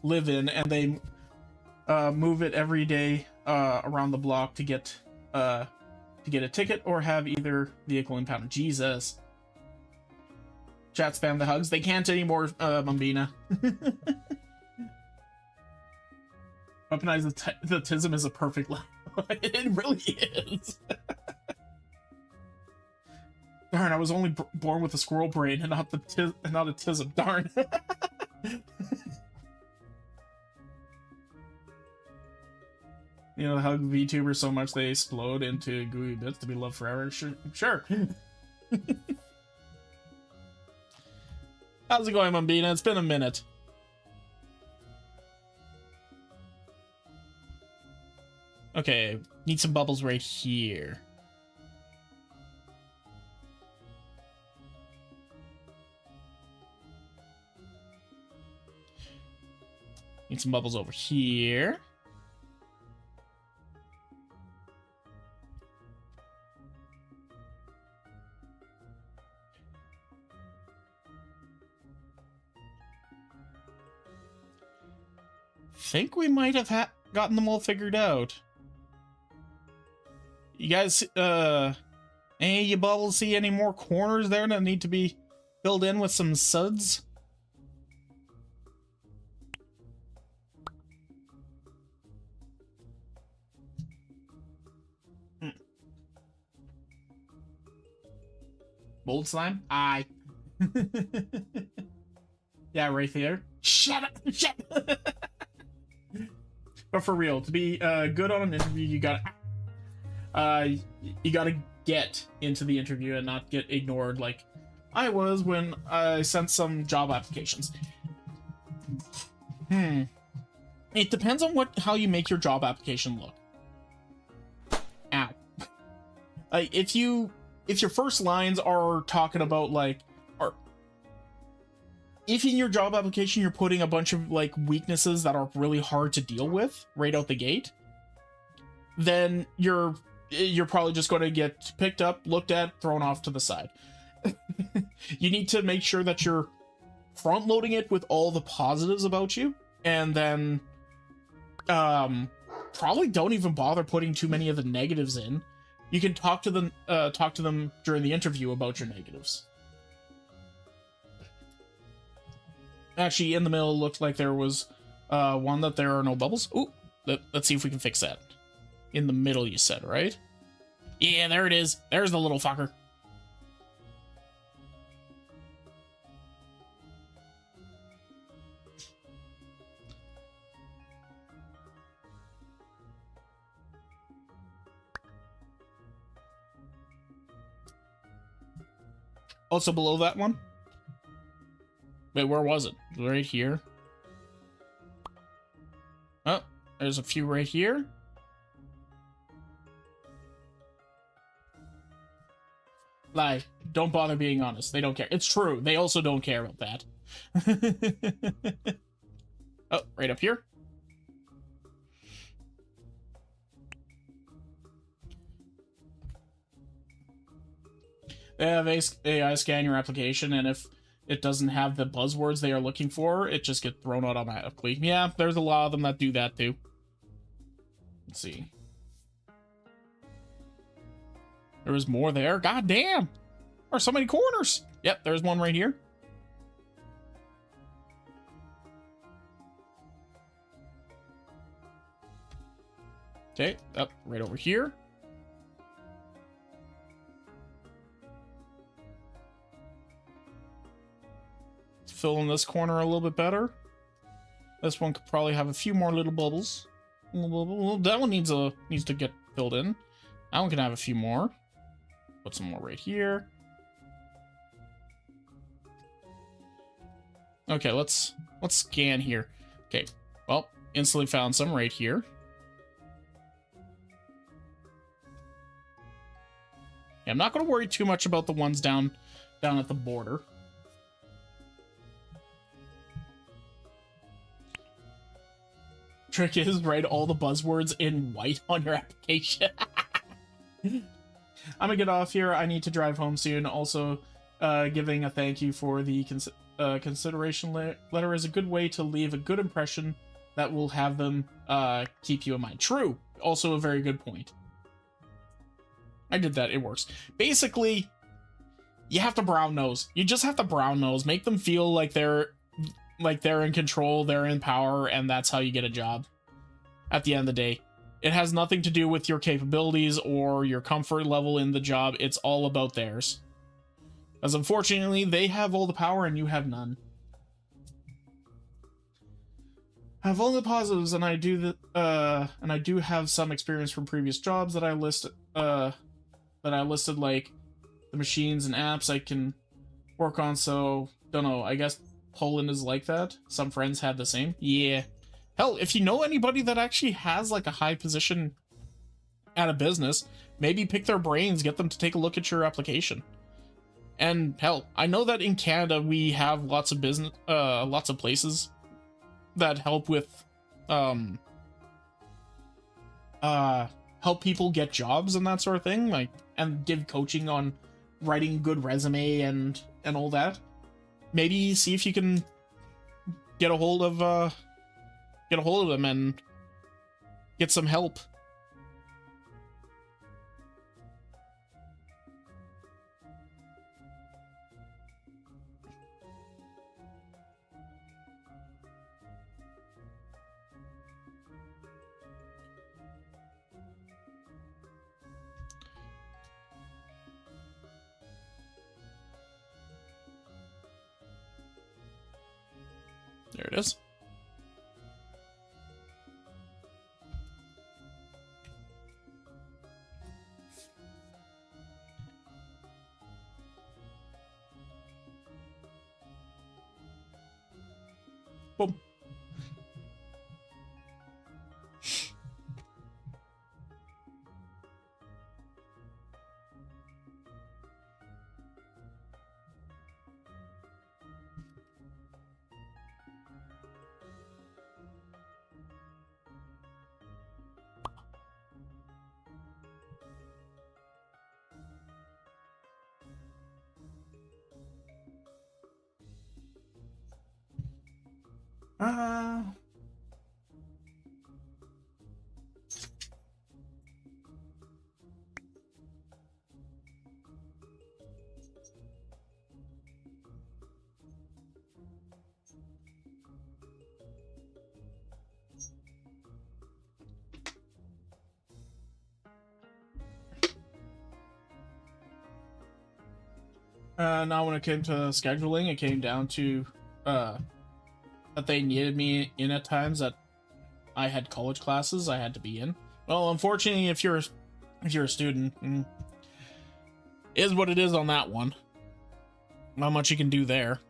live in, and they move it every day around the block to get a ticket or have either vehicle impounded. Jesus. Chat spam the hugs. They can't anymore, Mambina. Weaponize the tism is a perfect line. It really is. Darn, I was only born with a squirrel brain and not a tism. Darn. You know, hug VTubers so much they explode into gooey bits to be loved forever. Sure. How's it going, Mambina? It's been a minute. Okay, need some bubbles right here. Need some bubbles over here. Think we might have gotten them all figured out. You guys, any of you bubbles see any more corners there that need to be filled in with some suds? Mold slime? Aye. Yeah, right there. Shut up! Shut up! But for real, to be good on an interview, you gotta get into the interview and not get ignored like I was when I sent some job applications. It depends on how you make your job application look. Ow. If your first lines are talking about, like, if in your job application you're putting a bunch of, like, weaknesses that are really hard to deal with right out the gate, then you're probably just going to get picked up, looked at, thrown off to the side. You need to make sure that you're front-loading it with all the positives about you, and then probably don't even bother putting too many of the negatives in. You can talk to them during the interview about your negatives. Actually, in the middle, it looked like there was one that there are no bubbles. Ooh, let's see if we can fix that. In the middle, you said, right? Yeah, there it is. There's the little fucker. Also below that one? Wait, where was it? Right here? Oh, there's a few right here. Like, don't bother being honest. They don't care. It's true. They also don't care about that. Oh, right up here. They have AI scan your application, and if it doesn't have the buzzwords they are looking for, it just gets thrown out automatically. Yeah, there's a lot of them that do that too. Let's see. There was more there. God damn! There are so many corners! Yep, there's one right here. Okay, up right over here. Let's fill in this corner a little bit better. This one could probably have a few more little bubbles. That one needs to get filled in. That one can have a few more. Put some more right here. Okay, let's scan here. Okay, well, instantly found some right here. Yeah, I'm not going to worry too much about the ones down at the border. Trick is write all the buzzwords in white on your application. I'm gonna get off here. I need to drive home soon. Also, giving a thank you for the consideration letter is a good way to leave a good impression that will have them keep you in mind. True. Also a very good point. I did that. It works. Basically, you have to brown nose. You just have to brown nose. Make them feel like they're in control, they're in power, and that's how you get a job. At the end of the day, it has nothing to do with your capabilities or your comfort level in the job. It's all about theirs. As unfortunately, they have all the power and you have none. I have only positives, and I do have some experience from previous jobs that I listed. Like the machines and apps I can work on. So don't know. I guess Poland is like that. Some friends had the same. Yeah. Hell, if you know anybody that actually has like a high position at a business, maybe pick their brains, get them to take a look at your application. And hell, I know that in Canada we have lots of places that help with help people get jobs and that sort of thing, like, and give coaching on writing good resume and all that. Maybe see if you can get a hold of them and get some help. There it is. Boom. Now when it came to scheduling, it came down to that they needed me in at times that I had college classes I had to be in. Well, unfortunately, if you're a student, is what it is on that one. Not much you can do there.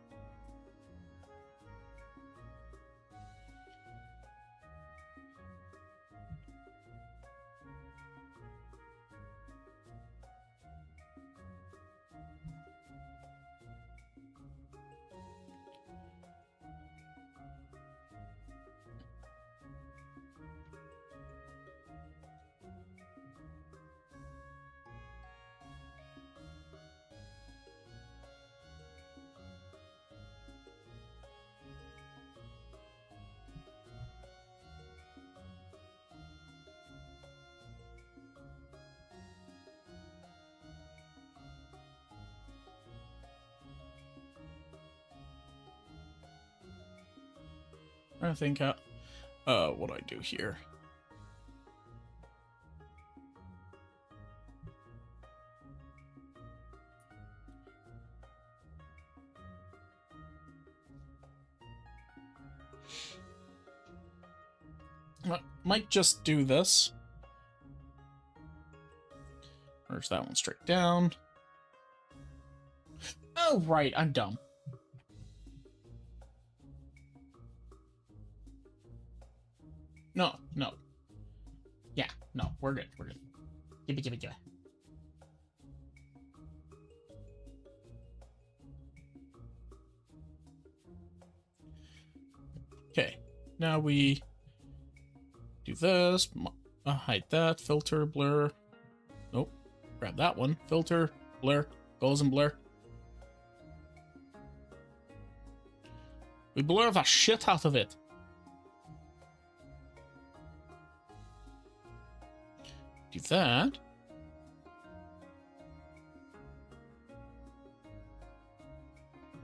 trying to think what do I do here? Might just do this. Merge that one straight down. Oh, right, I'm dumb. No. Yeah, no, we're good. Give it. Okay, now we do this. Hide that. Filter, blur. Nope. Grab that one. Filter, blur. Goes and blur. We blur the shit out of it. Do that.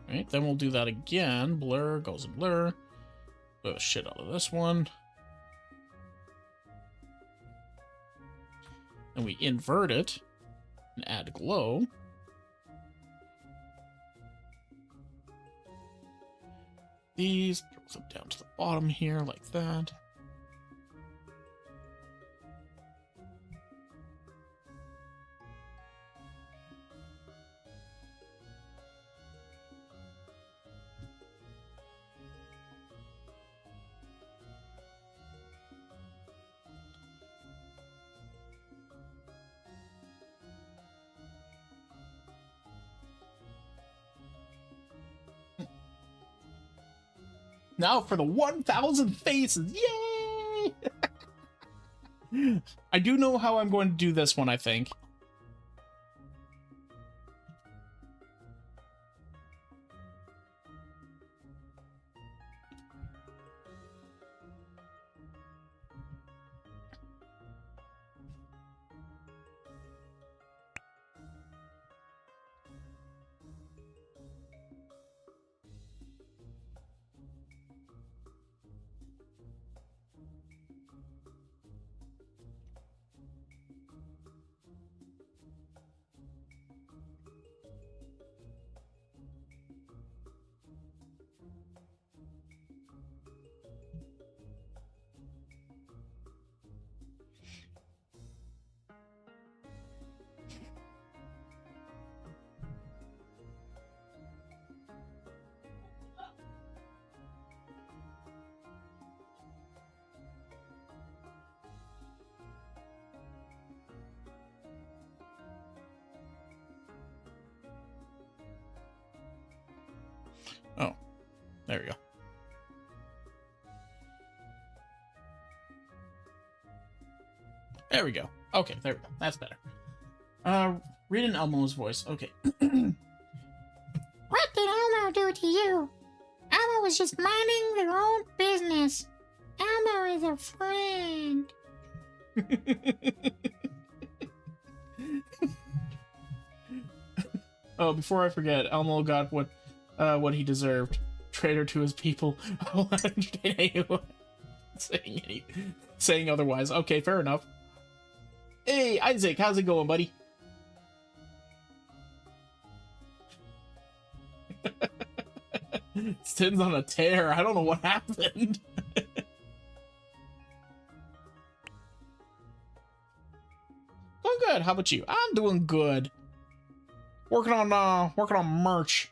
Right, then we'll do that again. Blur, goes and blur. Blur the shit out of this one. And we invert it and add glow. These, throw them down to the bottom here like that. Now for the 1,000 faces! Yay! I do know how I'm going to do this one, I think. Oh, there we go. There we go. Okay, there we go. That's better. Read in Elmo's voice. Okay. What did Elmo do to you? Elmo was just minding their own business. Elmo is a friend. Oh, before I forget, Elmo got what he deserved. Traitor to his people. I'll entertain anyone saying otherwise. Okay, fair enough. Hey, Isaac, how's it going, buddy? Stin's on a tear. I don't know what happened. Doing good. How about you? I'm doing good. Working on merch.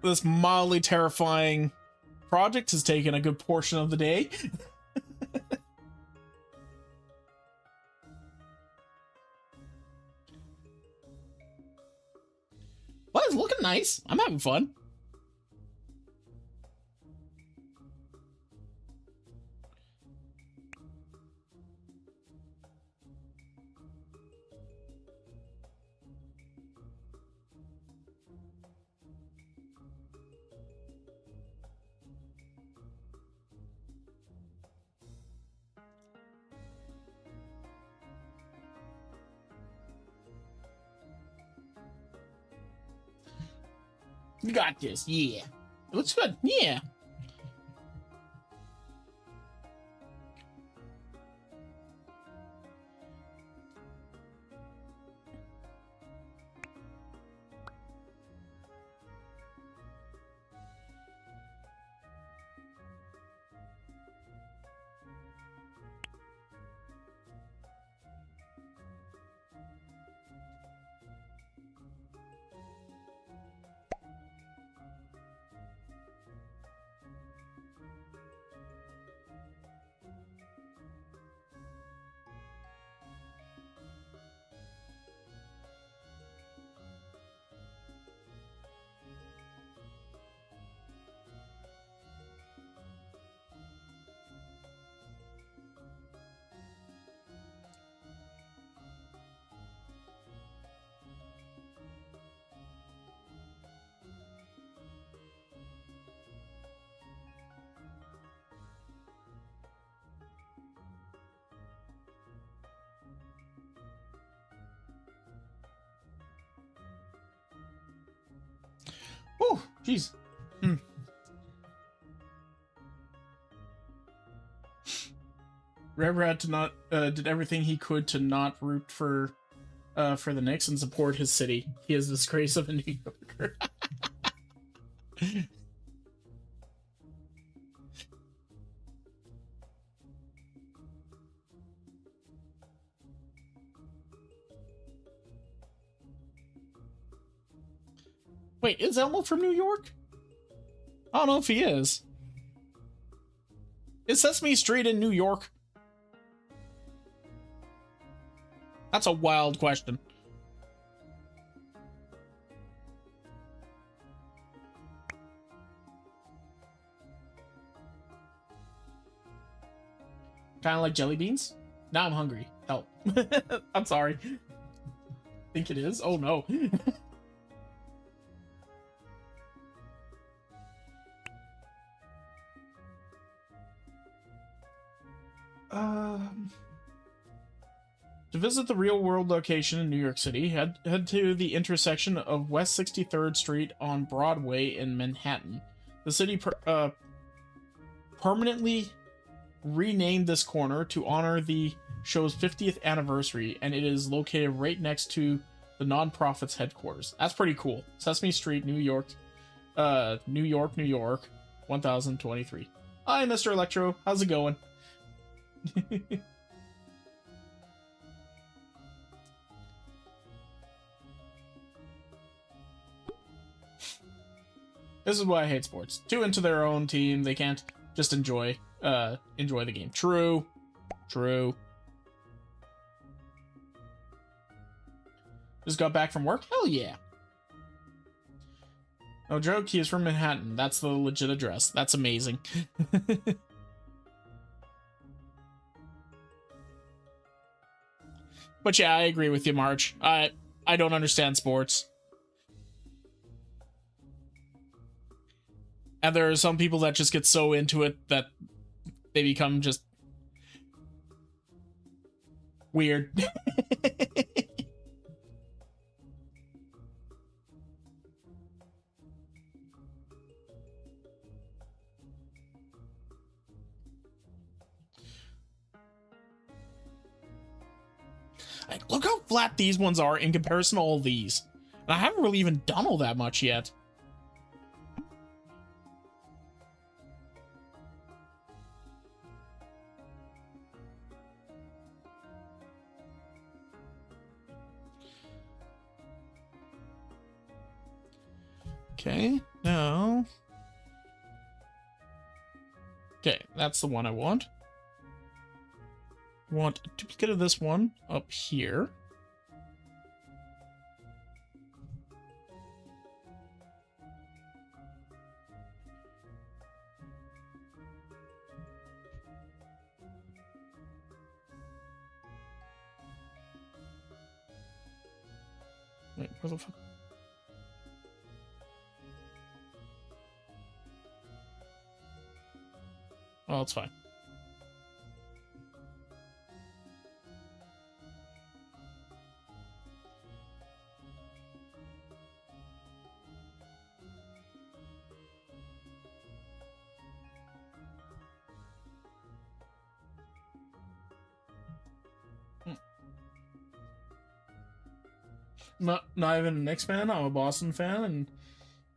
This mildly terrifying project has taken a good portion of the day. Well, it's looking nice. I'm having fun. You got this, yeah. It looks good. Yeah. Oh, jeez. Rev had to not did everything he could to not root for the Knicks and support his city. He is the disgrace of a New Yorker. Wait, is Elmo from New York? I don't know if he is. Is Sesame Street in New York? That's a wild question. Kind of like jelly beans? Now I'm hungry. Help. I'm sorry. Think it is? Oh no. To visit the real-world location in New York City, head to the intersection of West 63rd Street on Broadway in Manhattan. The city permanently renamed this corner to honor the show's 50th anniversary, and it is located right next to the nonprofit's headquarters. That's pretty cool. Sesame Street, New York, New York, 1023. Hi, Mr. Electro. How's it going? This is why I hate sports. Too into their own team, they can't just enjoy the game. True. Just got back from work? Hell yeah. No joke, he is from Manhattan. That's the legit address. That's amazing. But yeah, I agree with you, March. I don't understand sports. And there are some people that just get so into it that they become just weird. Like, look how flat these ones are in comparison to all these. And I haven't really even done all that much yet. Okay, now... Okay, that's the one I want. Want a duplicate of this one up here. Wait, where the fuck? Oh, it's fine. not even a Knicks fan. I'm a Boston fan, and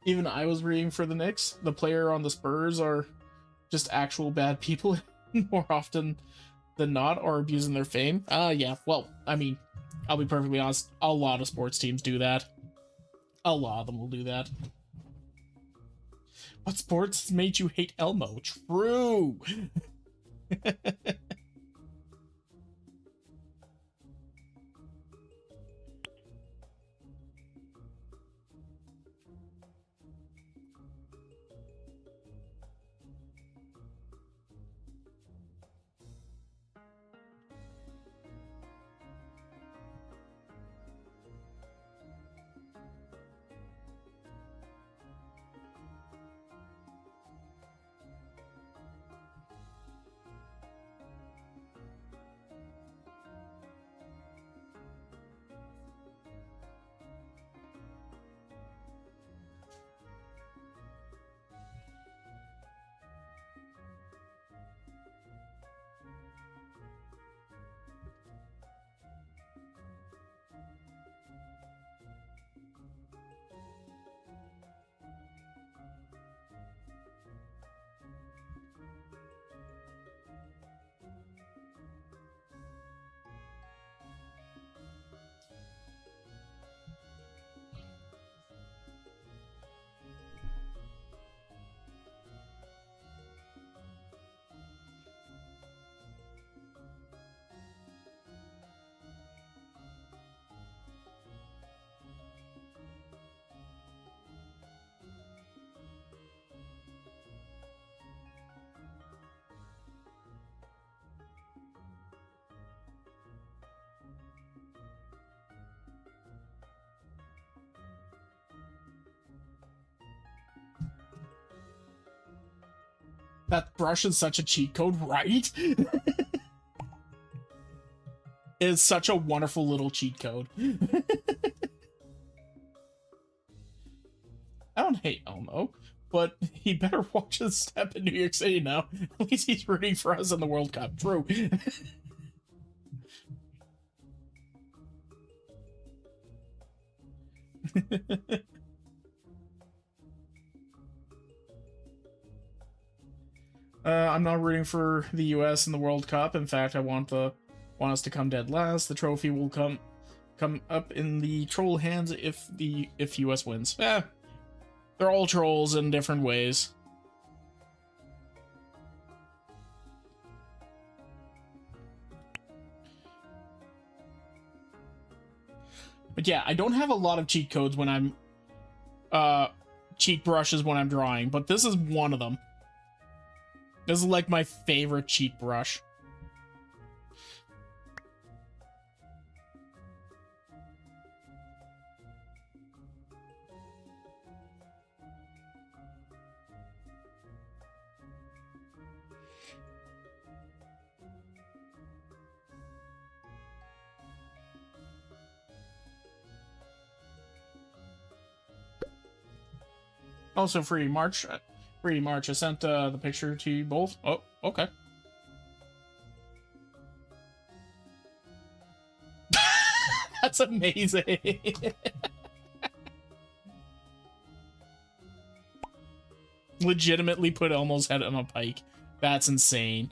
even I was rooting for the Knicks. The player on the Spurs are just actual bad people more often than not, or abusing their fame. Yeah, well, I mean, I'll be perfectly honest, a lot of sports teams do that. A lot of them will do that. What sports made you hate Elmo? True! That brush is such a cheat code, right? It's such a wonderful little cheat code. I don't hate Elmo, but he better watch his step in New York City now. At least he's rooting for us in the World Cup. True. I'm not rooting for the U.S. in the World Cup. In fact, I want us to come dead last. The trophy will come up in the troll hands if U.S. wins. They're all trolls in different ways. But yeah, I don't have a lot of cheat codes when I'm cheat brushes when I'm drawing, but this is one of them. This is like my favorite cheat brush. Also, free March. I sent the picture to you both. Oh, okay. That's amazing. Legitimately put Elmo's head on a pike. That's insane.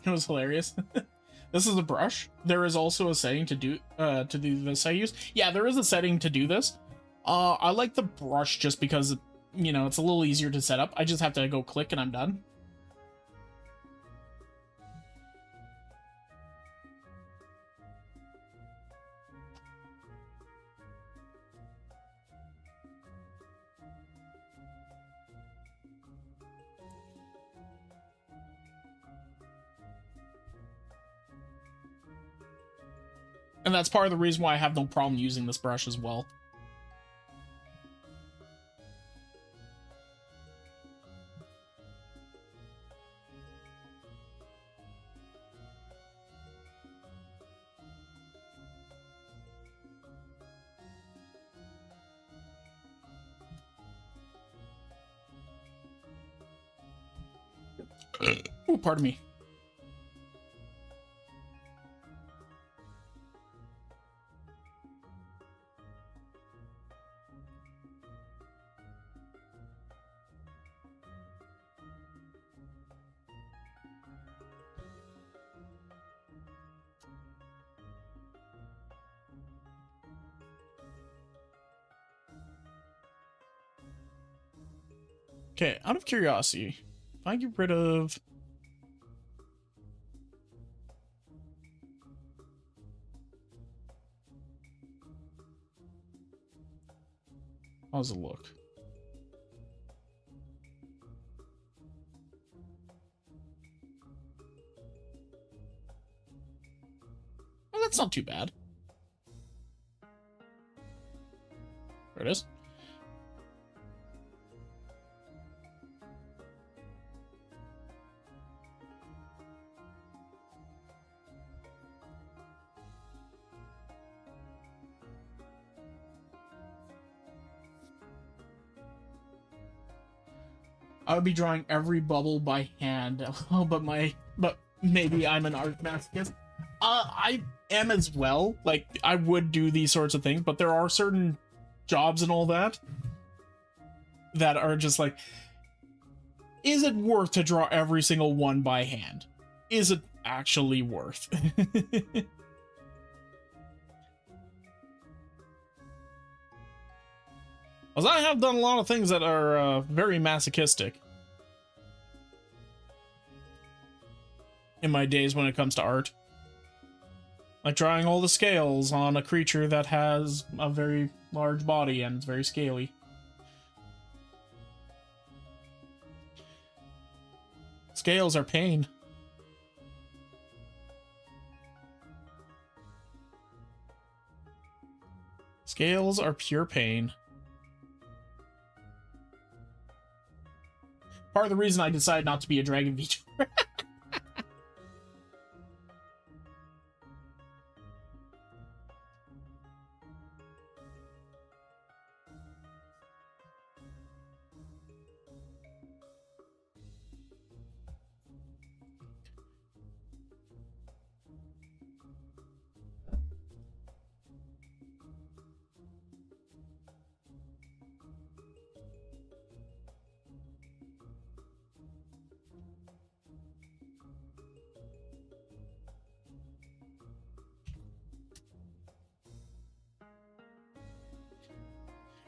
It was hilarious. This is a brush. There is also a setting to do this I use. Yeah, there is a setting to do this. I like the brush just because you know, it's a little easier to set up. I just have to go click and I'm done. And that's part of the reason why I have no problem using this brush as well. Oh, pardon me. Okay, out of curiosity, if I get rid of... How's it look? Well, that's not too bad. There it is. I would be drawing every bubble by hand. Oh, but maybe I'm an art masochist. I am as well. Like, I would do these sorts of things, but there are certain jobs and all that that are just like, is it worth to draw every single one by hand? Is it actually worth? Because I have done a lot of things that are very masochistic in my days when it comes to art. Like drawing all the scales on a creature that has a very large body and it's very scaly. Scales are pain. Scales are pure pain. Part of the reason I decided not to be a Dragon VTuber.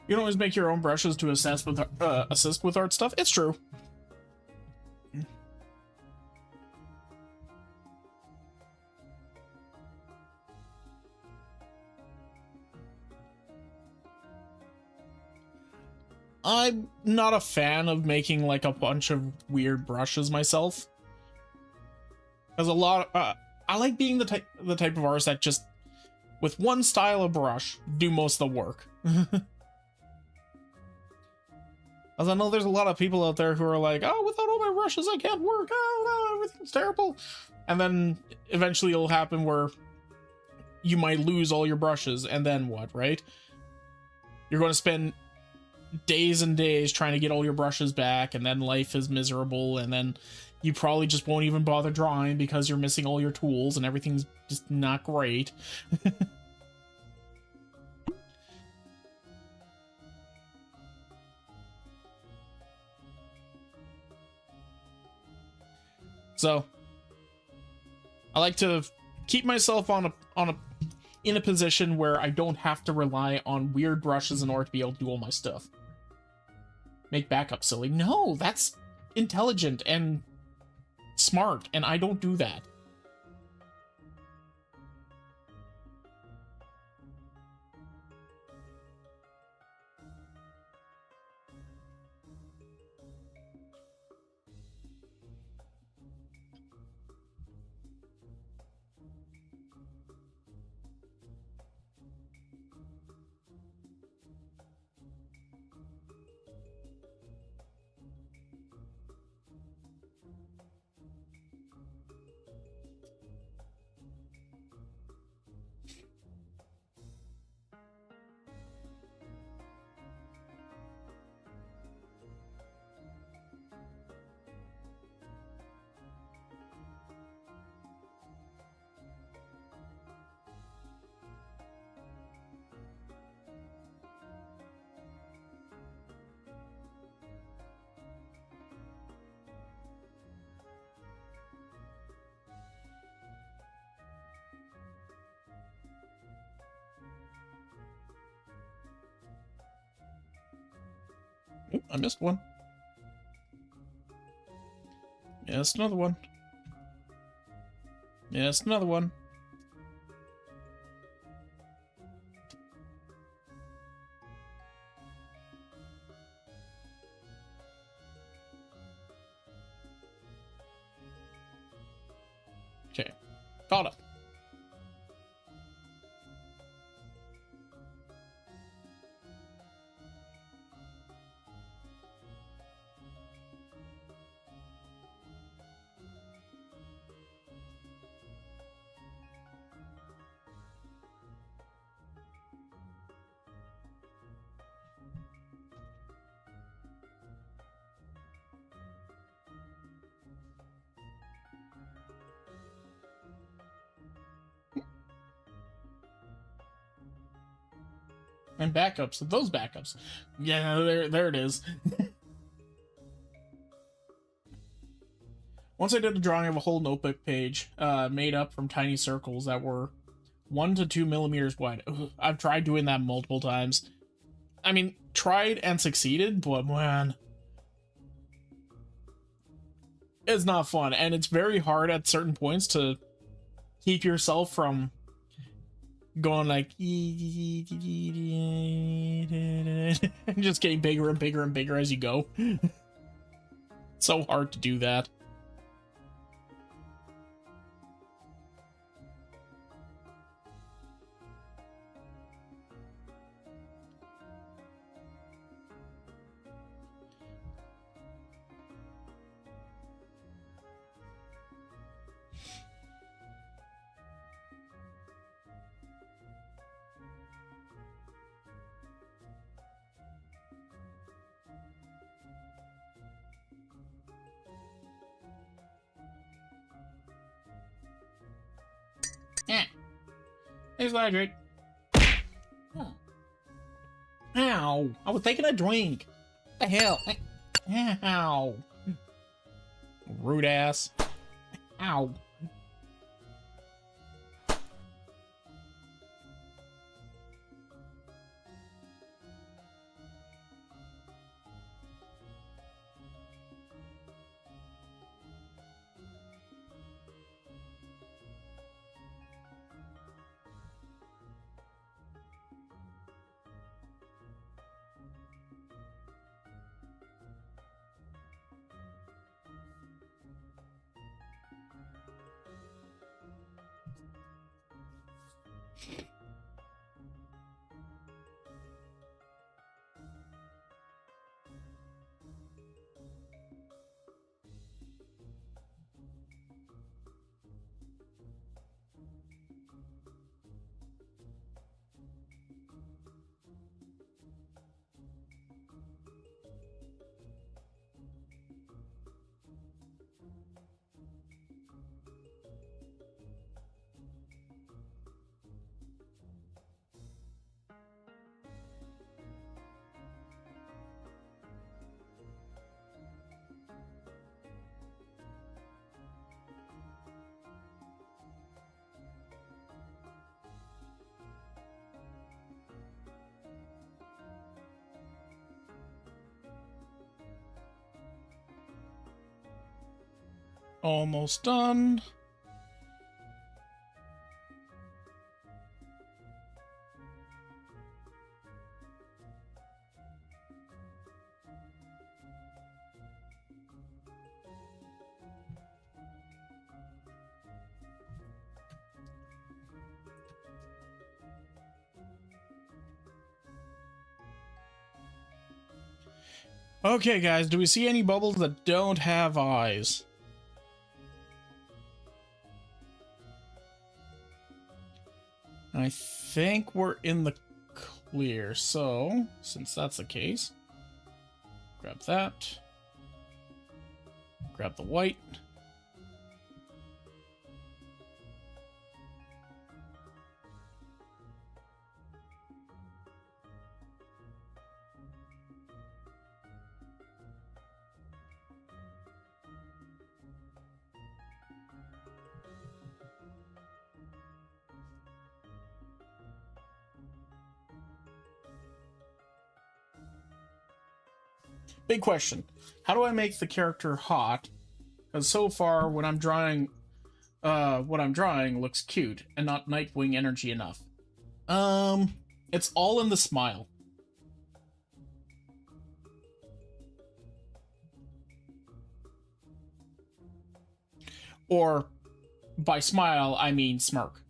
You don't always make your own brushes to assist with art stuff. It's true. I'm not a fan of making like a bunch of weird brushes myself. Because a lot I like being the type of artist that just with one style of brush do most of the work. As I know there's a lot of people out there who are like, oh, without all my brushes I can't work, oh no, everything's terrible. And then eventually it'll happen where you might lose all your brushes, and then what, right? You're going to spend days and days trying to get all your brushes back, and then life is miserable, and then you probably just won't even bother drawing because you're missing all your tools and everything's just not great. So I like to keep myself in a position where I don't have to rely on weird brushes in order to be able to do all my stuff. make backup silly. No, that's intelligent and smart, and I don't do that. Oop, I missed one. Yes, another one. Yes, another one. Okay, caught up. And backups, those backups. Yeah, there it is. Once I did a drawing of a whole notebook page, made up from tiny circles that were 1 to 2 millimeters wide. Ugh, I've tried doing that multiple times. I mean, tried and succeeded, but man, it's not fun, and it's very hard at certain points to keep yourself from going like and just getting bigger and bigger and bigger as you go. So hard to do that. Yeah. Thanks, Ladrick. Oh. Ow. I was taking a drink. What the hell? Ow. Rude ass. Ow. Almost done. Okay, guys, do we see any bubbles that don't have eyes? I think we're in the clear, so since that's the case, grab that. Grab the white. Big question. How do I make the character hot? Because so far, what I'm drawing looks cute and not Nightwing energy enough. It's all in the smile. Or, by smile, I mean smirk.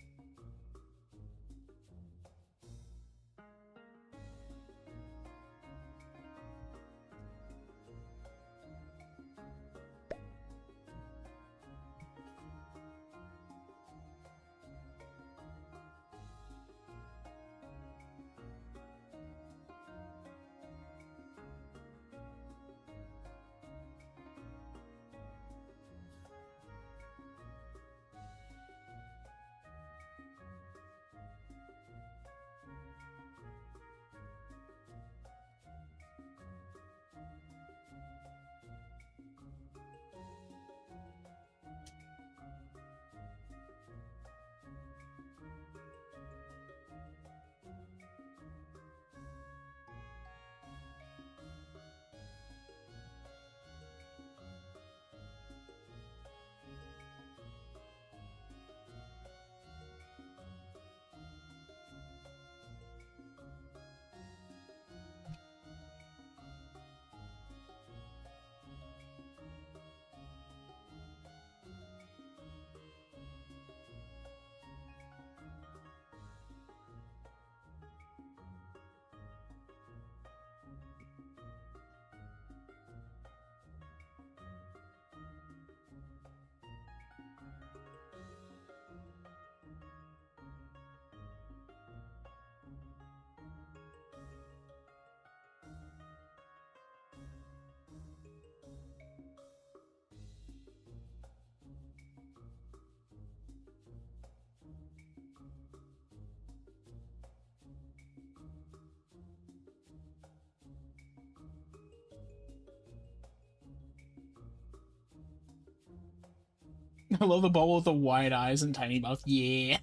I love the bubble with the wide eyes and tiny mouth. Yeah.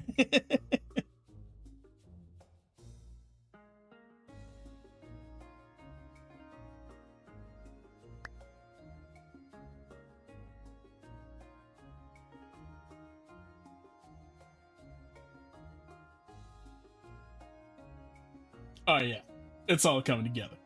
Oh yeah, it's all coming together.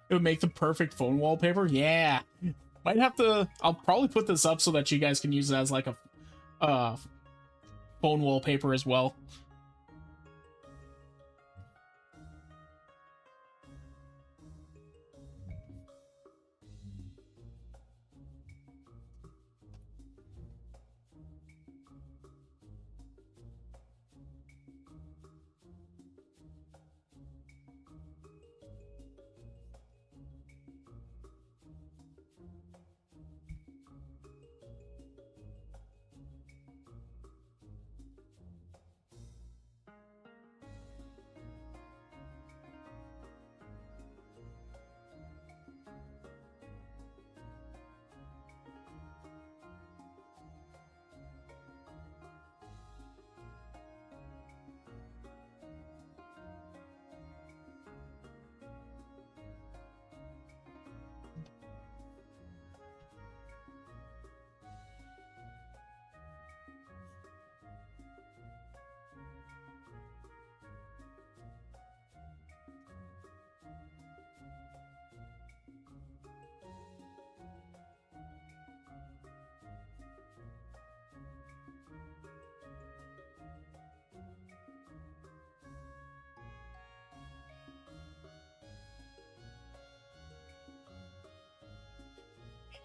It would make the perfect phone wallpaper. Yeah. Might have to. I'll probably put this up so that you guys can use it as like a phone wallpaper as well.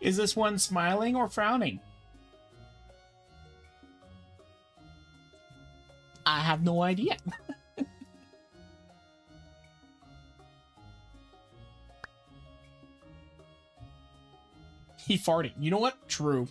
Is this one smiling or frowning? I have no idea. He farting. You know what? True.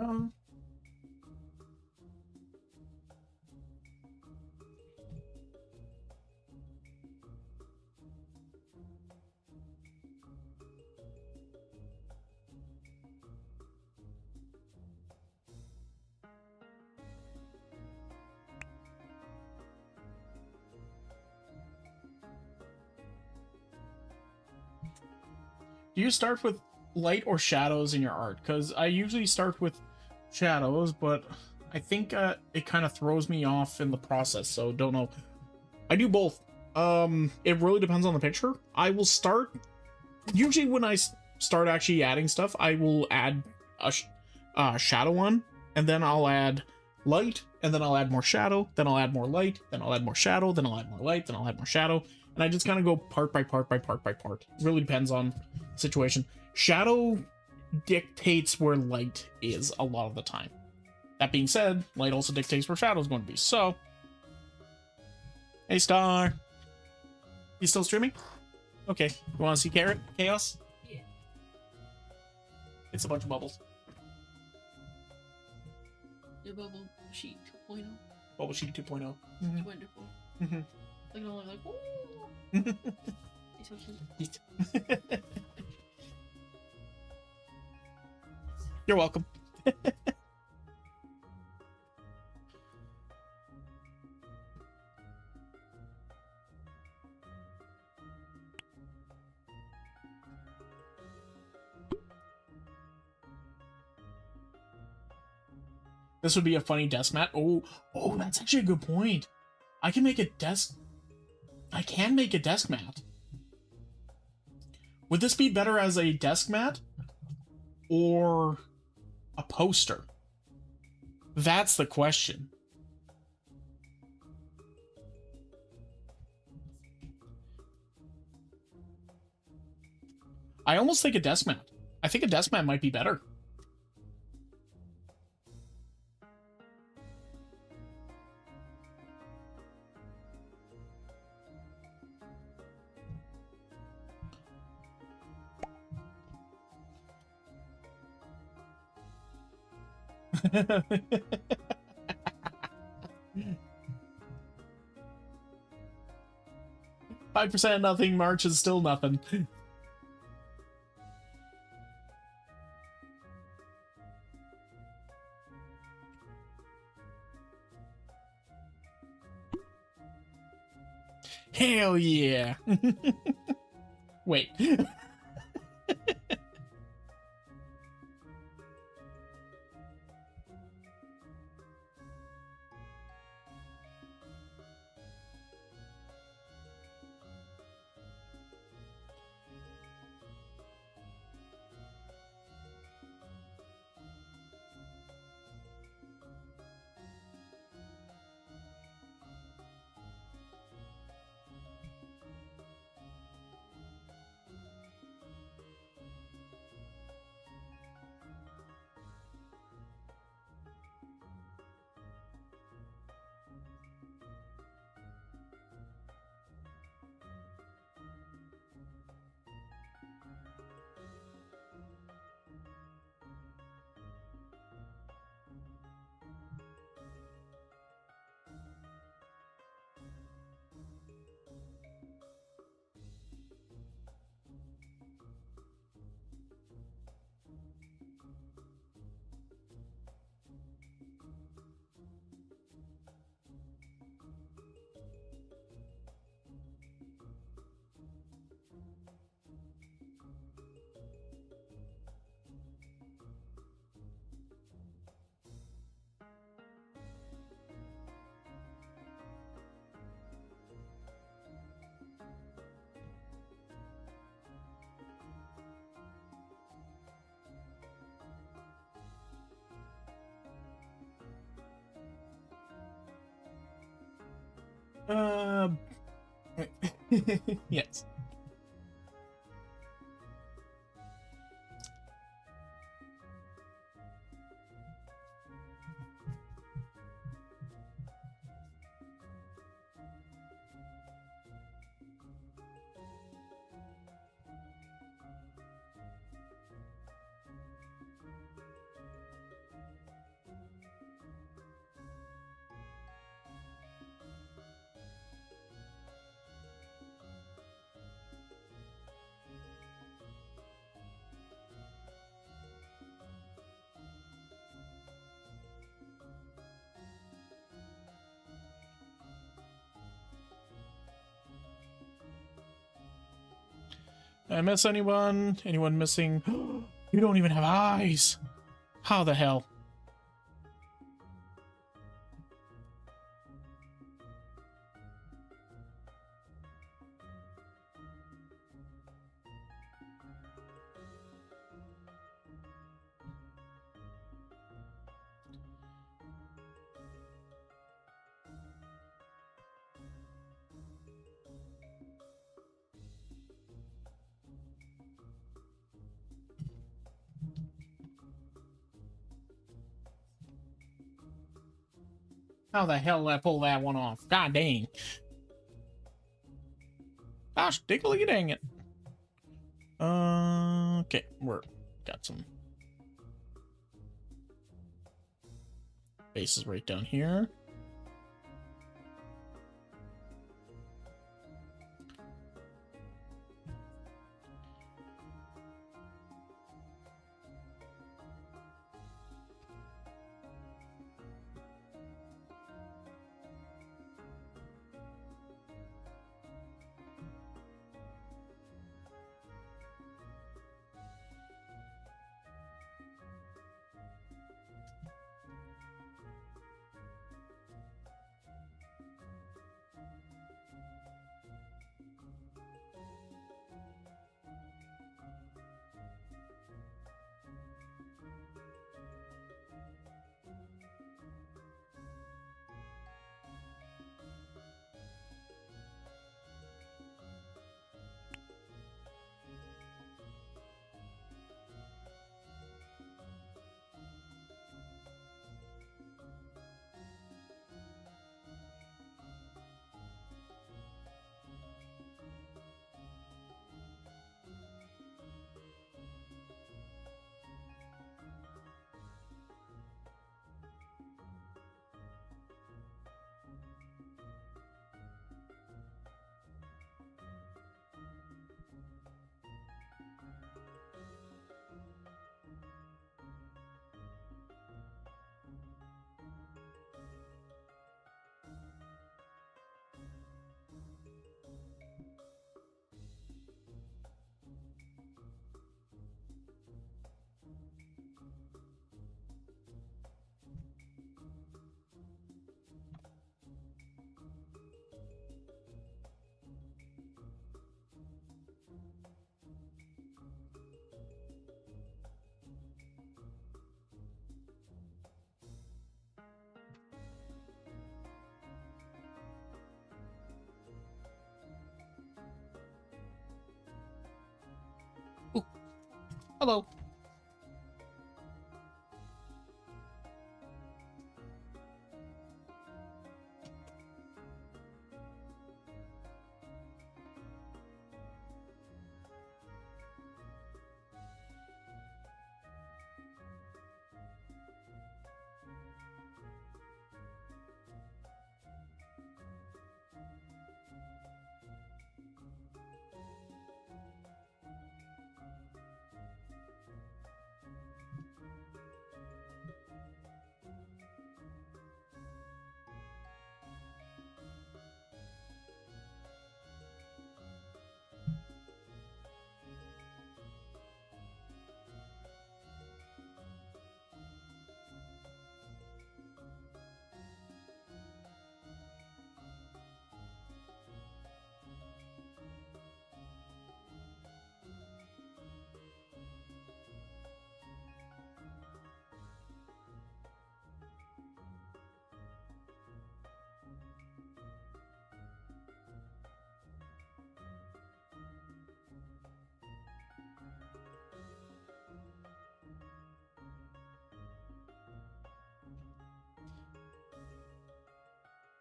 Um, do you start with light or shadows in your art? Because I usually start with shadows, but I think it kind of throws me off in the process, so don't know. I do both. It really depends on the picture. I will start, usually when I start actually adding stuff, I will add a shadow one, and then I'll add light, and then I'll add more shadow, then I'll add more light, then I'll add more shadow, then I'll add more light, then I'll add more shadow, and I just kind of go part by part by part by part. It really depends on the situation. Shadow dictates where light is a lot of the time. That being said, light also dictates where shadow is going to be. So, hey Star, you still streaming? Okay, you want to see Chaos? Yeah. It's a bunch of bubbles. Your bubble sheet 2.0. Bubble sheet 2.0. It's wonderful. Mhm. Look at all like, ooh. It's so cute. You're welcome. This would be a funny desk mat. Oh, that's actually a good point. I can make a desk mat. Would this be better as a desk mat or a poster? That's the question. I almost think a desk mat. I think a desk mat might be better. Five percent nothing. March is still nothing. Hell yeah! Wait. Yes. Did I miss anyone? Anyone missing? You don't even have eyes. How the hell? How the hell did I pull that one off? God dang. Gosh, diggly dang it. Okay, we're got some bases right down here. Ooh. Hello.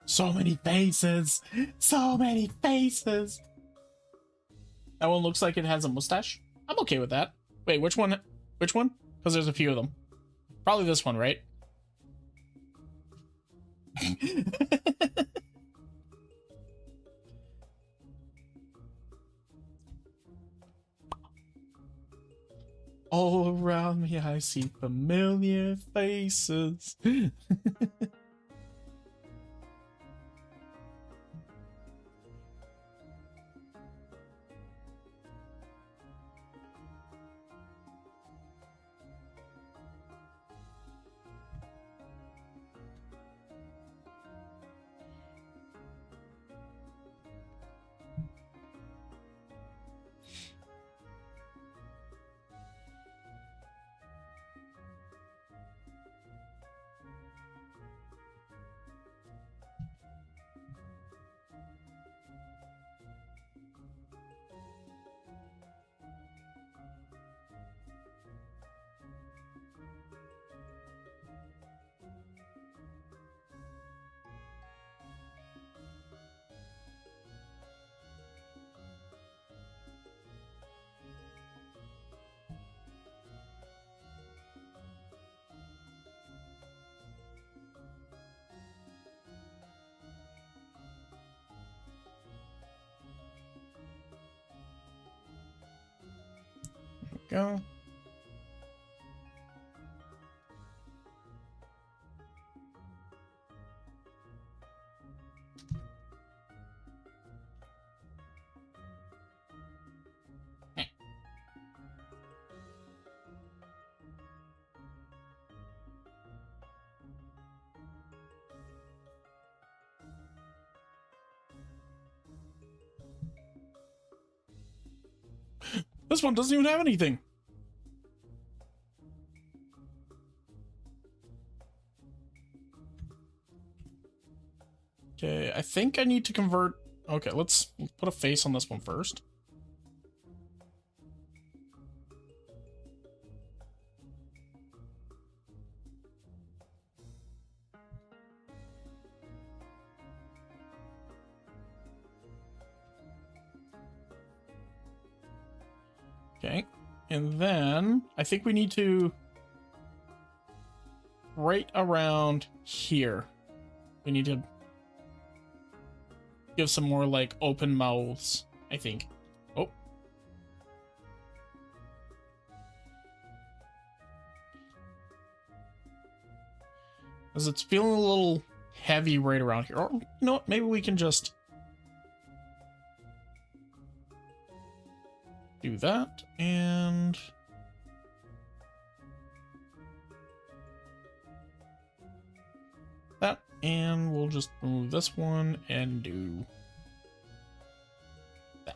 So many faces. So many faces. That one looks like it has a mustache. I'm okay with that. Wait, which one? Which one? Because there's a few of them. Probably this one, right? All around me, I see familiar faces. Go. This one doesn't even have anything. Okay, I think I need to convert. Okay, let's put a face on this one first. Okay, and then I think we need to right around here. We need to give some more like open mouths, I think. Oh. Because it's feeling a little heavy right around here. Or, you know what, maybe we can just do that, and that, and we'll just remove this one and do that.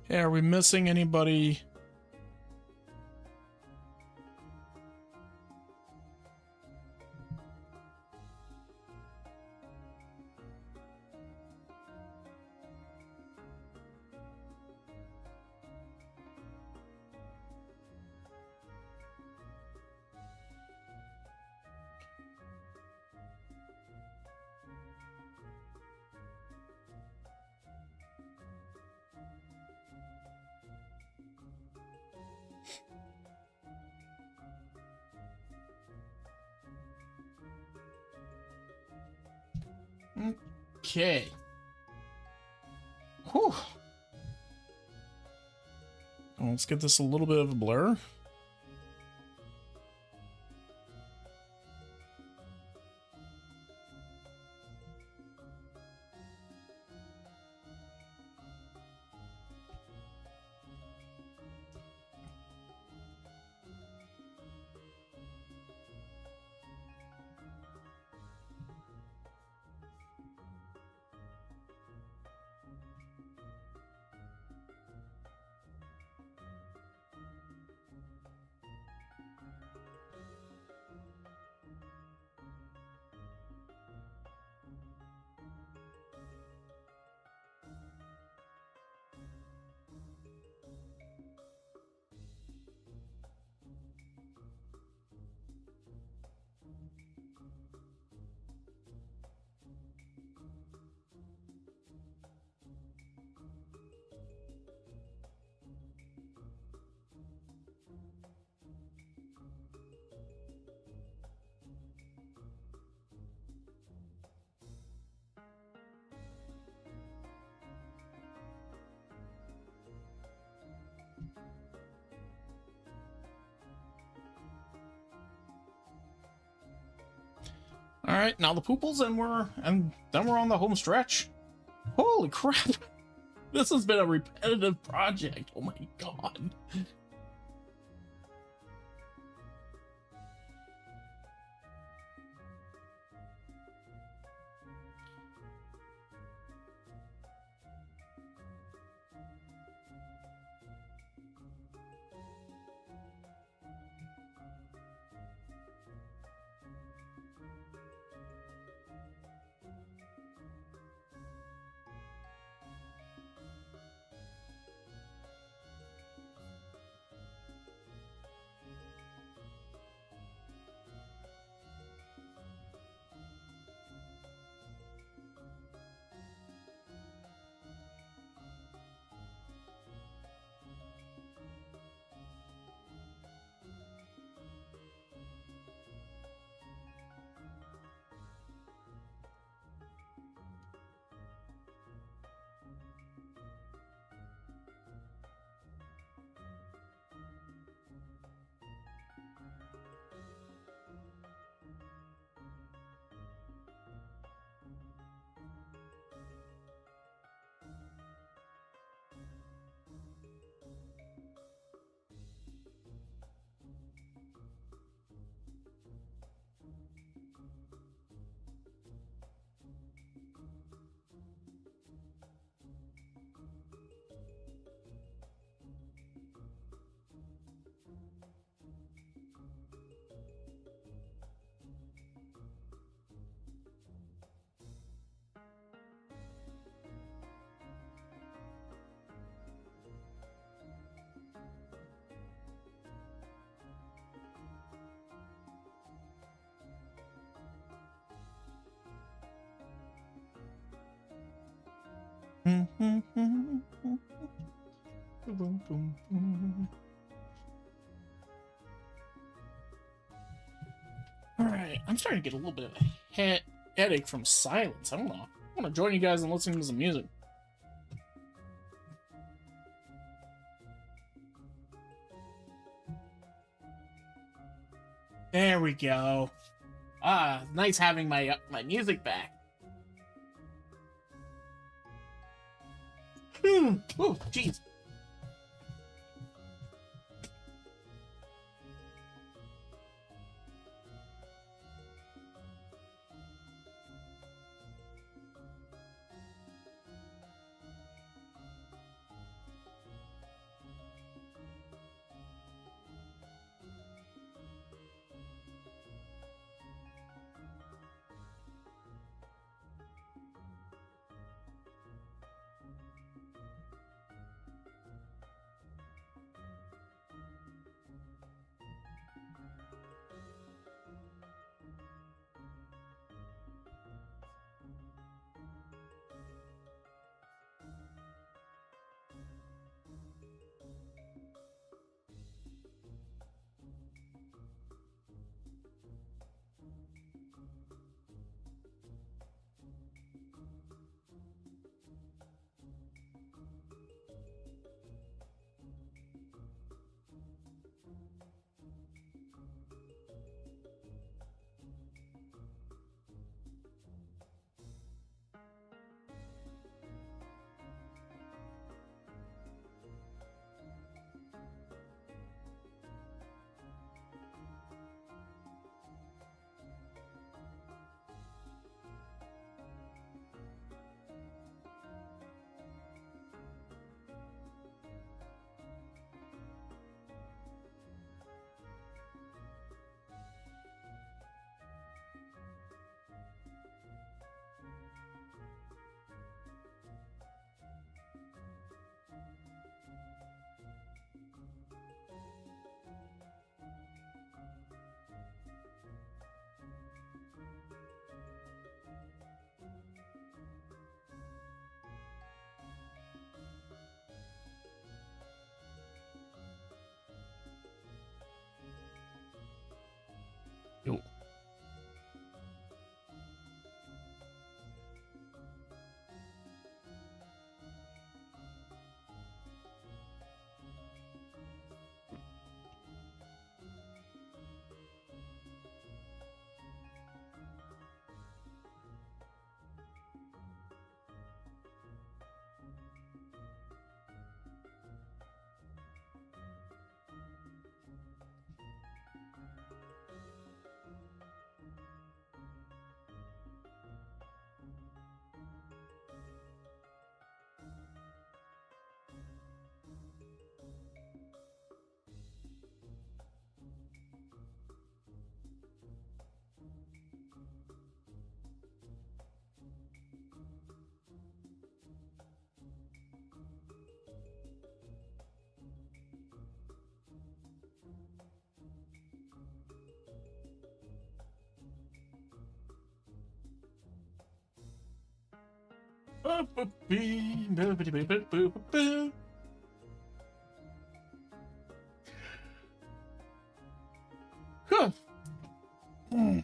Okay, are we missing anybody? Okay. Whew. Well, let's get this a little bit of a blur. right, now the pooples, and then we're on the home stretch. Holy crap! This has been a repetitive project. Oh my god. Alright, I'm starting to get a little bit of a headache from silence. I don't know. I want to join you guys in listening to some music. There we go. Ah, nice having my music back. Oh, jeez. Huh. Hmm.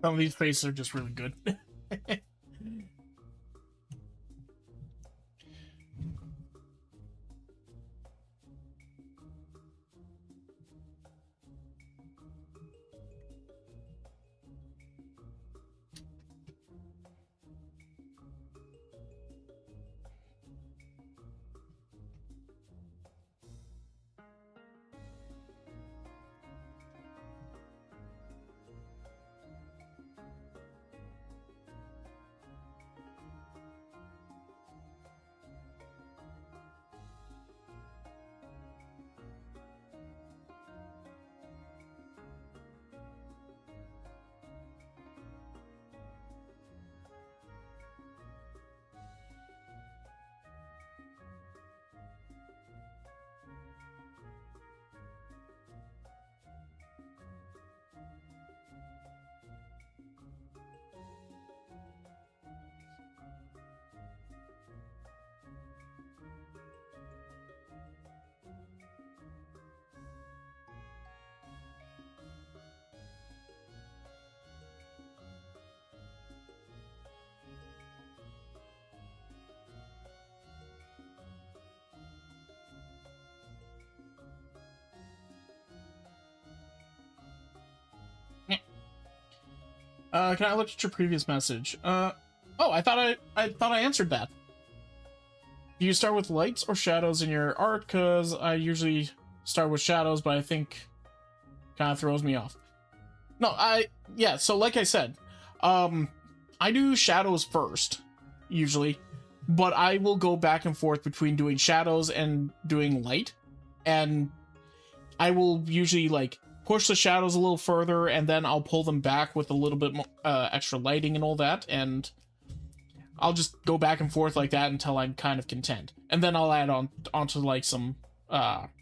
Some of these faces are just really good. Can I look at your previous message? Oh, I thought I answered that. Do you start with lights or shadows in your art? Cause I usually start with shadows, but I think kind of throws me off. No, yeah, so like I said, I do shadows first, usually, but I will go back and forth between doing shadows and doing light, and I will usually, like, push the shadows a little further, and then I'll pull them back with a little bit more, extra lighting and all that, and I'll just go back and forth like that until I'm kind of content. And then I'll add onto, like, some,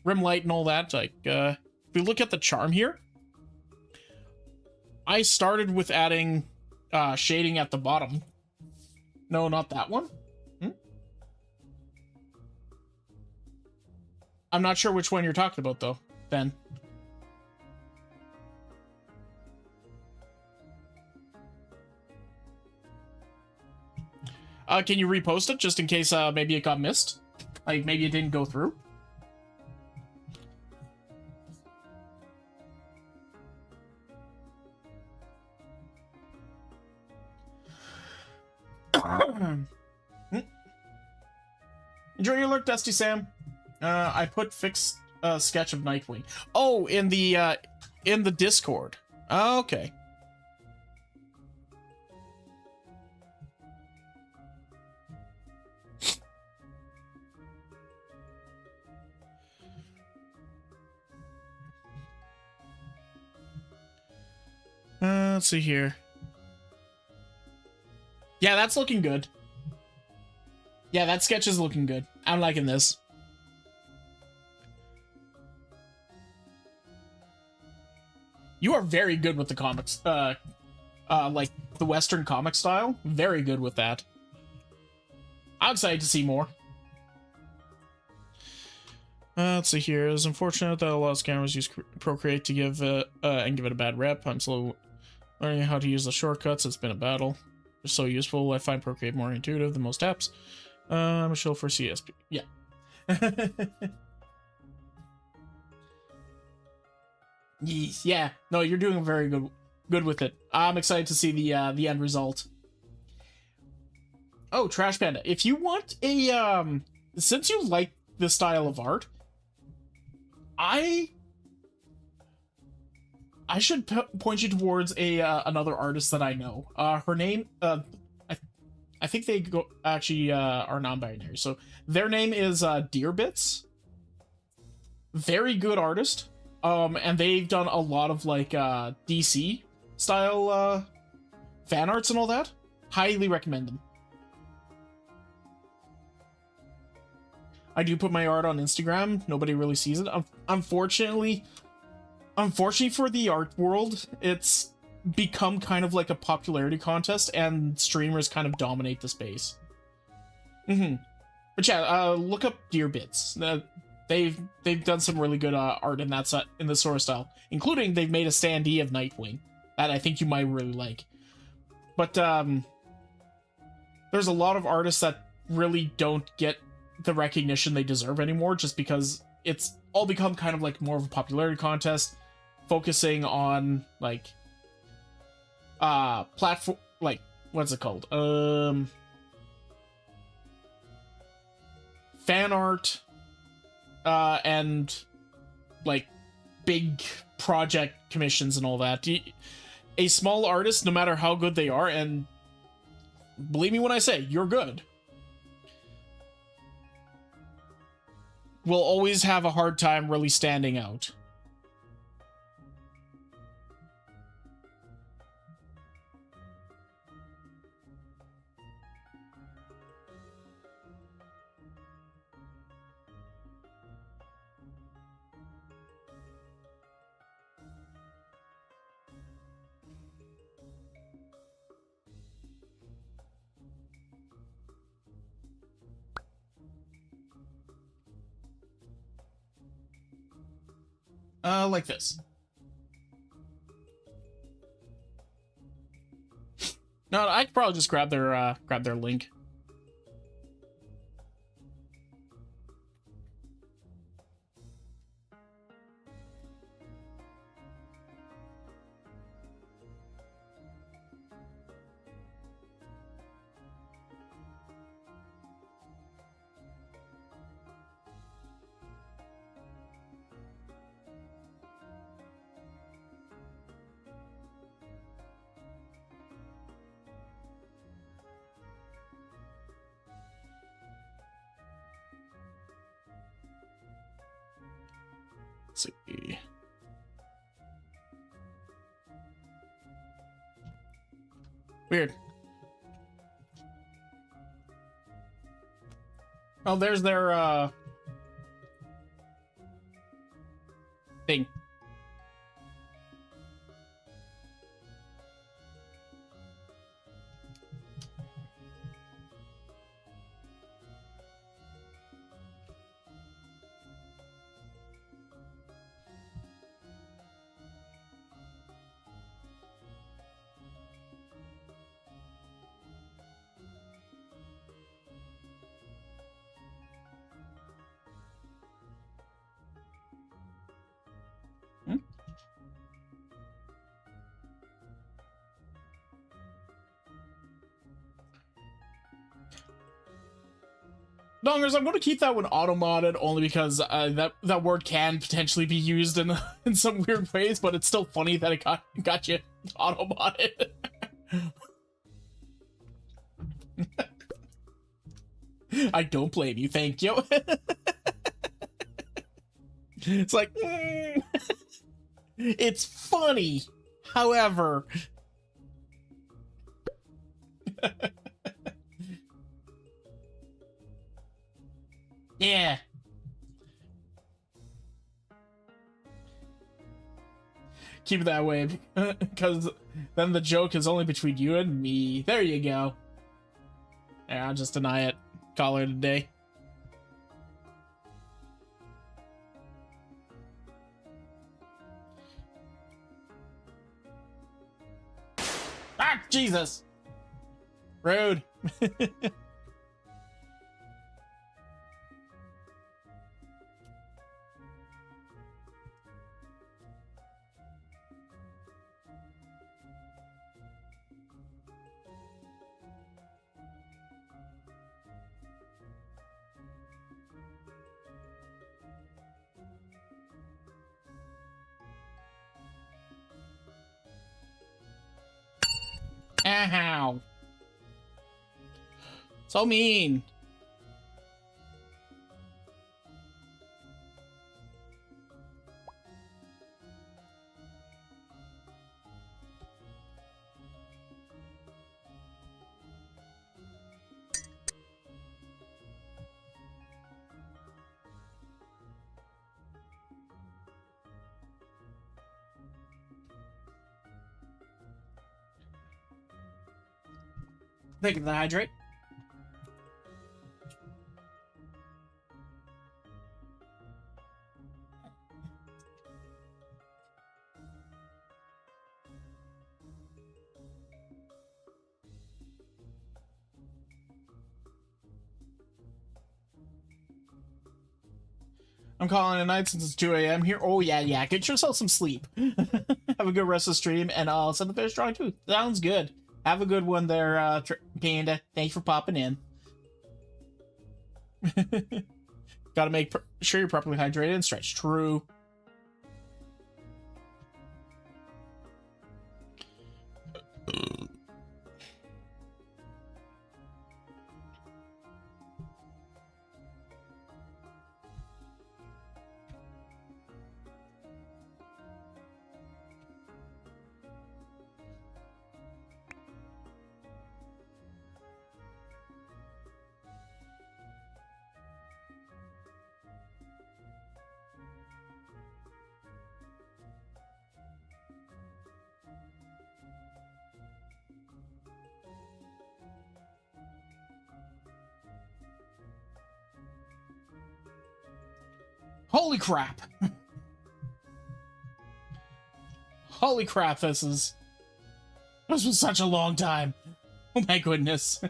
rim light and all that. Like, if we look at the charm here, I started with adding, shading at the bottom. No, not that one. I'm not sure which one you're talking about, though, Ben. Can you repost it just in case maybe it got missed? Like, maybe it didn't go through? Enjoy your look, Dusty Sam. I put fixed sketch of Nightwing. Oh, in the Discord. Oh, okay. Let's see here. Yeah, that's looking good. Yeah, that sketch is looking good. I'm liking this. You are very good with the comics, like the Western comic style. Very good with that. I'm excited to see more. Let's see here. It's unfortunate that a lot of scammers use Procreate to give it and give it a bad rep. I'm slow learning how to use the shortcuts. It's been a battle. They're so useful. I find Procreate more intuitive than most apps. I'm a show for CSP. Yeah. Yes. Yeah. No, you're doing very good with it. I'm excited to see the end result. Oh, Trash Panda. If you want a since you like this style of art, I should point you towards a another artist that I know. Her name I think they actually are non-binary. So their name is Deerbits. Very good artist. And they've done a lot of like DC style fan arts and all that. Highly recommend them. I do put my art on Instagram. Nobody really sees it. Unfortunately for the art world, it's become kind of like a popularity contest, and streamers kind of dominate the space. But yeah, look up Dear Bits. They've done some really good art in that in this sort of style, including they've made a standee of Nightwing that I think you might really like. But there's a lot of artists that really don't get the recognition they deserve anymore, just because it's all become kind of like more of a popularity contest, focusing on like platform, like what's it called, fan art, and like big project commissions and all that. A small artist, no matter how good they are, and believe me when I say you're good, will always have a hard time really standing out. Like this. No, I could probably just grab their link. Let's see. Weird. Oh, there's their thing. Dongers, I'm going to keep that one auto-modded only because that word can potentially be used in in some weird ways, but it's still funny that it got you auto-modded. I don't blame you, thank you. It's like, it's funny, however. Yeah. Keep it that way, because then the joke is only between you and me. There you go. Yeah, I'll just deny it. Call it a day. Ah, Jesus! Rude. Ow. So mean. Thank you for the hydrate. I'm calling it a night since it's 2 a.m. here. Oh, yeah. Get yourself some sleep. Have a good rest of the stream, and I'll send the fish drawing too. Sounds good. Have a good one there, Panda. Thanks for popping in. Gotta make sure you're properly hydrated and stretched. True. Holy crap! Holy crap, this was such a long time. Oh my goodness.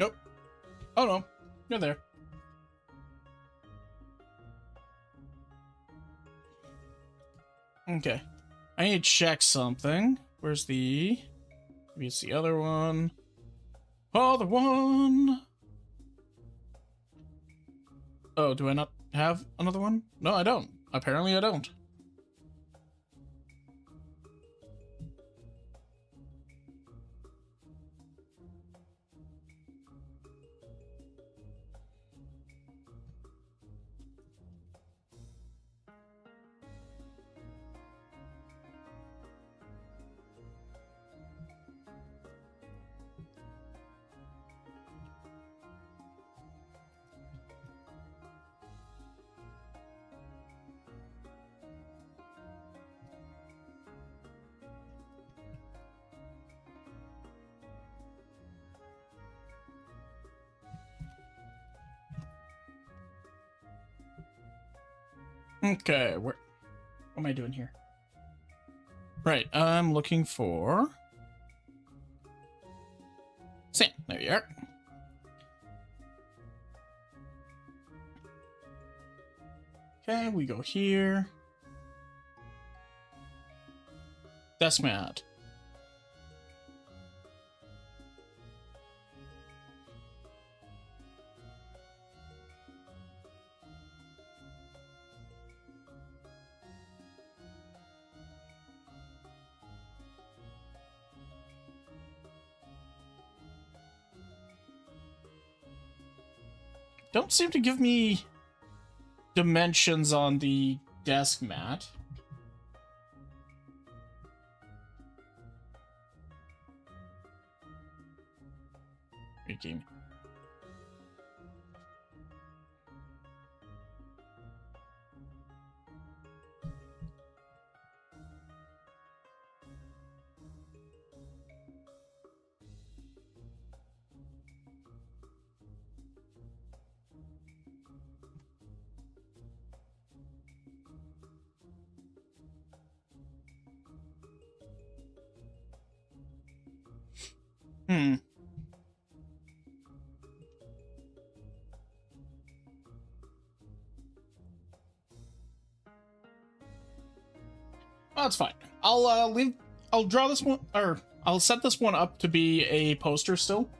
Nope. Oh no, you're there. Okay. I need to check something. Where's the... Maybe it's the other one. Other one! Oh, do I not have another one? No, I don't. Apparently I don't. Okay, what am I doing here? Right, I'm looking for... Sam, there you are. Okay, we go here. That's mad. don't seem to give me dimensions on the desk mat. Making. Well, that's fine. I'll draw this one, or I'll set this one up to be a poster still.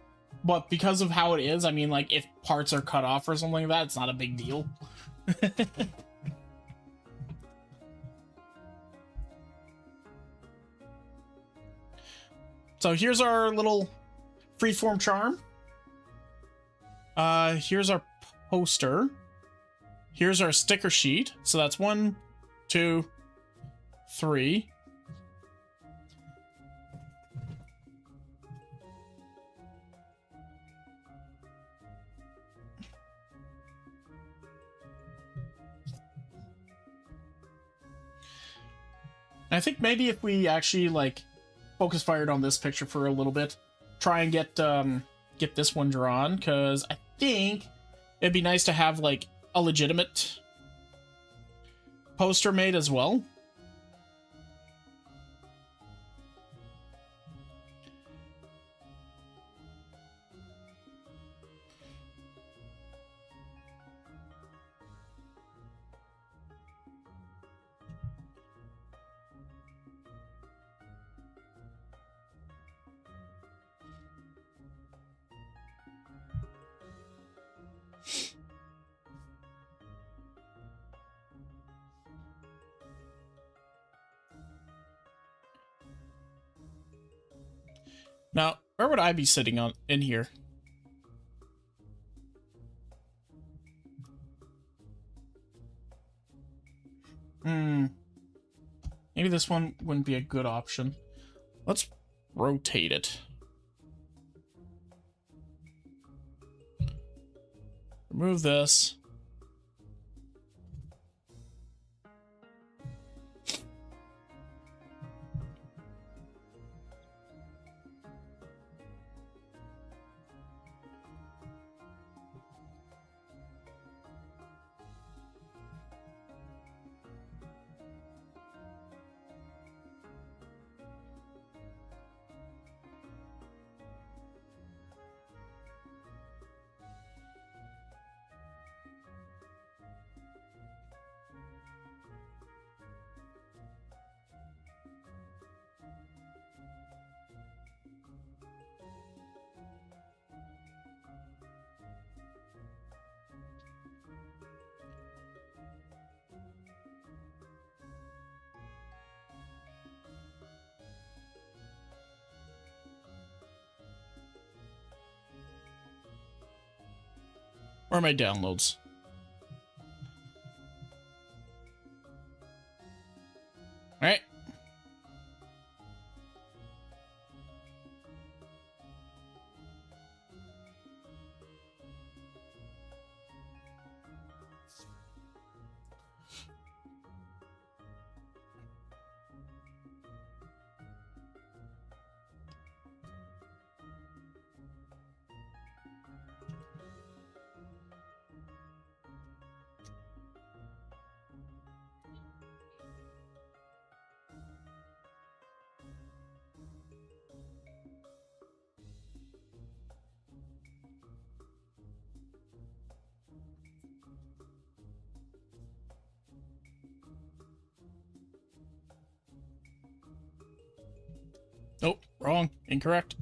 But because of how it is, I mean, like, if parts are cut off or something like that, it's not a big deal. So here's our little freeform charm. Here's our poster. Here's our sticker sheet. So that's 1, 2, 3. I think maybe if we actually, like, focus fired on this picture for a little bit, try and get this one drawn, because I think it'd be nice to have, like, a legitimate poster made as well. Now, where would I be sitting on in here? Maybe this one wouldn't be a good option. Let's rotate it. Remove this. Where are my downloads? All right. Nope, wrong, incorrect.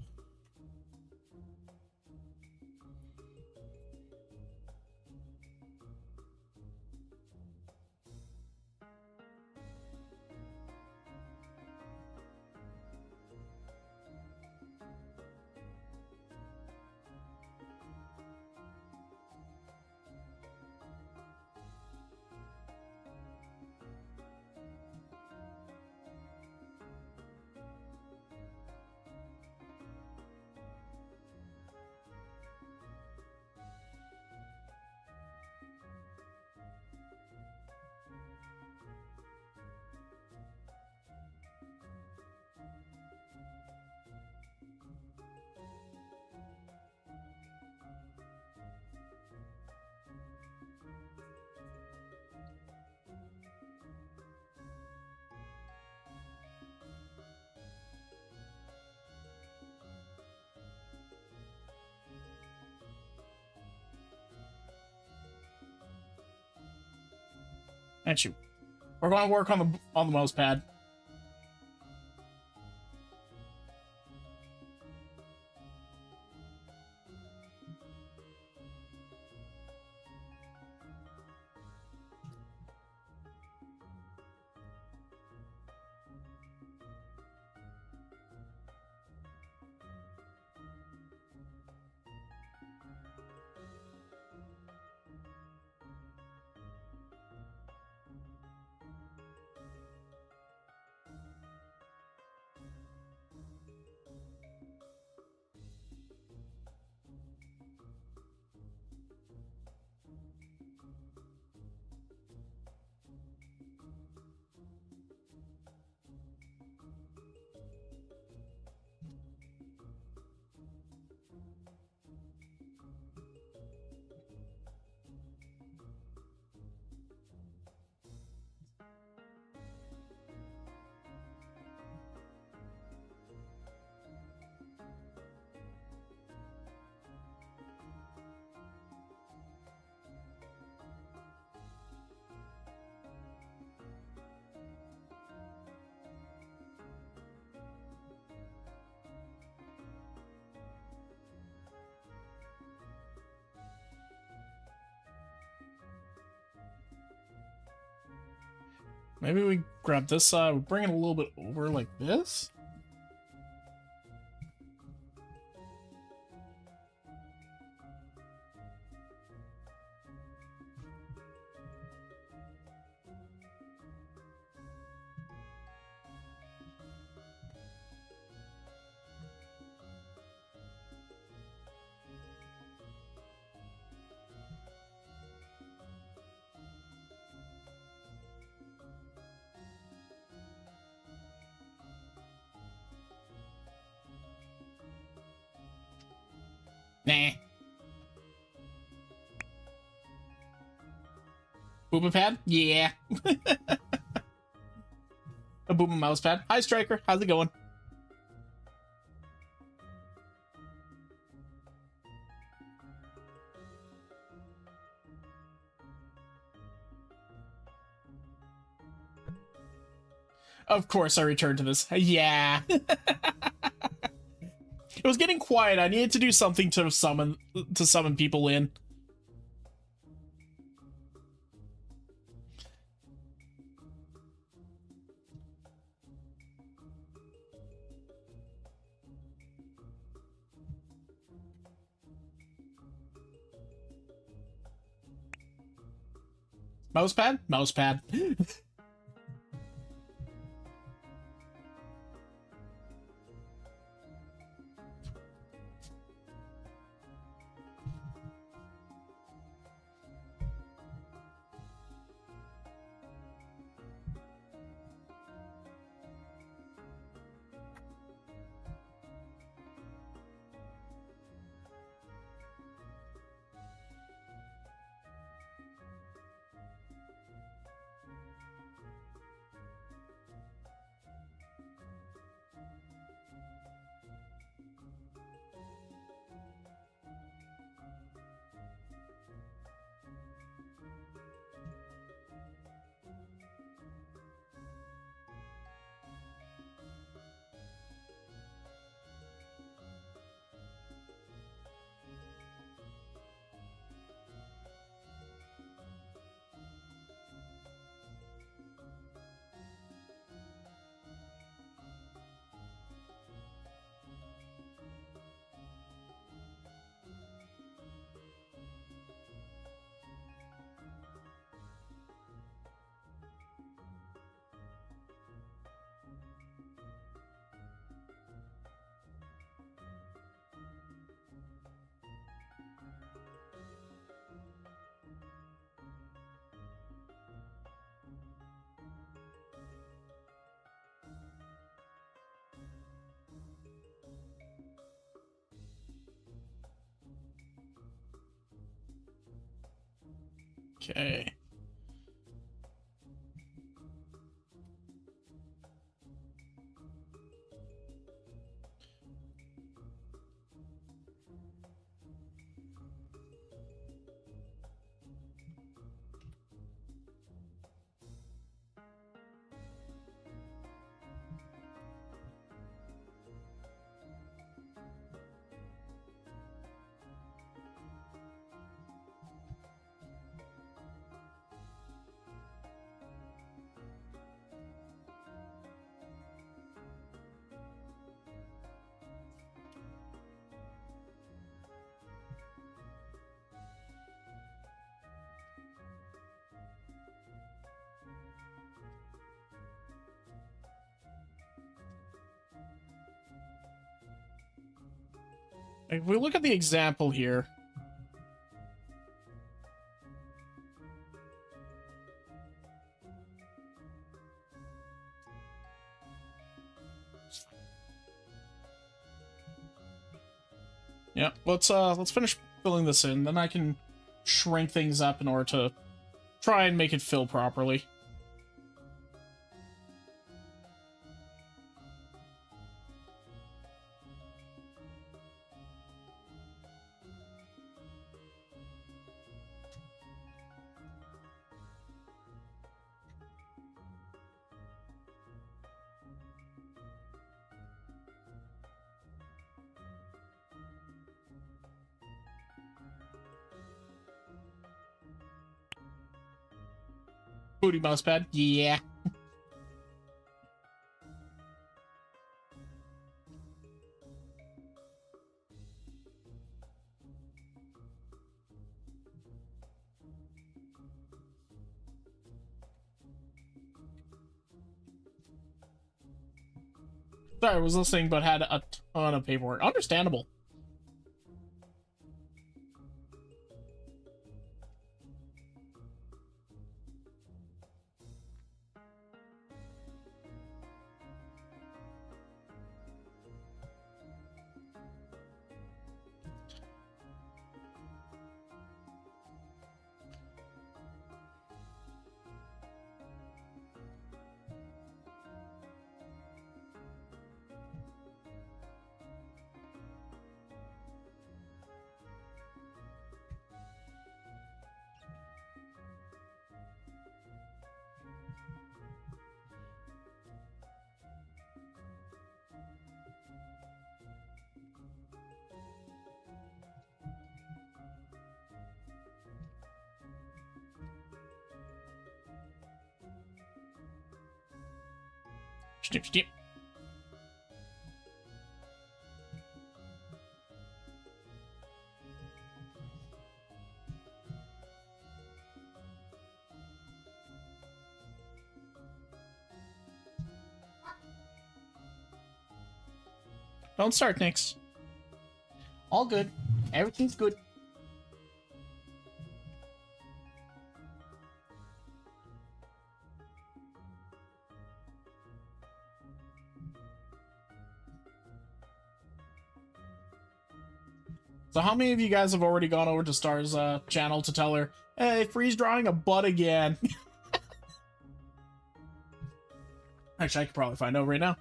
Actually, we're going to work on the mouse pad. Maybe we grab this side, we bring it a little bit over like this. Nah. Booba pad? Yeah. A booba mouse pad. Hi, Striker. How's it going? Of course I returned to this. Yeah. It was getting quiet. I needed to do something to summon people in. Mousepad? Mousepad. Okay. If we look at the example here. Yeah, let's finish filling this in, then I can shrink things up in order to try and make it fill properly. Booty mouse pad, yeah. Sorry, I was listening, but had a ton of paperwork. Understandable. Snip, snip. Don't start, Nix. All good. Everything's good. So how many of you guys have already gone over to Star's channel to tell her, hey, Freeze drawing a butt again? Actually, I could probably find out right now.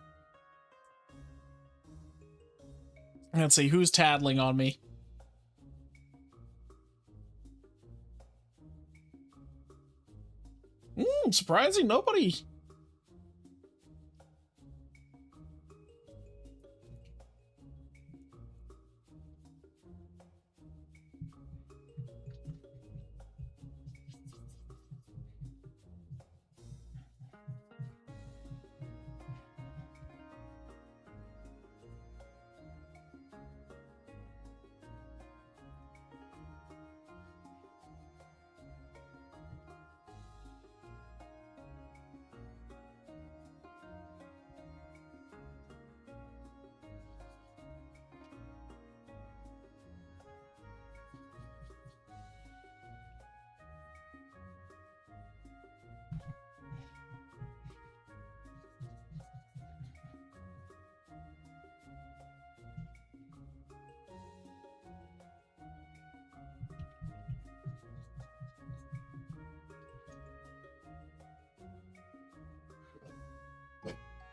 Let's see, who's tattling on me? Surprising, nobody.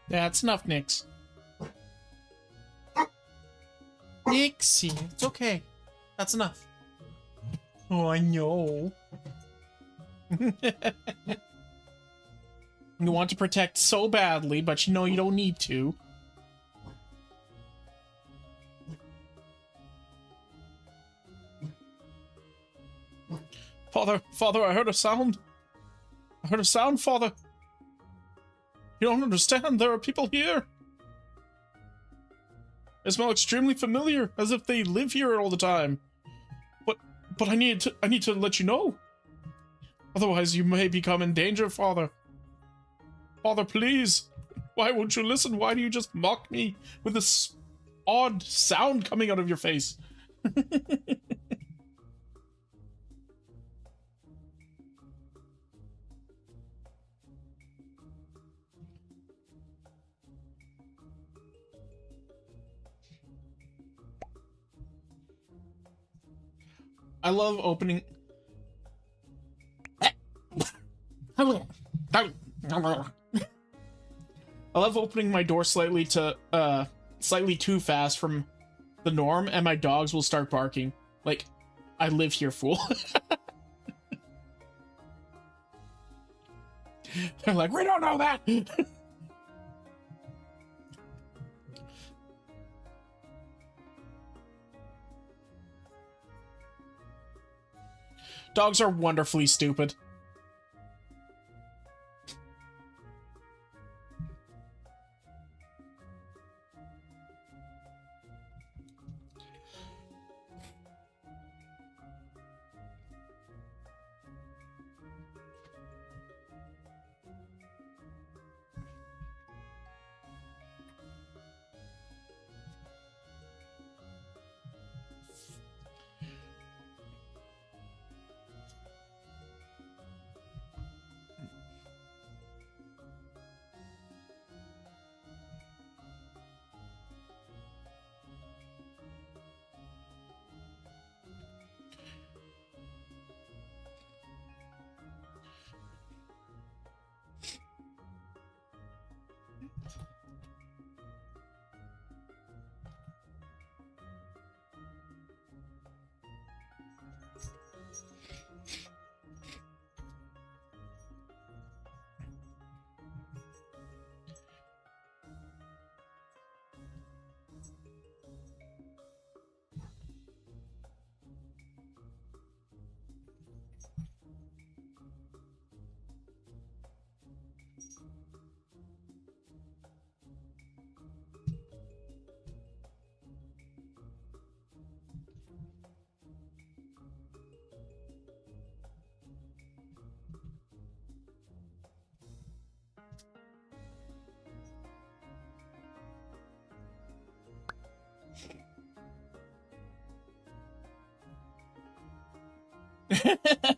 Yeah, it's enough, Nix. Nixie, it's okay. That's enough. Oh, I know. You want to protect so badly, but you know you don't need to. Father, I heard a sound. I heard a sound, Father. You don't understand, there are people here. They smell extremely familiar, as if they live here all the time. But I need to let you know. Otherwise you may become in danger, Father. Father, please. Why won't you listen? Why do you just mock me with this odd sound coming out of your face. I love opening. I love opening my door slightly too fast from the norm, and my dogs will start barking. Like, I live here, fool. They're like, we don't know that. Dogs are wonderfully stupid.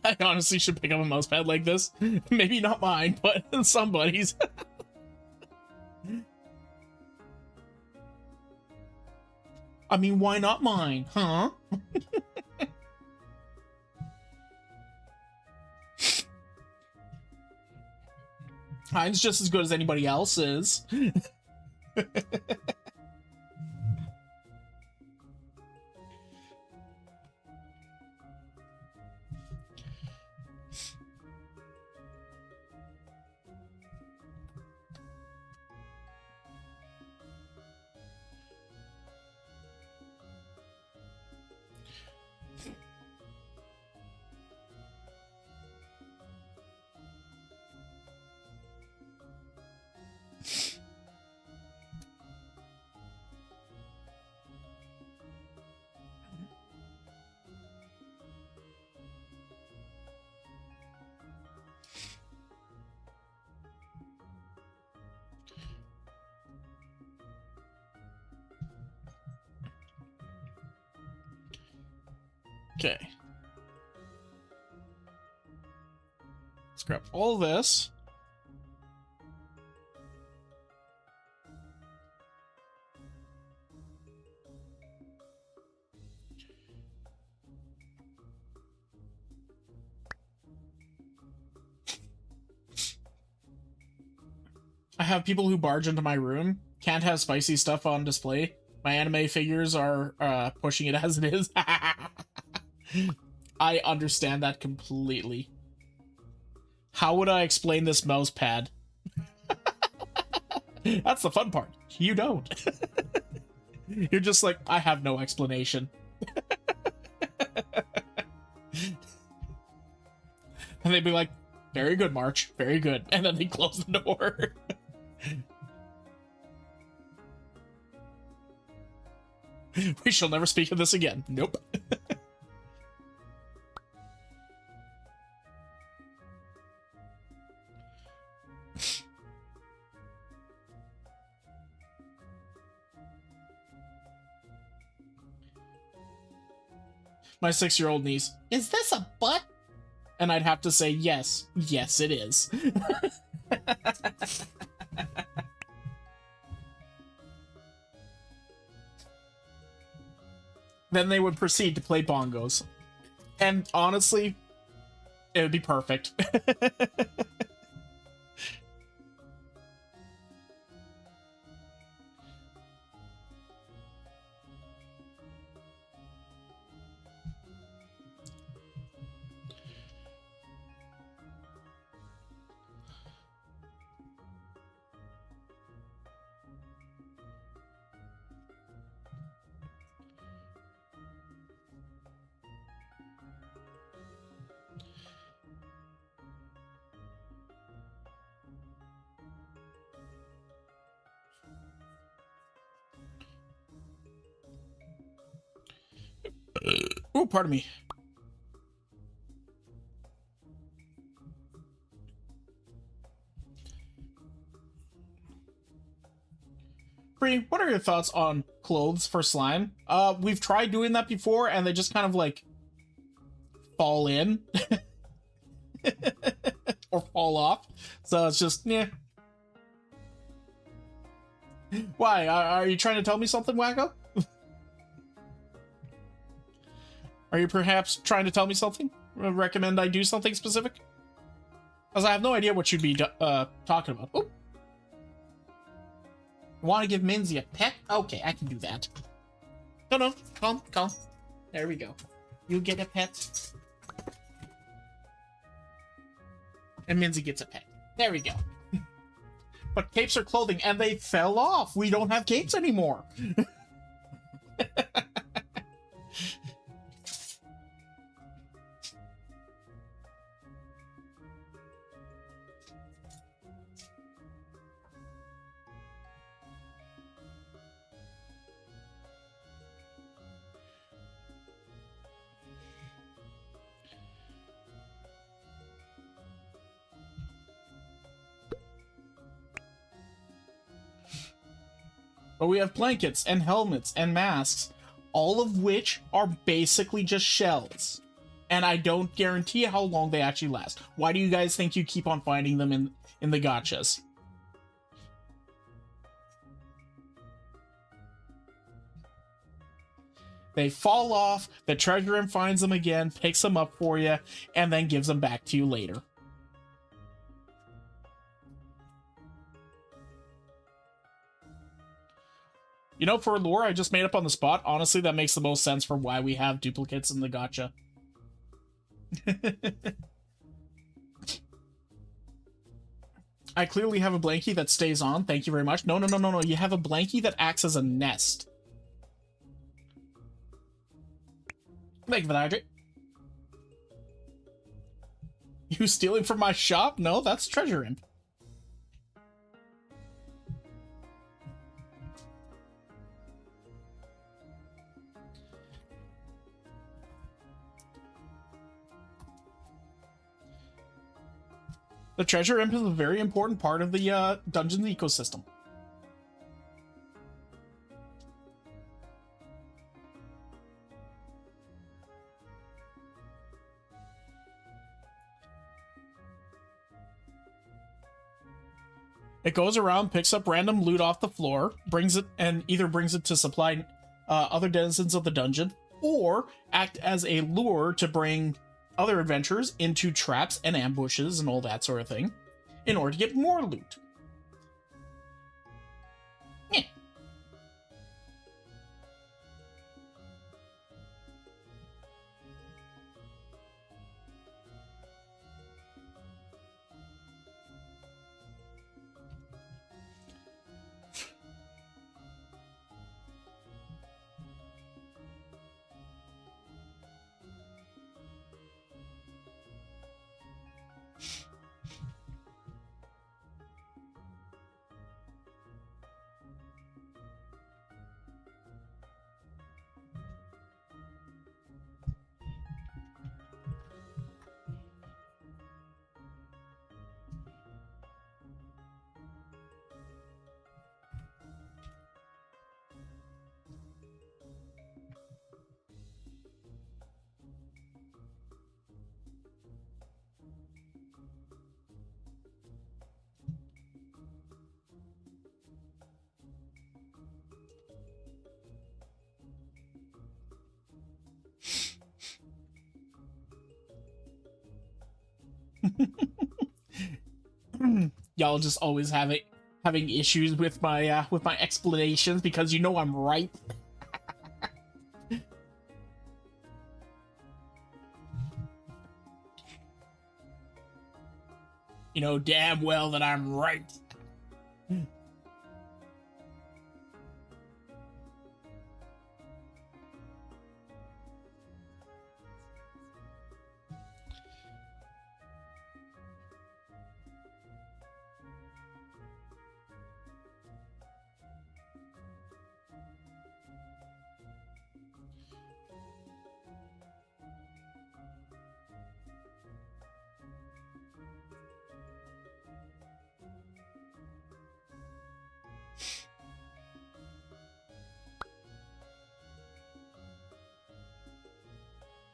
I honestly should pick up a mouse pad like this. Maybe not mine, but somebody's. I mean, why not mine, huh? Mine's just as good as anybody else's. Okay. Let's grab all this. I have people who barge into my room. Can't have spicy stuff on display. My anime figures are pushing it as it is. I understand that completely. How would I explain this mouse pad? That's the fun part. You don't. You're just like, I have no explanation. And they'd be like, very good, March. Very good. And then they close the door. We shall never speak of this again. Nope. my 6-year-old niece, is this a butt? And I'd have to say, yes. Yes, it is. Then they would proceed to play bongos. And honestly, it would be perfect. Oh, pardon me. Bree, what are your thoughts on clothes for slime? We've tried doing that before, and they just kind of like fall in or fall off. So it's just, yeah. Why? Are you trying to tell me something, Wacko? Are you perhaps trying to tell me something? Recommend I do something specific? Because I have no idea what you'd be talking about. Oh. Want to give Minzy a pet? Okay, I can do that. No, calm. There we go. You get a pet. And Minzy gets a pet. There we go. But capes are clothing, and they fell off. We don't have capes anymore. But we have blankets and helmets and masks, all of which are basically just shells. And I don't guarantee how long they actually last. Why do you guys think you keep on finding them in the gachas? They fall off, the treasure room finds them again, picks them up for you, and then gives them back to you later. You know, for lore I just made up on the spot, honestly, that makes the most sense for why we have duplicates in the gacha. I clearly have a blankie that stays on. Thank you very much. No. You have a blankie that acts as a nest. Thank you for that, Hydrate. You stealing from my shop? No, that's Treasure Imp. The Treasure Imp is a very important part of the Dungeons ecosystem. It goes around, picks up random loot off the floor, brings it to supply other denizens of the dungeon, or act as a lure to bring other adventurers into traps and ambushes and all that sort of thing in order to get more loot. Yeah. Y'all just always having issues with my explanations because you know I'm right. You know damn well that I'm right.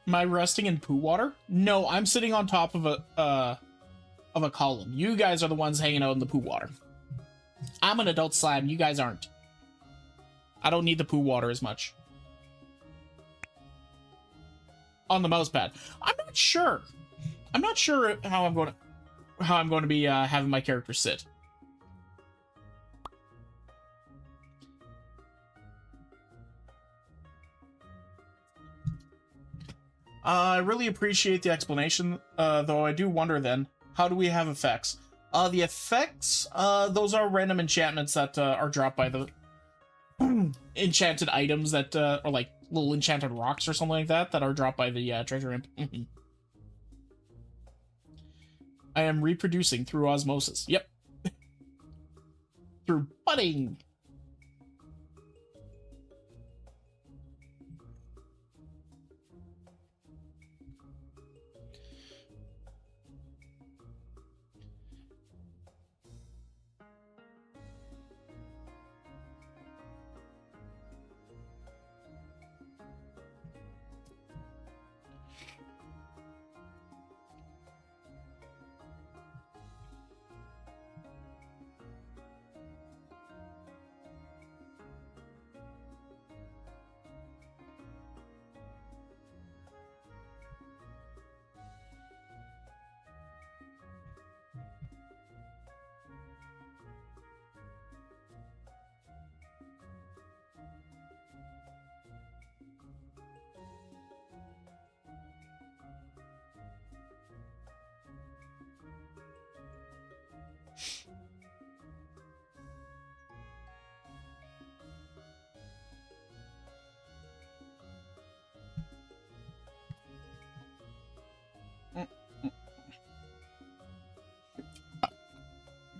Am I resting in poo water? No, I'm sitting on top of a column. You guys are the ones hanging out in the poo water. I'm an adult slime. You guys aren't. I don't need the poo water as much. On the mouse pad. I'm not sure. I'm not sure how I'm going to be having my character sit. I really appreciate the explanation, though I do wonder then, how do we have effects? The effects, those are random enchantments that are dropped by the enchanted items that, or like little enchanted rocks or something like that are dropped by the treasure imp. I am reproducing through osmosis. Yep. Through budding.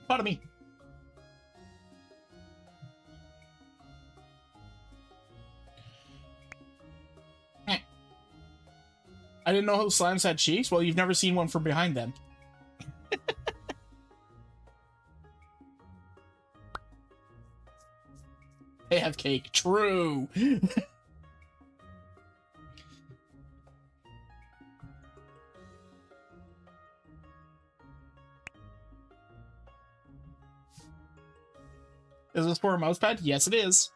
Pardon me. I didn't know slimes had cheeks. Well, you've never seen one from behind then. They have cake. True. Is this for a mouse pad? Yes, it is.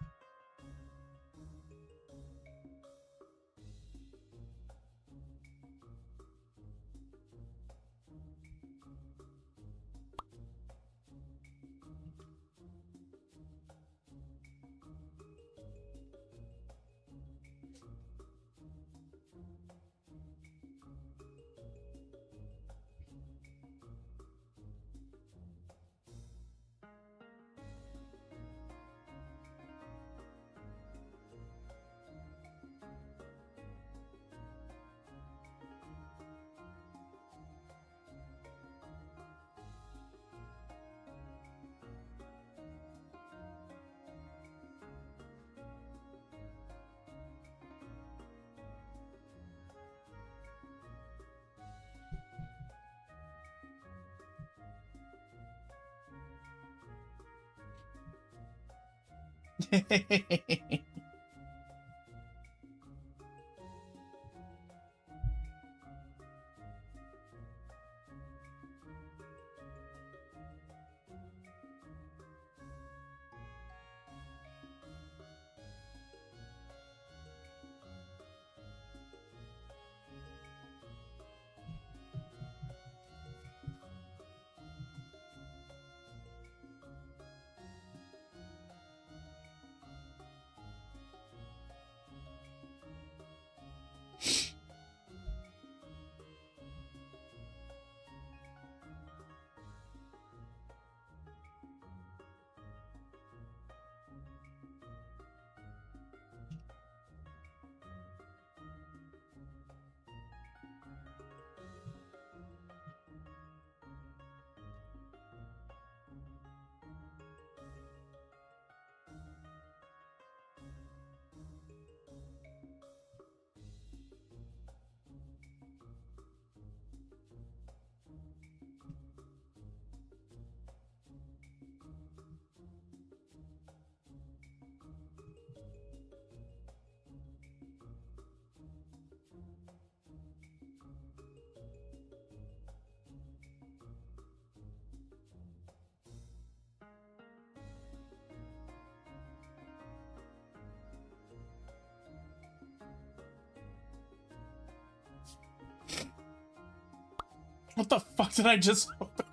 What the fuck did I just open?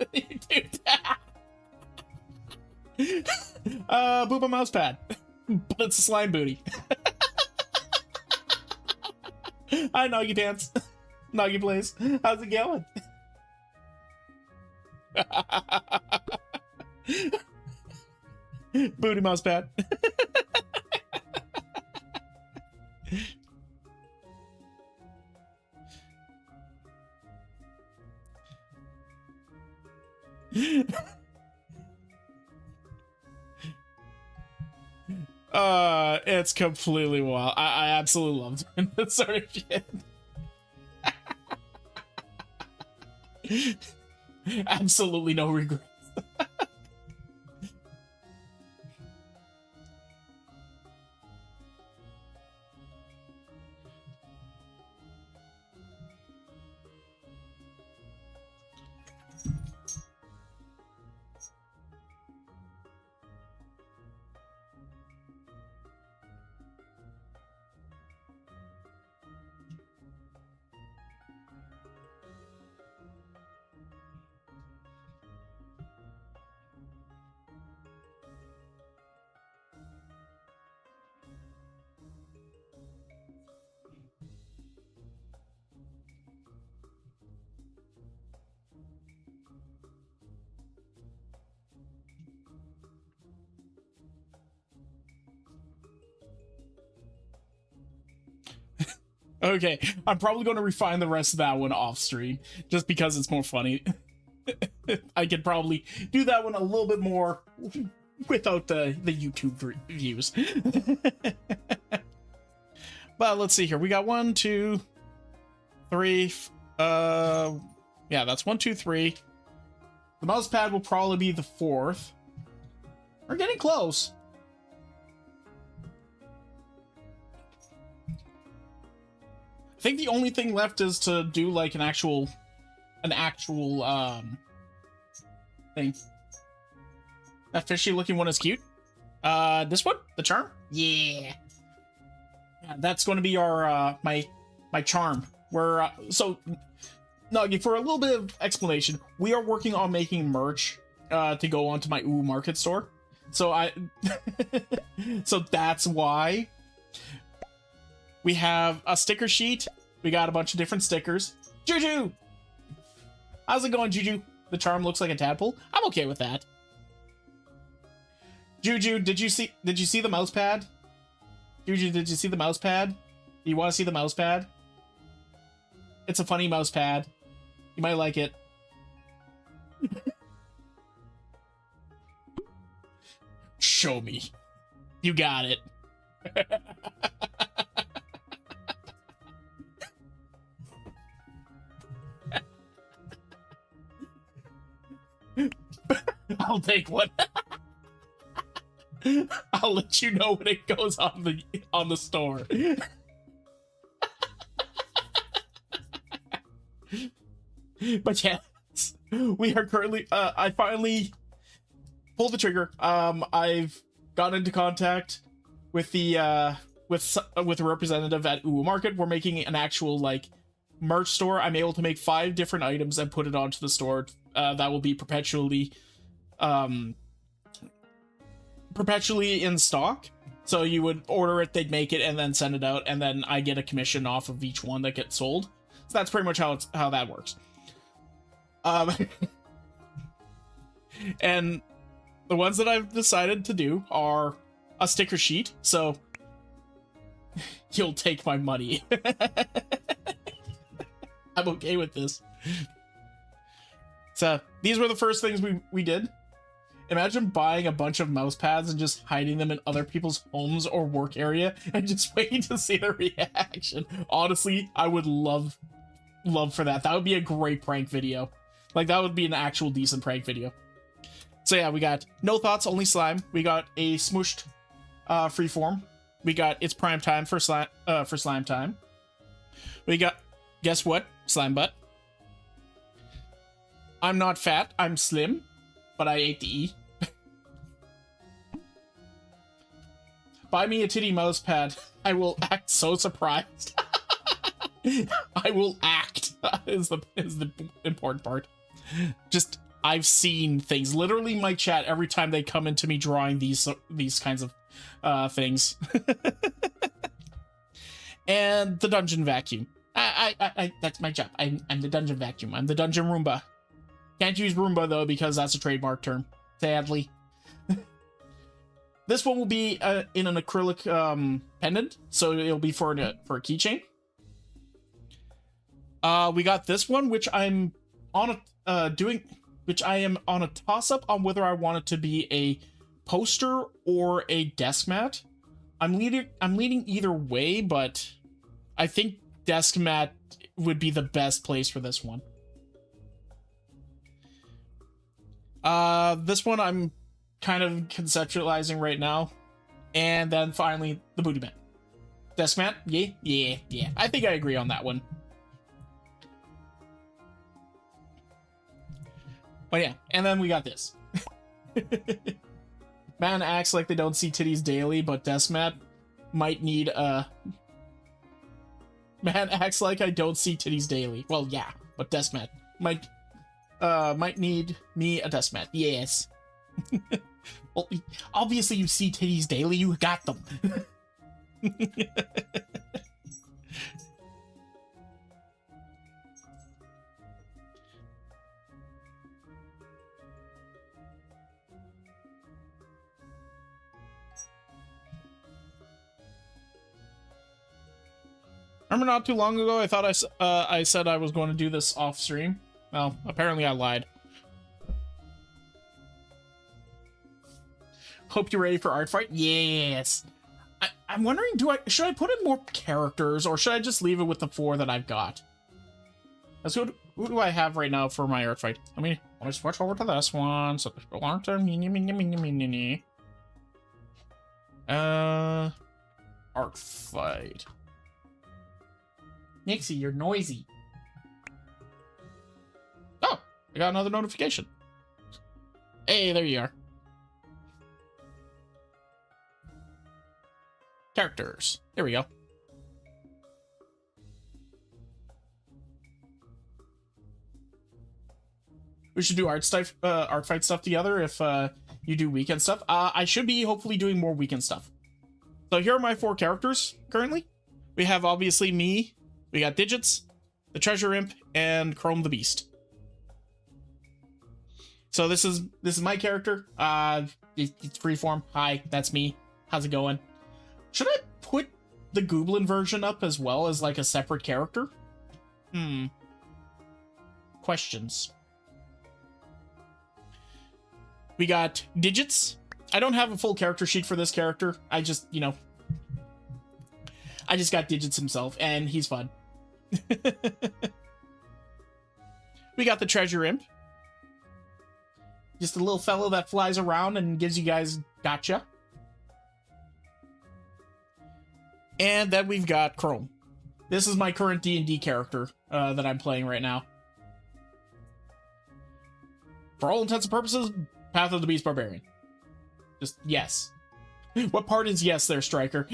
Dude. Booba mouse pad. But it's a slime booty. Hi, Noggy Dance. Noggy Plays. How's it going? Booty mouse pad. It's completely wild. I absolutely loved that sort of shit. Absolutely no regrets. Okay, I'm probably going to refine the rest of that one off stream, just because it's more funny. I could probably do that one a little bit more without the YouTube views. But let's see here. We got 1, 2, 3. Yeah, that's 1, 2, 3. The mouse pad will probably be the 4th. We're getting close. I think the only thing left is to do like an actual thing. That fishy looking one is cute. This one, the charm. Yeah, that's going to be our my charm. We're so Nuggy, for a little bit of explanation, we are working on making merch to go onto my Ooh Market store. So so that's why. We have a sticker sheet. We got a bunch of different stickers. Juju! How's it going, Juju? The charm looks like a tadpole. I'm okay with that. Juju, did you see the mouse pad? Juju, did you see the mouse pad? Do you want to see the mouse pad? It's a funny mouse pad. You might like it. Show me. You got it. I'll take one. I'll let you know when it goes on the store. But yes, we are currently I finally pulled the trigger. I've gotten into contact with the with a representative at Ooh Market. We're making an actual like merch store. I'm able to make 5 different items and put it onto the store that will be perpetually in stock. So you would order it, they'd make it, and then send it out, and then I get a commission off of each one that gets sold. So that's pretty much how that works. And the ones that I've decided to do are a sticker sheet, so you'll take my money. I'm okay with this. So these were the first things we did. Imagine buying a bunch of mouse pads and just hiding them in other people's homes or work area and just waiting to see their reaction. Honestly, I would love for that. That would be a great prank video. Like, that would be an actual decent prank video. So yeah, we got No Thoughts, Only Slime. We got a smooshed freeform. We got It's Prime Time for slime time. We got, guess what? Slime butt. I'm not fat, I'm slim, but I ate the E. Buy me a titty mouse pad. I will act so surprised. I will act is the important part. Just I've seen things. Literally, my chat every time they come into me drawing these kinds of things. And the dungeon vacuum. I that's my job. I'm the dungeon vacuum. I'm the dungeon Roomba. Can't use Roomba though because that's a trademark term. Sadly. This one will be in an acrylic pendant, so it'll be for a keychain. We got this one, which I'm on which I am on a toss-up on whether I want it to be a poster or a desk mat. I'm leaning either way, but I think desk mat would be the best place for this one. This one I'm kind of conceptualizing right now. And then finally, the booty mat. Desk mat? Yeah. I think I agree on that one. But yeah, and then we got this. Man acts like they don't see titties daily, but desk mat might need a... Man acts like I don't see titties daily. Well, yeah, but desk mat might need me a desk mat. Yes. Well, obviously you see titties daily. You got them. Remember not too long ago I thought I said I was going to do this off stream? Well, apparently I lied. Hope you're ready for art fight. Yes. I'm wondering, should I put in more characters or should I just leave it with the 4 that I've got? Let's go. Who do I have right now for my art fight? Let me switch over to this one. So art fight. Nixie, you're noisy. Oh, I got another notification. Hey, there you are. Characters. There we go. We should do art fight stuff together if you do weekend stuff. I should be hopefully doing more weekend stuff. So here are my 4 characters currently. We have obviously me. We got Digits, the Treasure Imp, and Chrome the Beast. So this is my character. It's freeform. Hi, that's me. How's it going? Should I put the Goblin version up as well as like a separate character? Questions. We got Digits. I don't have a full character sheet for this character. I just got Digits himself, and he's fun. We got the Treasure Imp. Just a little fellow that flies around and gives you guys gotcha. And then we've got Chrome. This is my current D&D character that I'm playing right now. For all intents and purposes, Path of the Beast Barbarian. Just yes. What part is yes there, Striker?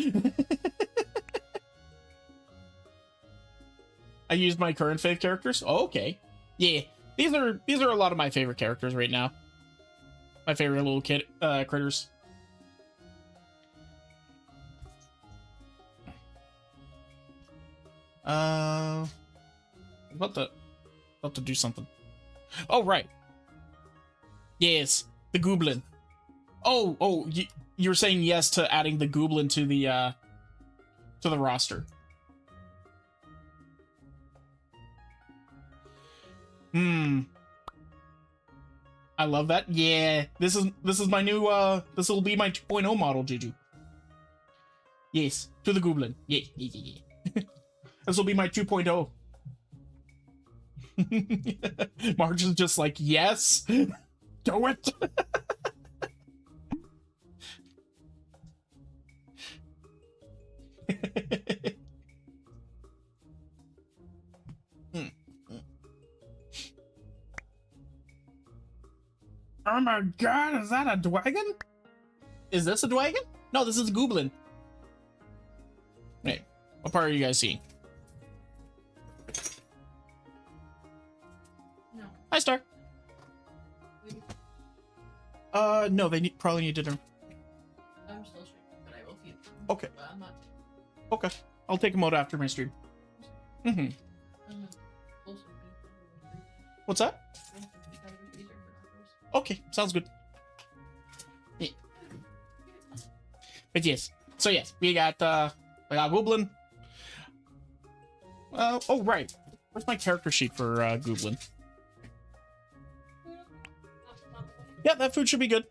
I used my current fave characters. Oh, okay. Yeah. These are a lot of my favorite characters right now. My favorite little critters. About to do something. Oh, right. Yes, the Goblin. Oh, you're saying yes to adding the Goblin to the roster. I love that. Yeah, this is my new this will be my 2.0 model, Juju. Yes, to the Goblin. Yeah. This will be my 2.0. Marge is just like, yes, do it. Oh my god, is that a Dwagon? Is this a Dwagon? No, this is a Goblin. Wait, what part are you guys seeing? No, they probably need dinner. I'm still streaming, but I will feed them. Okay. But I'm not. Okay. I'll take them out after my stream. Mm-hmm. I'm not also being What's that? Okay, sounds good. Yeah. But yes. So yes, we got Goblin. Oh right. Where's my character sheet for Goblin? Yeah, that food should be good.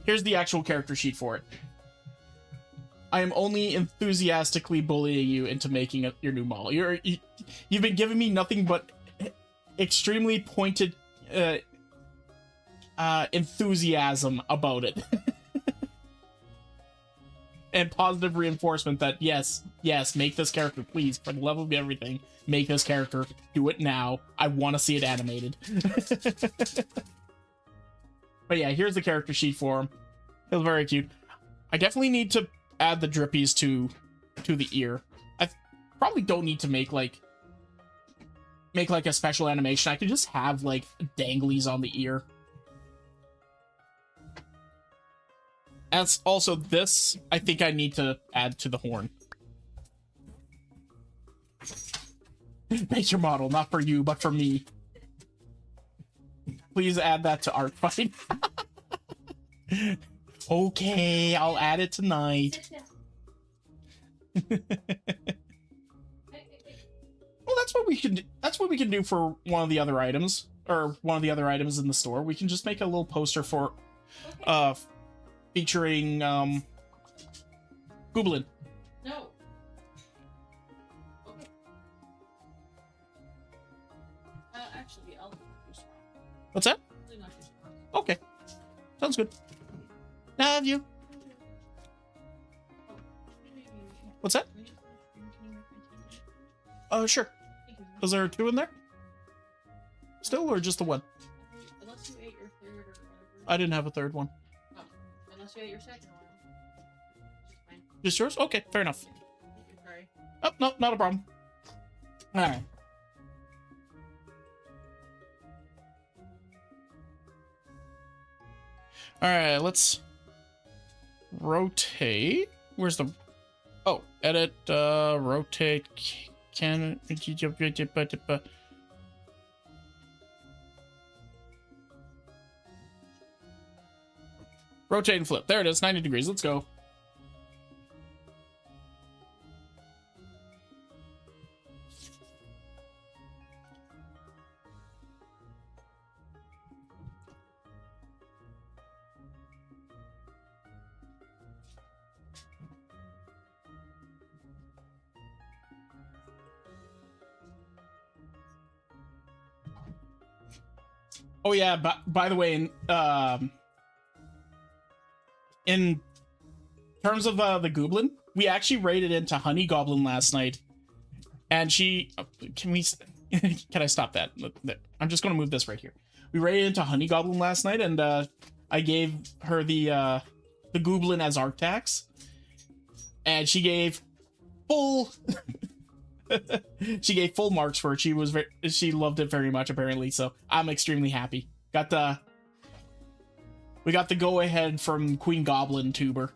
Here's the actual character sheet for it. I am only enthusiastically bullying you into making your new model. You've been giving me nothing but extremely pointed enthusiasm about it. And positive reinforcement that yes, make this character, please, for the love of everything, make this character, do it now. I want to see it animated. But yeah, here's the character sheet for him. It's very cute. I definitely need to add the drippies to the ear. I probably don't need to make like a special animation. I could just have like danglies on the ear. As also this, I think I need to add to the horn. Make your model, not for you, but for me. Please add that to art fight. Okay, I'll add it tonight. Well, that's what we can do. That's what we can do for one of the other items, or one of the other items in the store. We can just make a little poster for, featuring Goblin. No. Okay. Actually, I'll do strong. What's that? Really not too strong. Okay, sounds good. Love you. Oh, maybe. What's that? Can you just finish stream? Can you make my TV? Sure. Thank you. Is there 2 in there? Still, or just the 1? Unless you ate your third or whatever. I didn't have a 3rd one. Oh, unless you ate your second one. Just fine. Just yours? Okay, fair enough. Sorry. Oh, no, not a problem. Alright. Alright, let's rotate. Where's the... Oh, edit, rotate, can... Rotate and flip. There it is, 90 degrees. Let's go. Oh yeah, by the way, in terms of the Goblin, we actually raided into Honey Goblin last night, and she can I stop that? I'm just gonna move this right here. We raided into Honey Goblin last night, and I gave her the Goblin as Arctax, and she gave full she gave full marks for it. She loved it very much, apparently, so I'm extremely happy. We got the go ahead from Queen Goblin Tuber.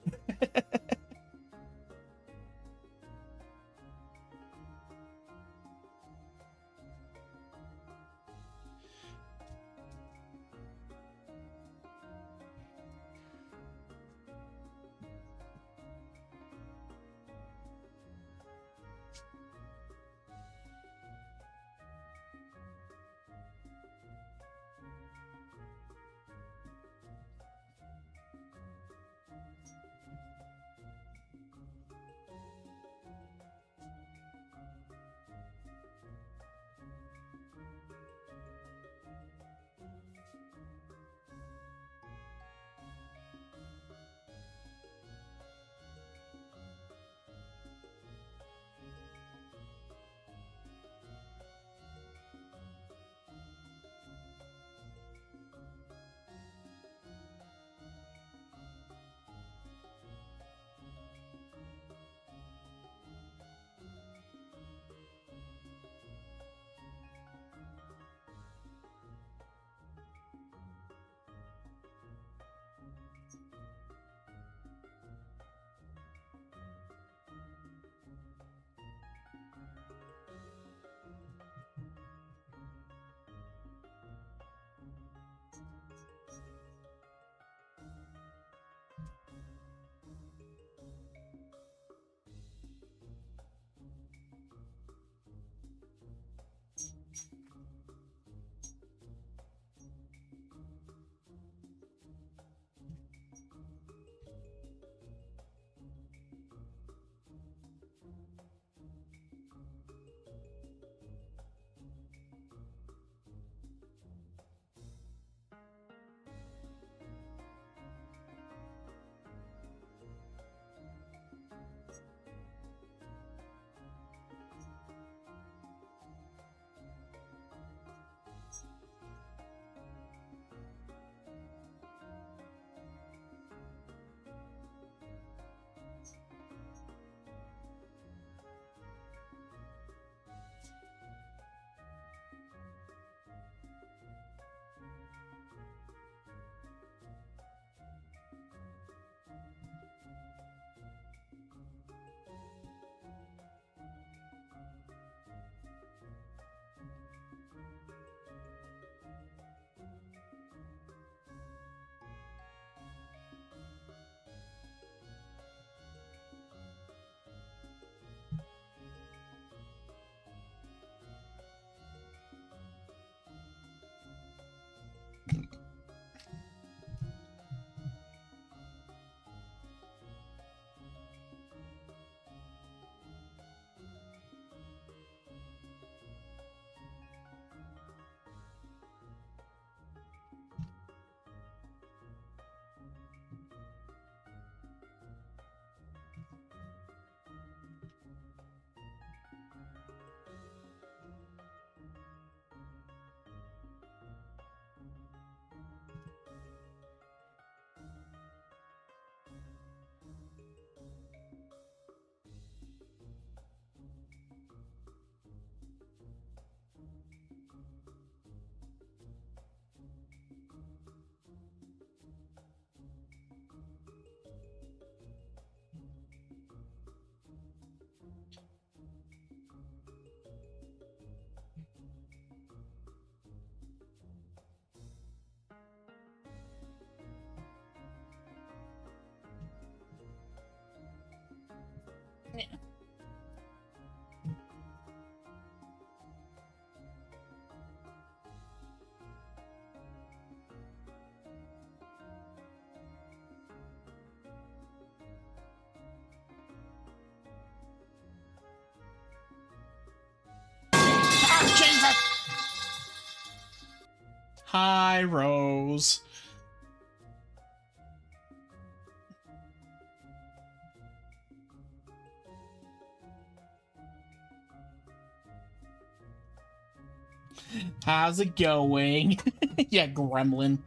Oh, Jesus! Hi, Rose. How's it going? Yeah, gremlin.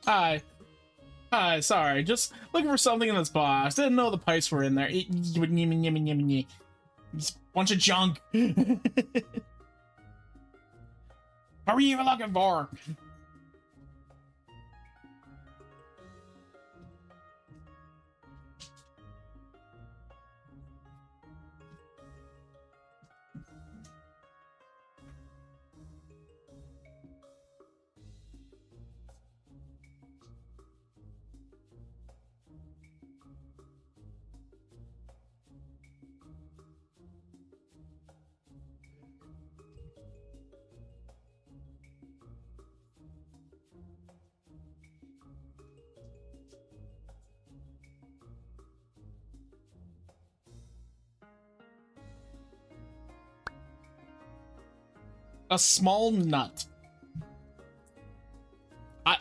Hi. Hi, sorry. Just looking for something in this box. Didn't know the pipes were in there. Just bunch of junk. What were you even looking for? A small nut. A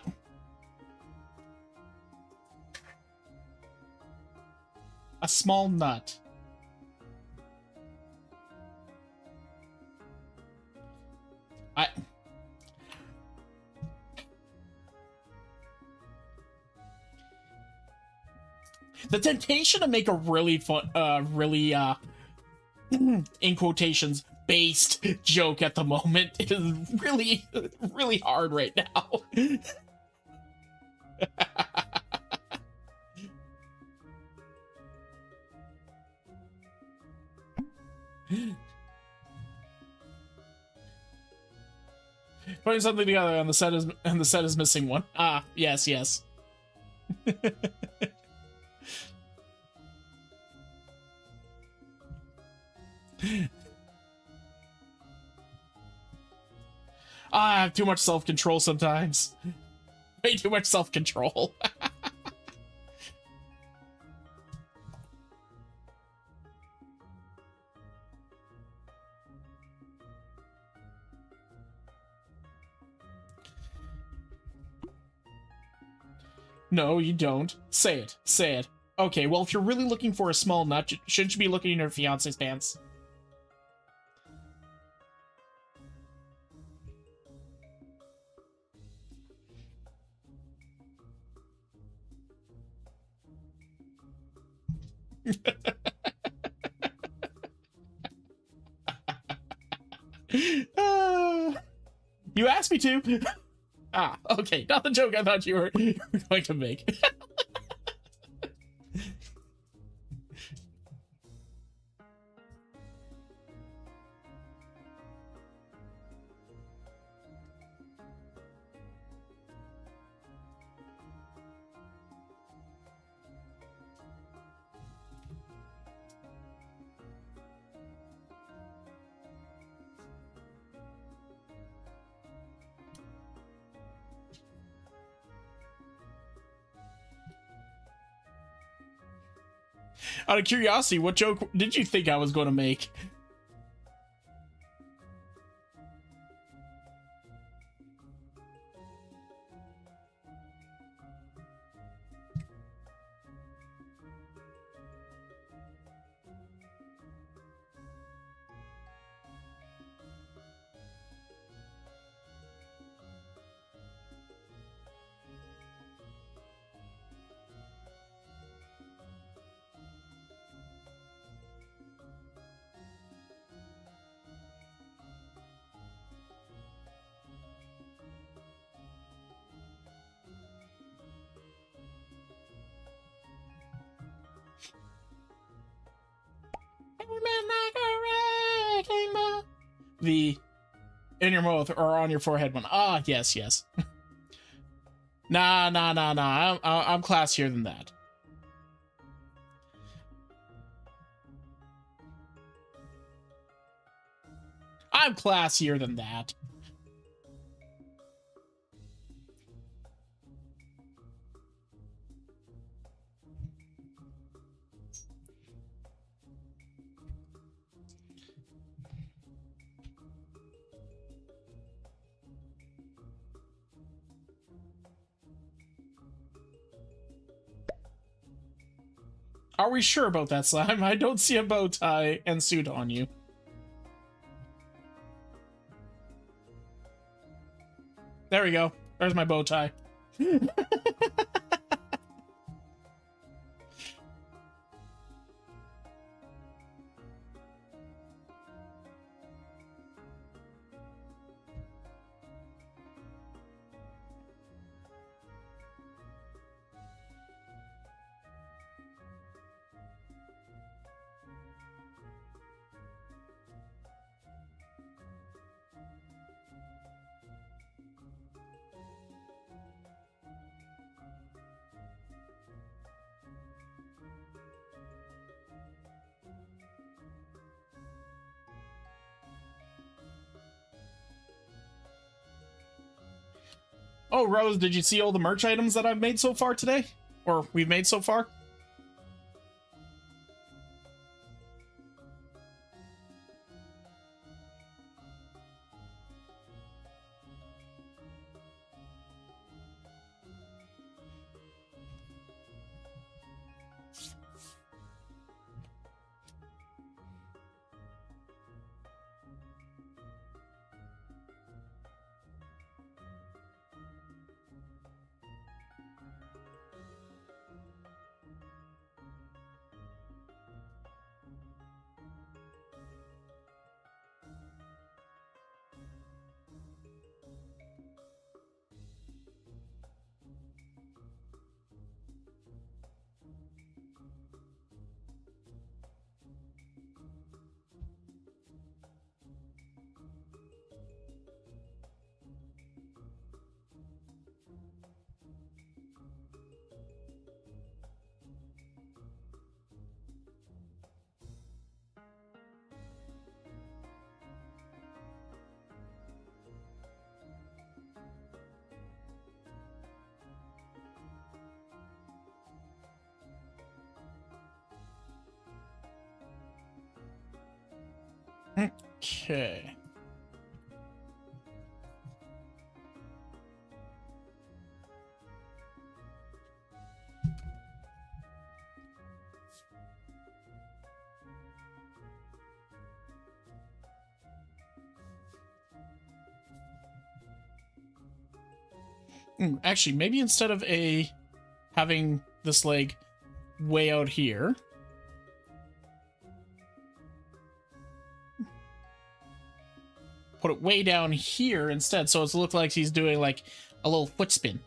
small nut. The temptation to make a really fun, in quotations, based joke at the moment is really, really hard right now. Putting something together and the set is missing one. Ah, yes, yes. I have too much self-control sometimes. Way too much self-control. No, you don't. Say it. Say it. Okay, well, if you're really looking for a small nut, shouldn't you be looking in your fiance's pants? You asked me to. Ah, okay. Not the joke I thought you were going to make. Out of curiosity, what joke did you think I was going to make? movement like a wrecking ball. The in your mouth or on your forehead one. Ah, yes, yes. Nah. I'm classier than that. I'm classier than that. Are we sure about that, Slime? I don't see a bow tie and suit on you. There we go. There's my bow tie. Oh, Rose, did you see all the merch items that I've made so far today? Or we've made so far? Okay. Actually, maybe instead of having this leg way out here, put it way down here instead, so it looks like he's doing like a little foot spin.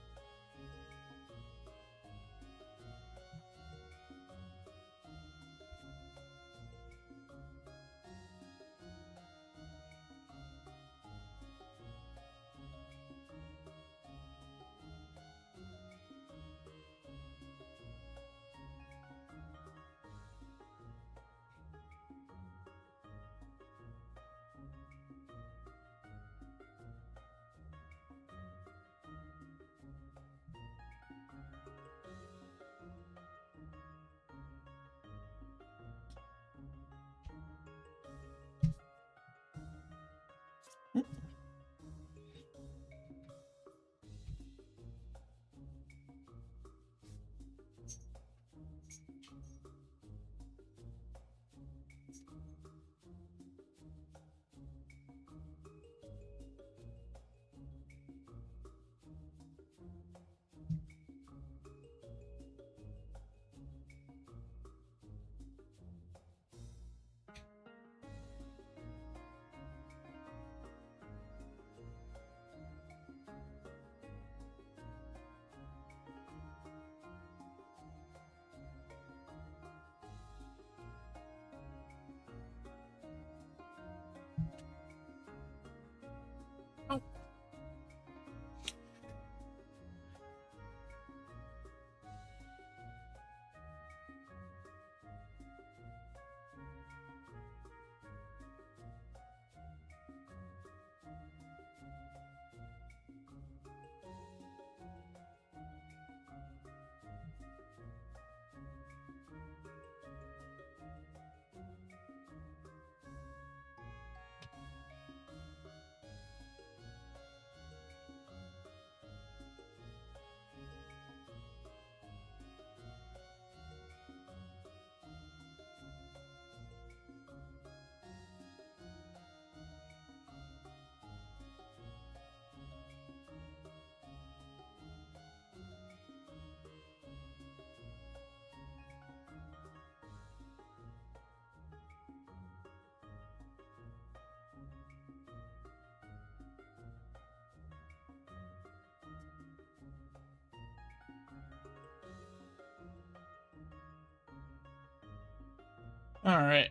All right.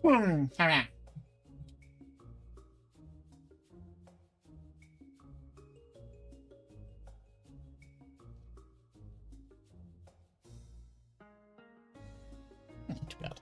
All right. Too bad.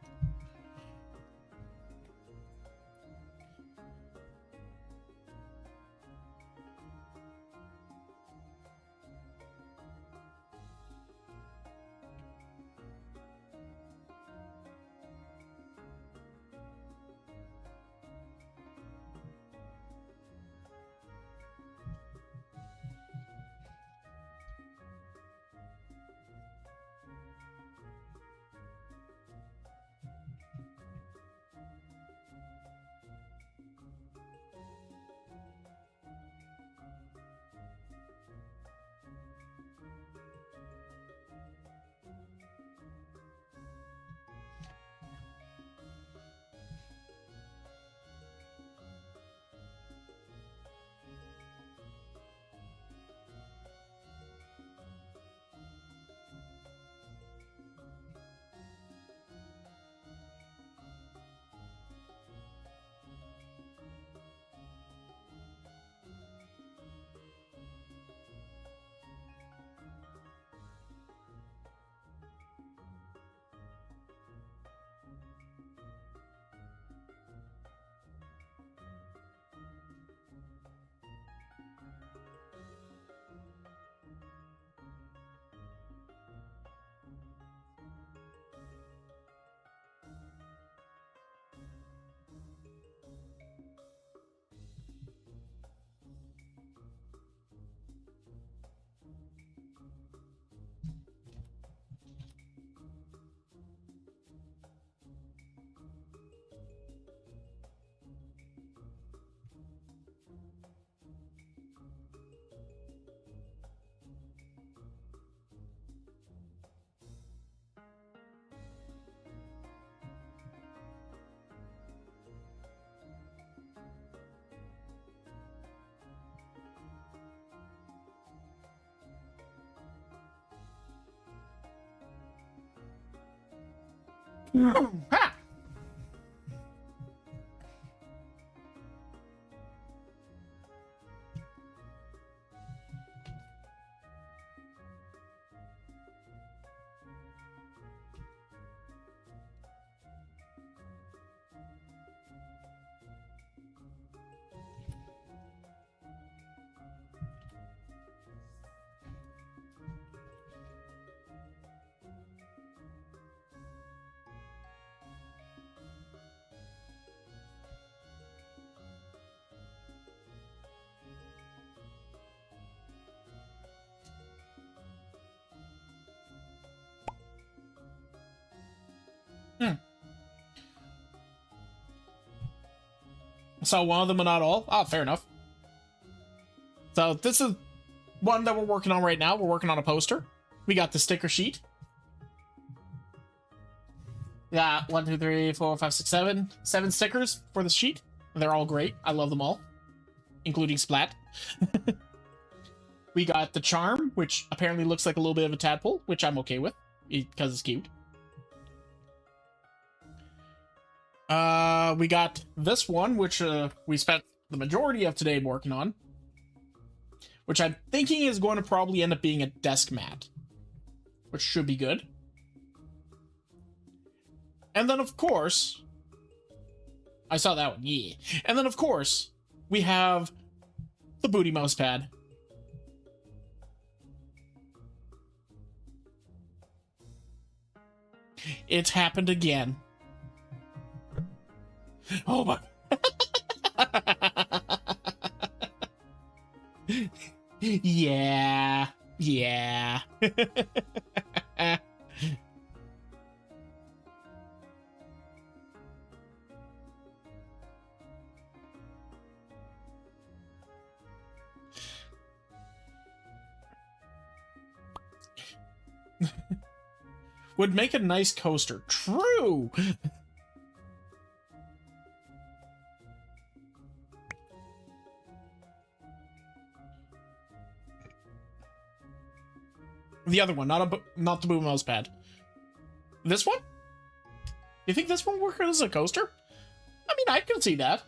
Ha! So one of them, but not all. Ah, fair enough. So this is one that we're working on right now. We're working on a poster. We got the sticker sheet. Yeah, 1, 2, 3, 4, 5, 6, 7. 7 stickers for the sheet. They're all great. I love them all, including Splat. We got the charm, which apparently looks like a little bit of a tadpole, which I'm okay with because it's cute. We got this one, which we spent the majority of today working on, which I'm thinking is going to probably end up being a desk mat, which should be good. And then, of course, I saw that one, yeah. And then, of course, we have the booty mouse pad. It's happened again. Oh my. Yeah. Yeah. Would make a nice coaster. True. The other one, not the boom mouse pad. This one? You think this one works as a coaster? I mean, I can see that.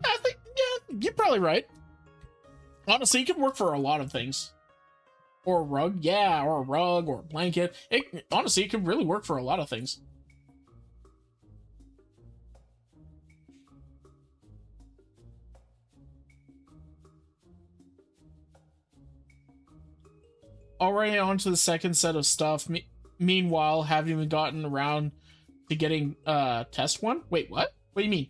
I think, yeah, you're probably right. Honestly, it could work for a lot of things. Or a rug, yeah, or a rug, or a blanket. Honestly, it could really work for a lot of things. Already on to the second set of stuff. Meanwhile, haven't even gotten around to getting test one. Wait, what? What do you mean?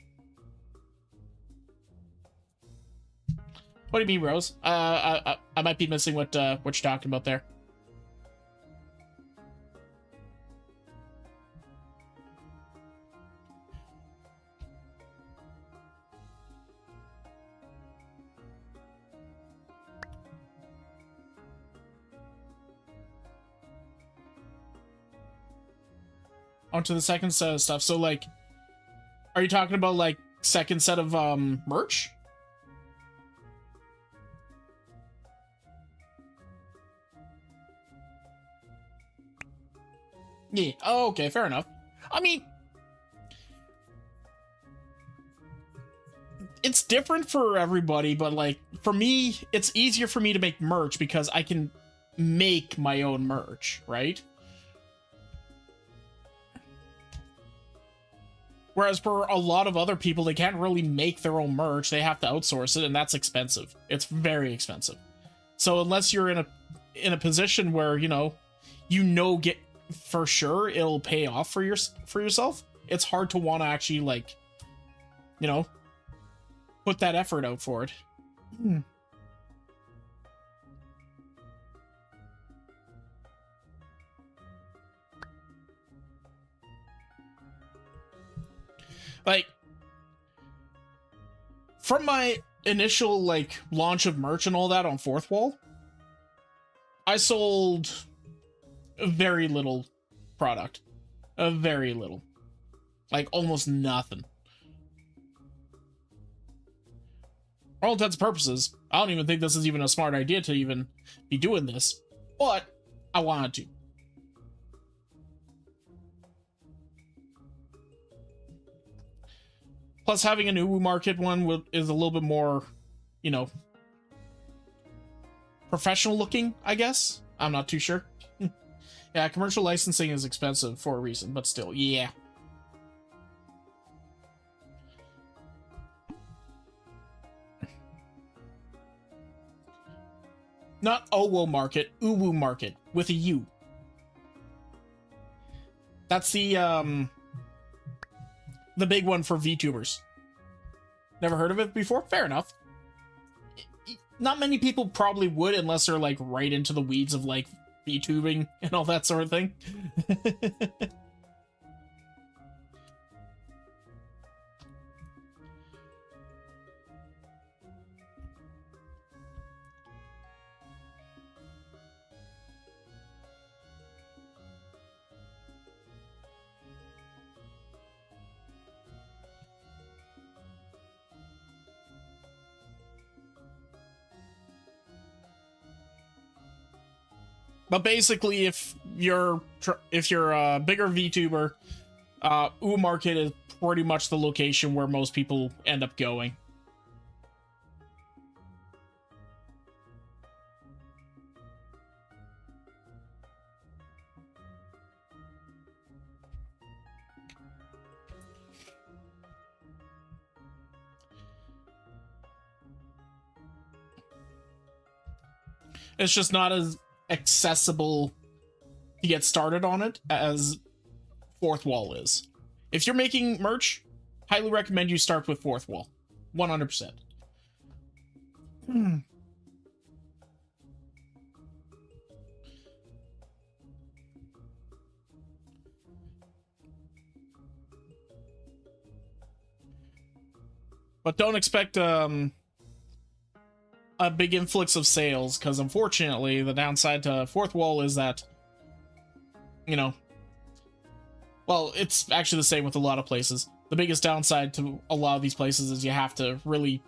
What do you mean, Rose? I might be missing what you're talking about there. Onto the second set of stuff. So, like, are you talking about, like, second set of, merch? Yeah. Oh, okay, fair enough. I mean, it's different for everybody, but, like, for me, it's easier for me to make merch because I can make my own merch, right? Whereas for a lot of other people, they can't really make their own merch. They have to outsource it, and that's expensive. It's very expensive. So unless you're in a position where, get for sure it'll pay off for yourself, it's hard to want to actually, like, put that effort out for it. Like, from my initial, like, launch of merch and all that on Fourth Wall, I sold very little product. Very little. Like, almost nothing. For all intents and purposes, I don't even think this is even a smart idea to even be doing this, but I wanted to. Plus, having an Uwu Market one is a little bit more, professional looking, I guess. I'm not too sure. Yeah, commercial licensing is expensive for a reason, but still, yeah. Not Owo Market, Uwu Market with a U. That's the big one for VTubers. Never heard of it before? Fair enough. Not many people probably would unless they're like right into the weeds of like VTubing and all that sort of thing. But basically, if you're a bigger VTuber, U Market is pretty much the location where most people end up going. It's just not as accessible to get started on it as Fourth Wall is. If you're making merch, highly recommend you start with Fourth Wall. 100%. But don't expect a big influx of sales, because unfortunately the downside to Fourth Wall is that, you know, well, it's actually the same with a lot of places. The biggest downside to a lot of these places is you have to really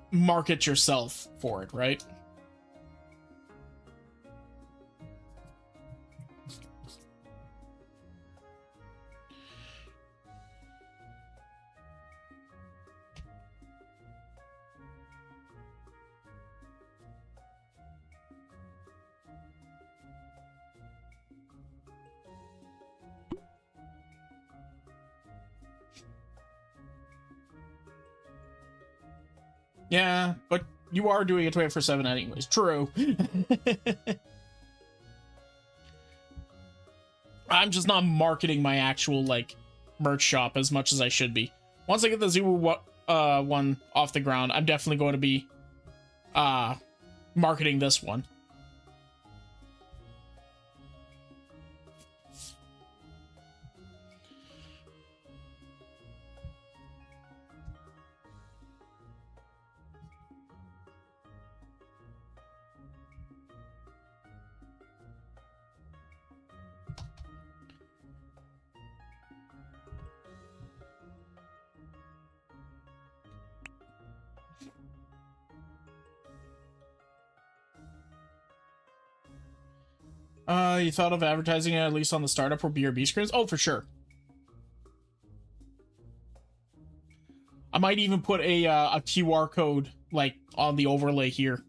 market yourself for it, right? Yeah, but you are doing it 24/7 anyways. True. I'm just not marketing my actual, like, merch shop as much as I should be. Once I get the Zoo one off the ground, I'm definitely going to be marketing this one. You thought of advertising it at least on the startup or BRB screens? Oh, for sure. I might even put a QR code, like, on the overlay here.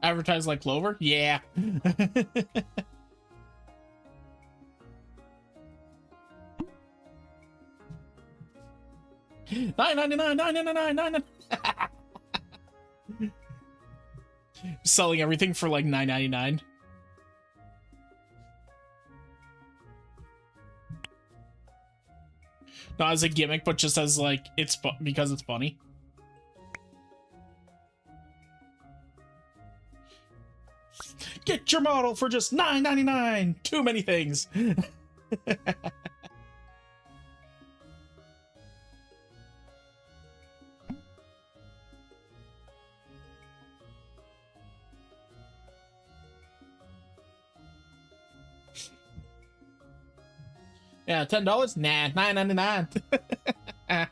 Advertise like Clover? Yeah. $9.99. Selling everything for like $9.99. Not as a gimmick, but just as like because it's funny. Get your model for just $9.99. Too many things. Yeah, $10? Nah, $9.99.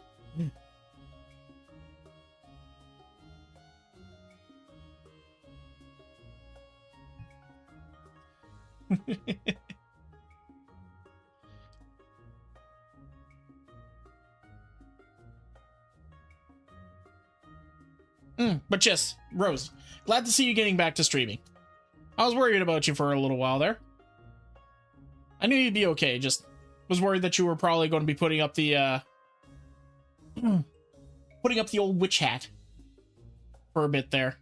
But yes, Rose, glad to see you getting back to streaming. I was worried about you for a little while there. I knew you'd be okay, just was worried that you were probably going to be putting up the old witch hat for a bit there.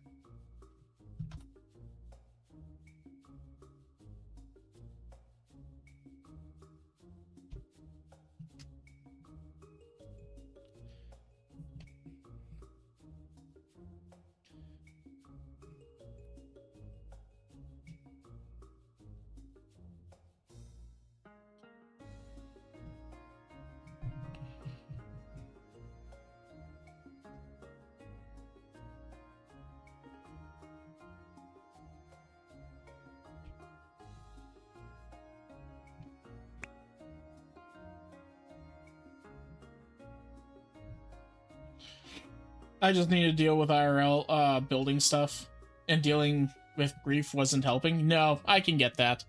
I just need to deal with IRL building stuff, and dealing with grief wasn't helping. No, I can get that.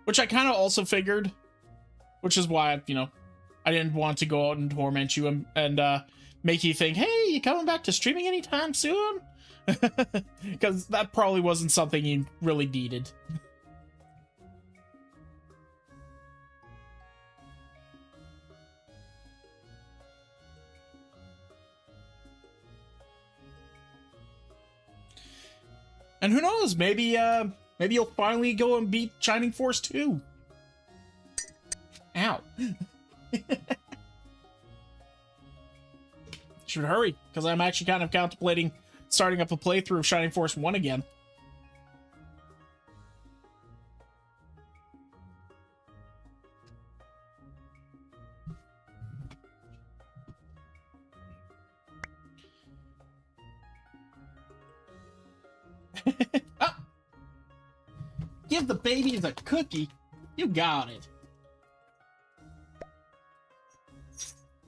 Which I kind of also figured, which is why, you know, I didn't want to go out and torment you and make you think, hey, you coming back to streaming anytime soon? Because that probably wasn't something you really needed. And who knows, maybe you'll finally go and beat Shining Force 2. Ow. Should hurry, because I'm actually kind of contemplating starting up a playthrough of Shining Force 1 again. Oh. Give the babies a cookie. You got it.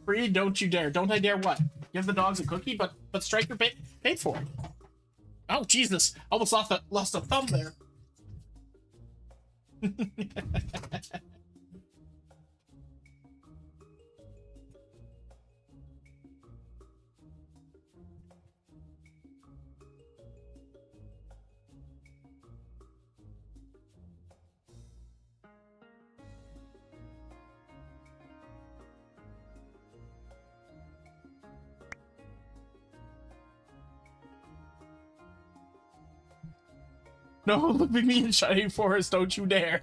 Free, don't you dare. Don't I dare what? Give the dogs a cookie, but Striker paid for it. Oh, Jesus. Almost lost a thumb there. No, look at me in Shining Forest, don't you dare.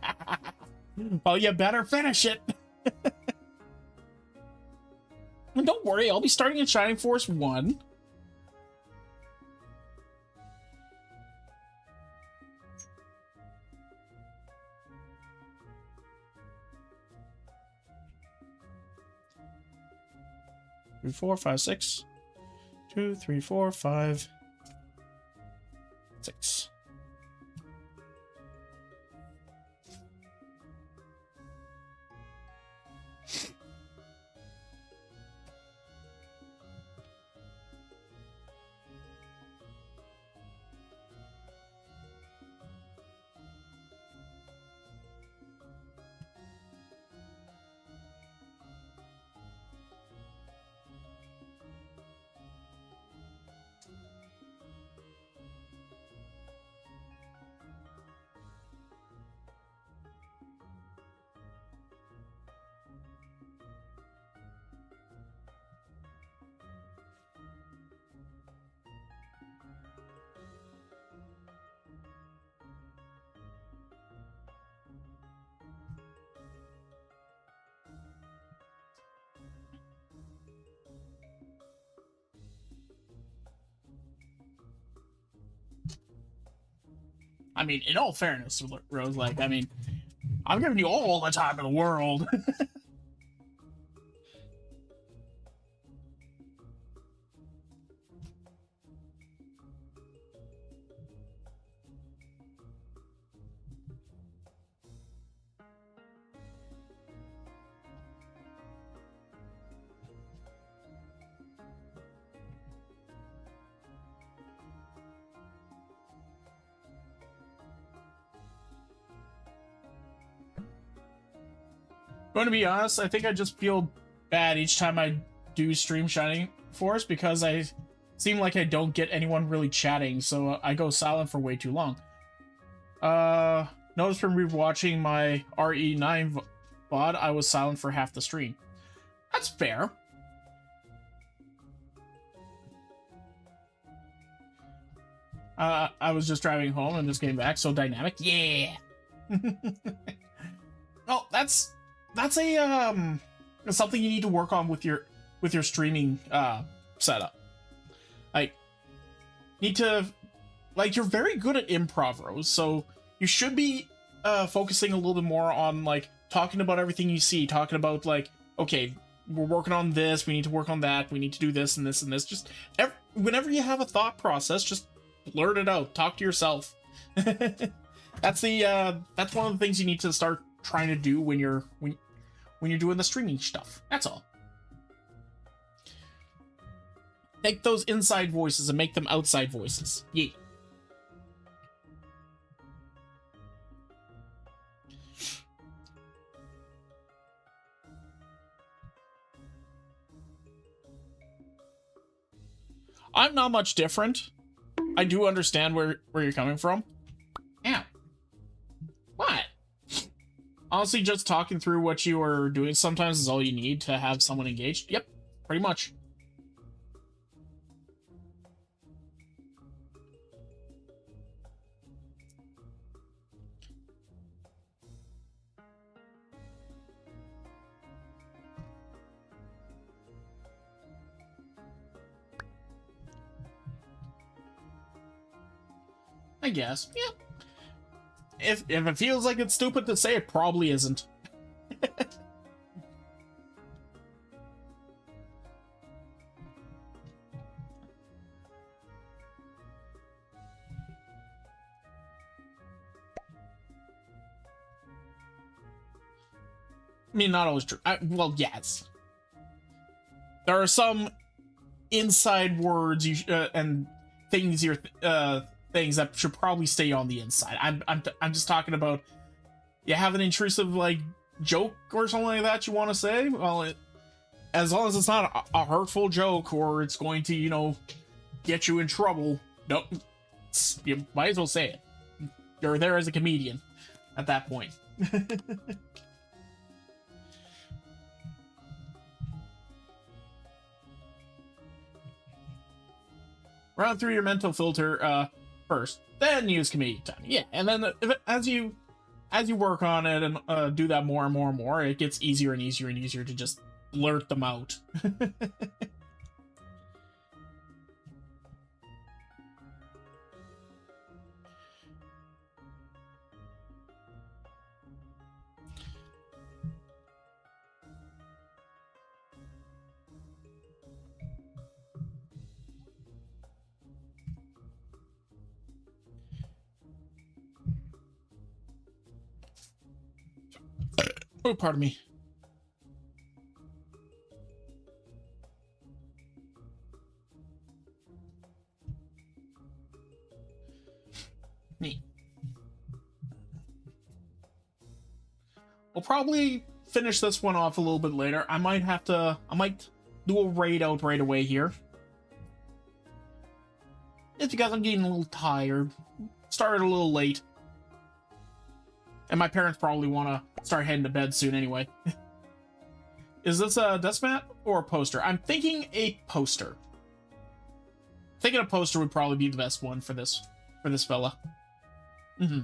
Well, you better finish it. And don't worry, I'll be starting in Shining Force 1. Three, four, five, six. 2, 3, 4, 5, 6. I mean, in all fairness, Rose, like, I mean, I'm giving you all the time in the world. Going to be honest, I think I just feel bad each time I do stream Shining Force because I seem like I don't get anyone really chatting, so I go silent for way too long. Notice from rewatching my RE9 VOD, I was silent for half the stream. That's fair. I was just driving home and just came back, so dynamic. Yeah. Oh, that's a something you need to work on with your streaming setup. Like, need to, like, you're very good at improv, Rose, so you should be focusing a little bit more on, like, talking about everything you see, talking about, like, okay, we're working on this, we need to work on that, we need to do this and this and this. Just whenever you have a thought process, just blurt it out, talk to yourself. That's one of the things you need to start trying to do when you're doing the streaming stuff. That's all. Take those inside voices and make them outside voices. Yeah. I'm not much different. I do understand where you're coming from. Yeah. What? Honestly, just talking through what you are doing sometimes is all you need to have someone engaged. Yep, pretty much. I guess. Yeah. If it feels like it's stupid to say, it probably isn't. I mean, not always true. Well, yes. There are some inside words and things things that should probably stay on the inside. I'm just talking about, you have an intrusive, like, joke or something like that you want to say. Well, as long as it's not a hurtful joke or it's going to, you know, get you in trouble, no, you might as well say it. You're there as a comedian at that point. Run through your mental filter first, then use comedic timing. Yeah, and then as you work on it and do that more and more and more, it gets easier and easier and easier to just blurt them out. Oh, pardon me. Neat. We'll probably finish this one off a little bit later. I might do a raid out right away here. It's because I'm getting a little tired. Started a little late. And my parents probably want to start heading to bed soon anyway. Is this a desk mat or a poster? I'm thinking a poster. Thinking a poster would probably be the best one for this fella. Mm-hmm.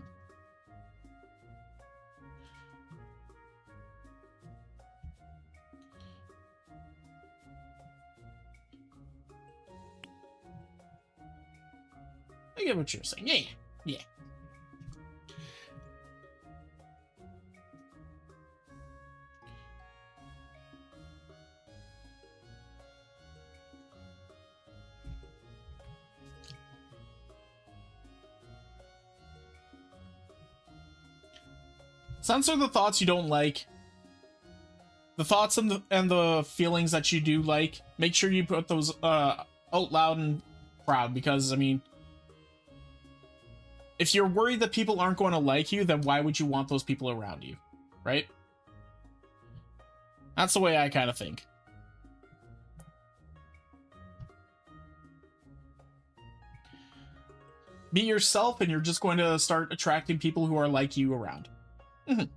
I get what you're saying. Yeah, yeah. Censor the thoughts you don't like. The thoughts and the feelings that you do like. Make sure you put those out loud and proud, because, I mean, if you're worried that people aren't going to like you, then why would you want those people around you, right? That's the way I kind of think. Be yourself, and you're just going to start attracting people who are like you around. Mhm.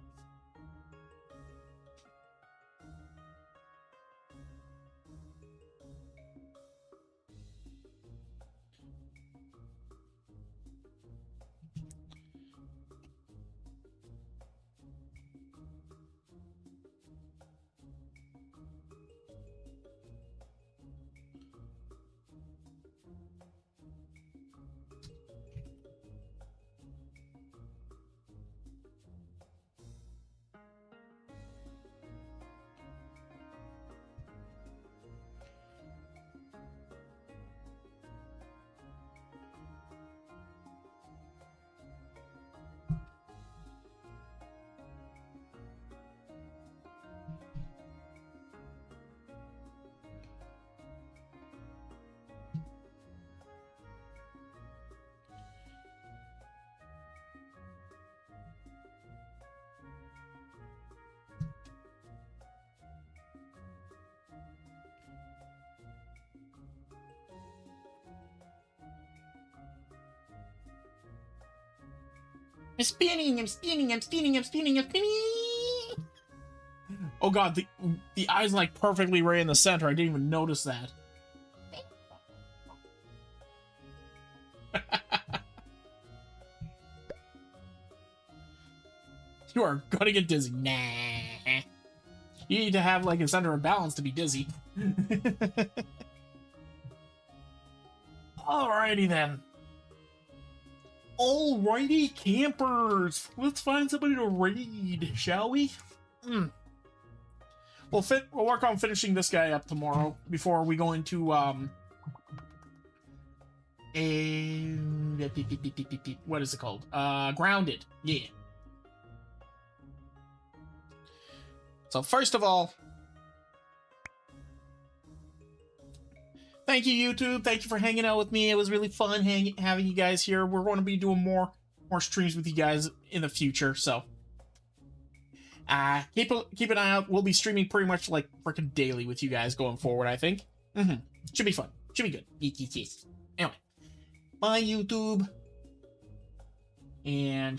I'm spinning, I'm spinning, I'm spinning, I'm spinning, I'm spinning. Oh god, the eye's like perfectly right in the center. I didn't even notice that. You are gonna get dizzy. Nah. You need to have like a center of balance to be dizzy. Alrighty then. Alrighty, campers. Let's find somebody to raid, shall we? We'll work on finishing this guy up tomorrow before we go into what is it called? Grounded. Yeah. So first of all, thank you, YouTube. Thank you for hanging out with me. It was really fun having you guys here. We're going to be doing more streams with you guys in the future. So, keep an eye out. We'll be streaming pretty much like freaking daily with you guys going forward. I think. Should be fun. Should be good. Yes. Anyway, bye, YouTube. And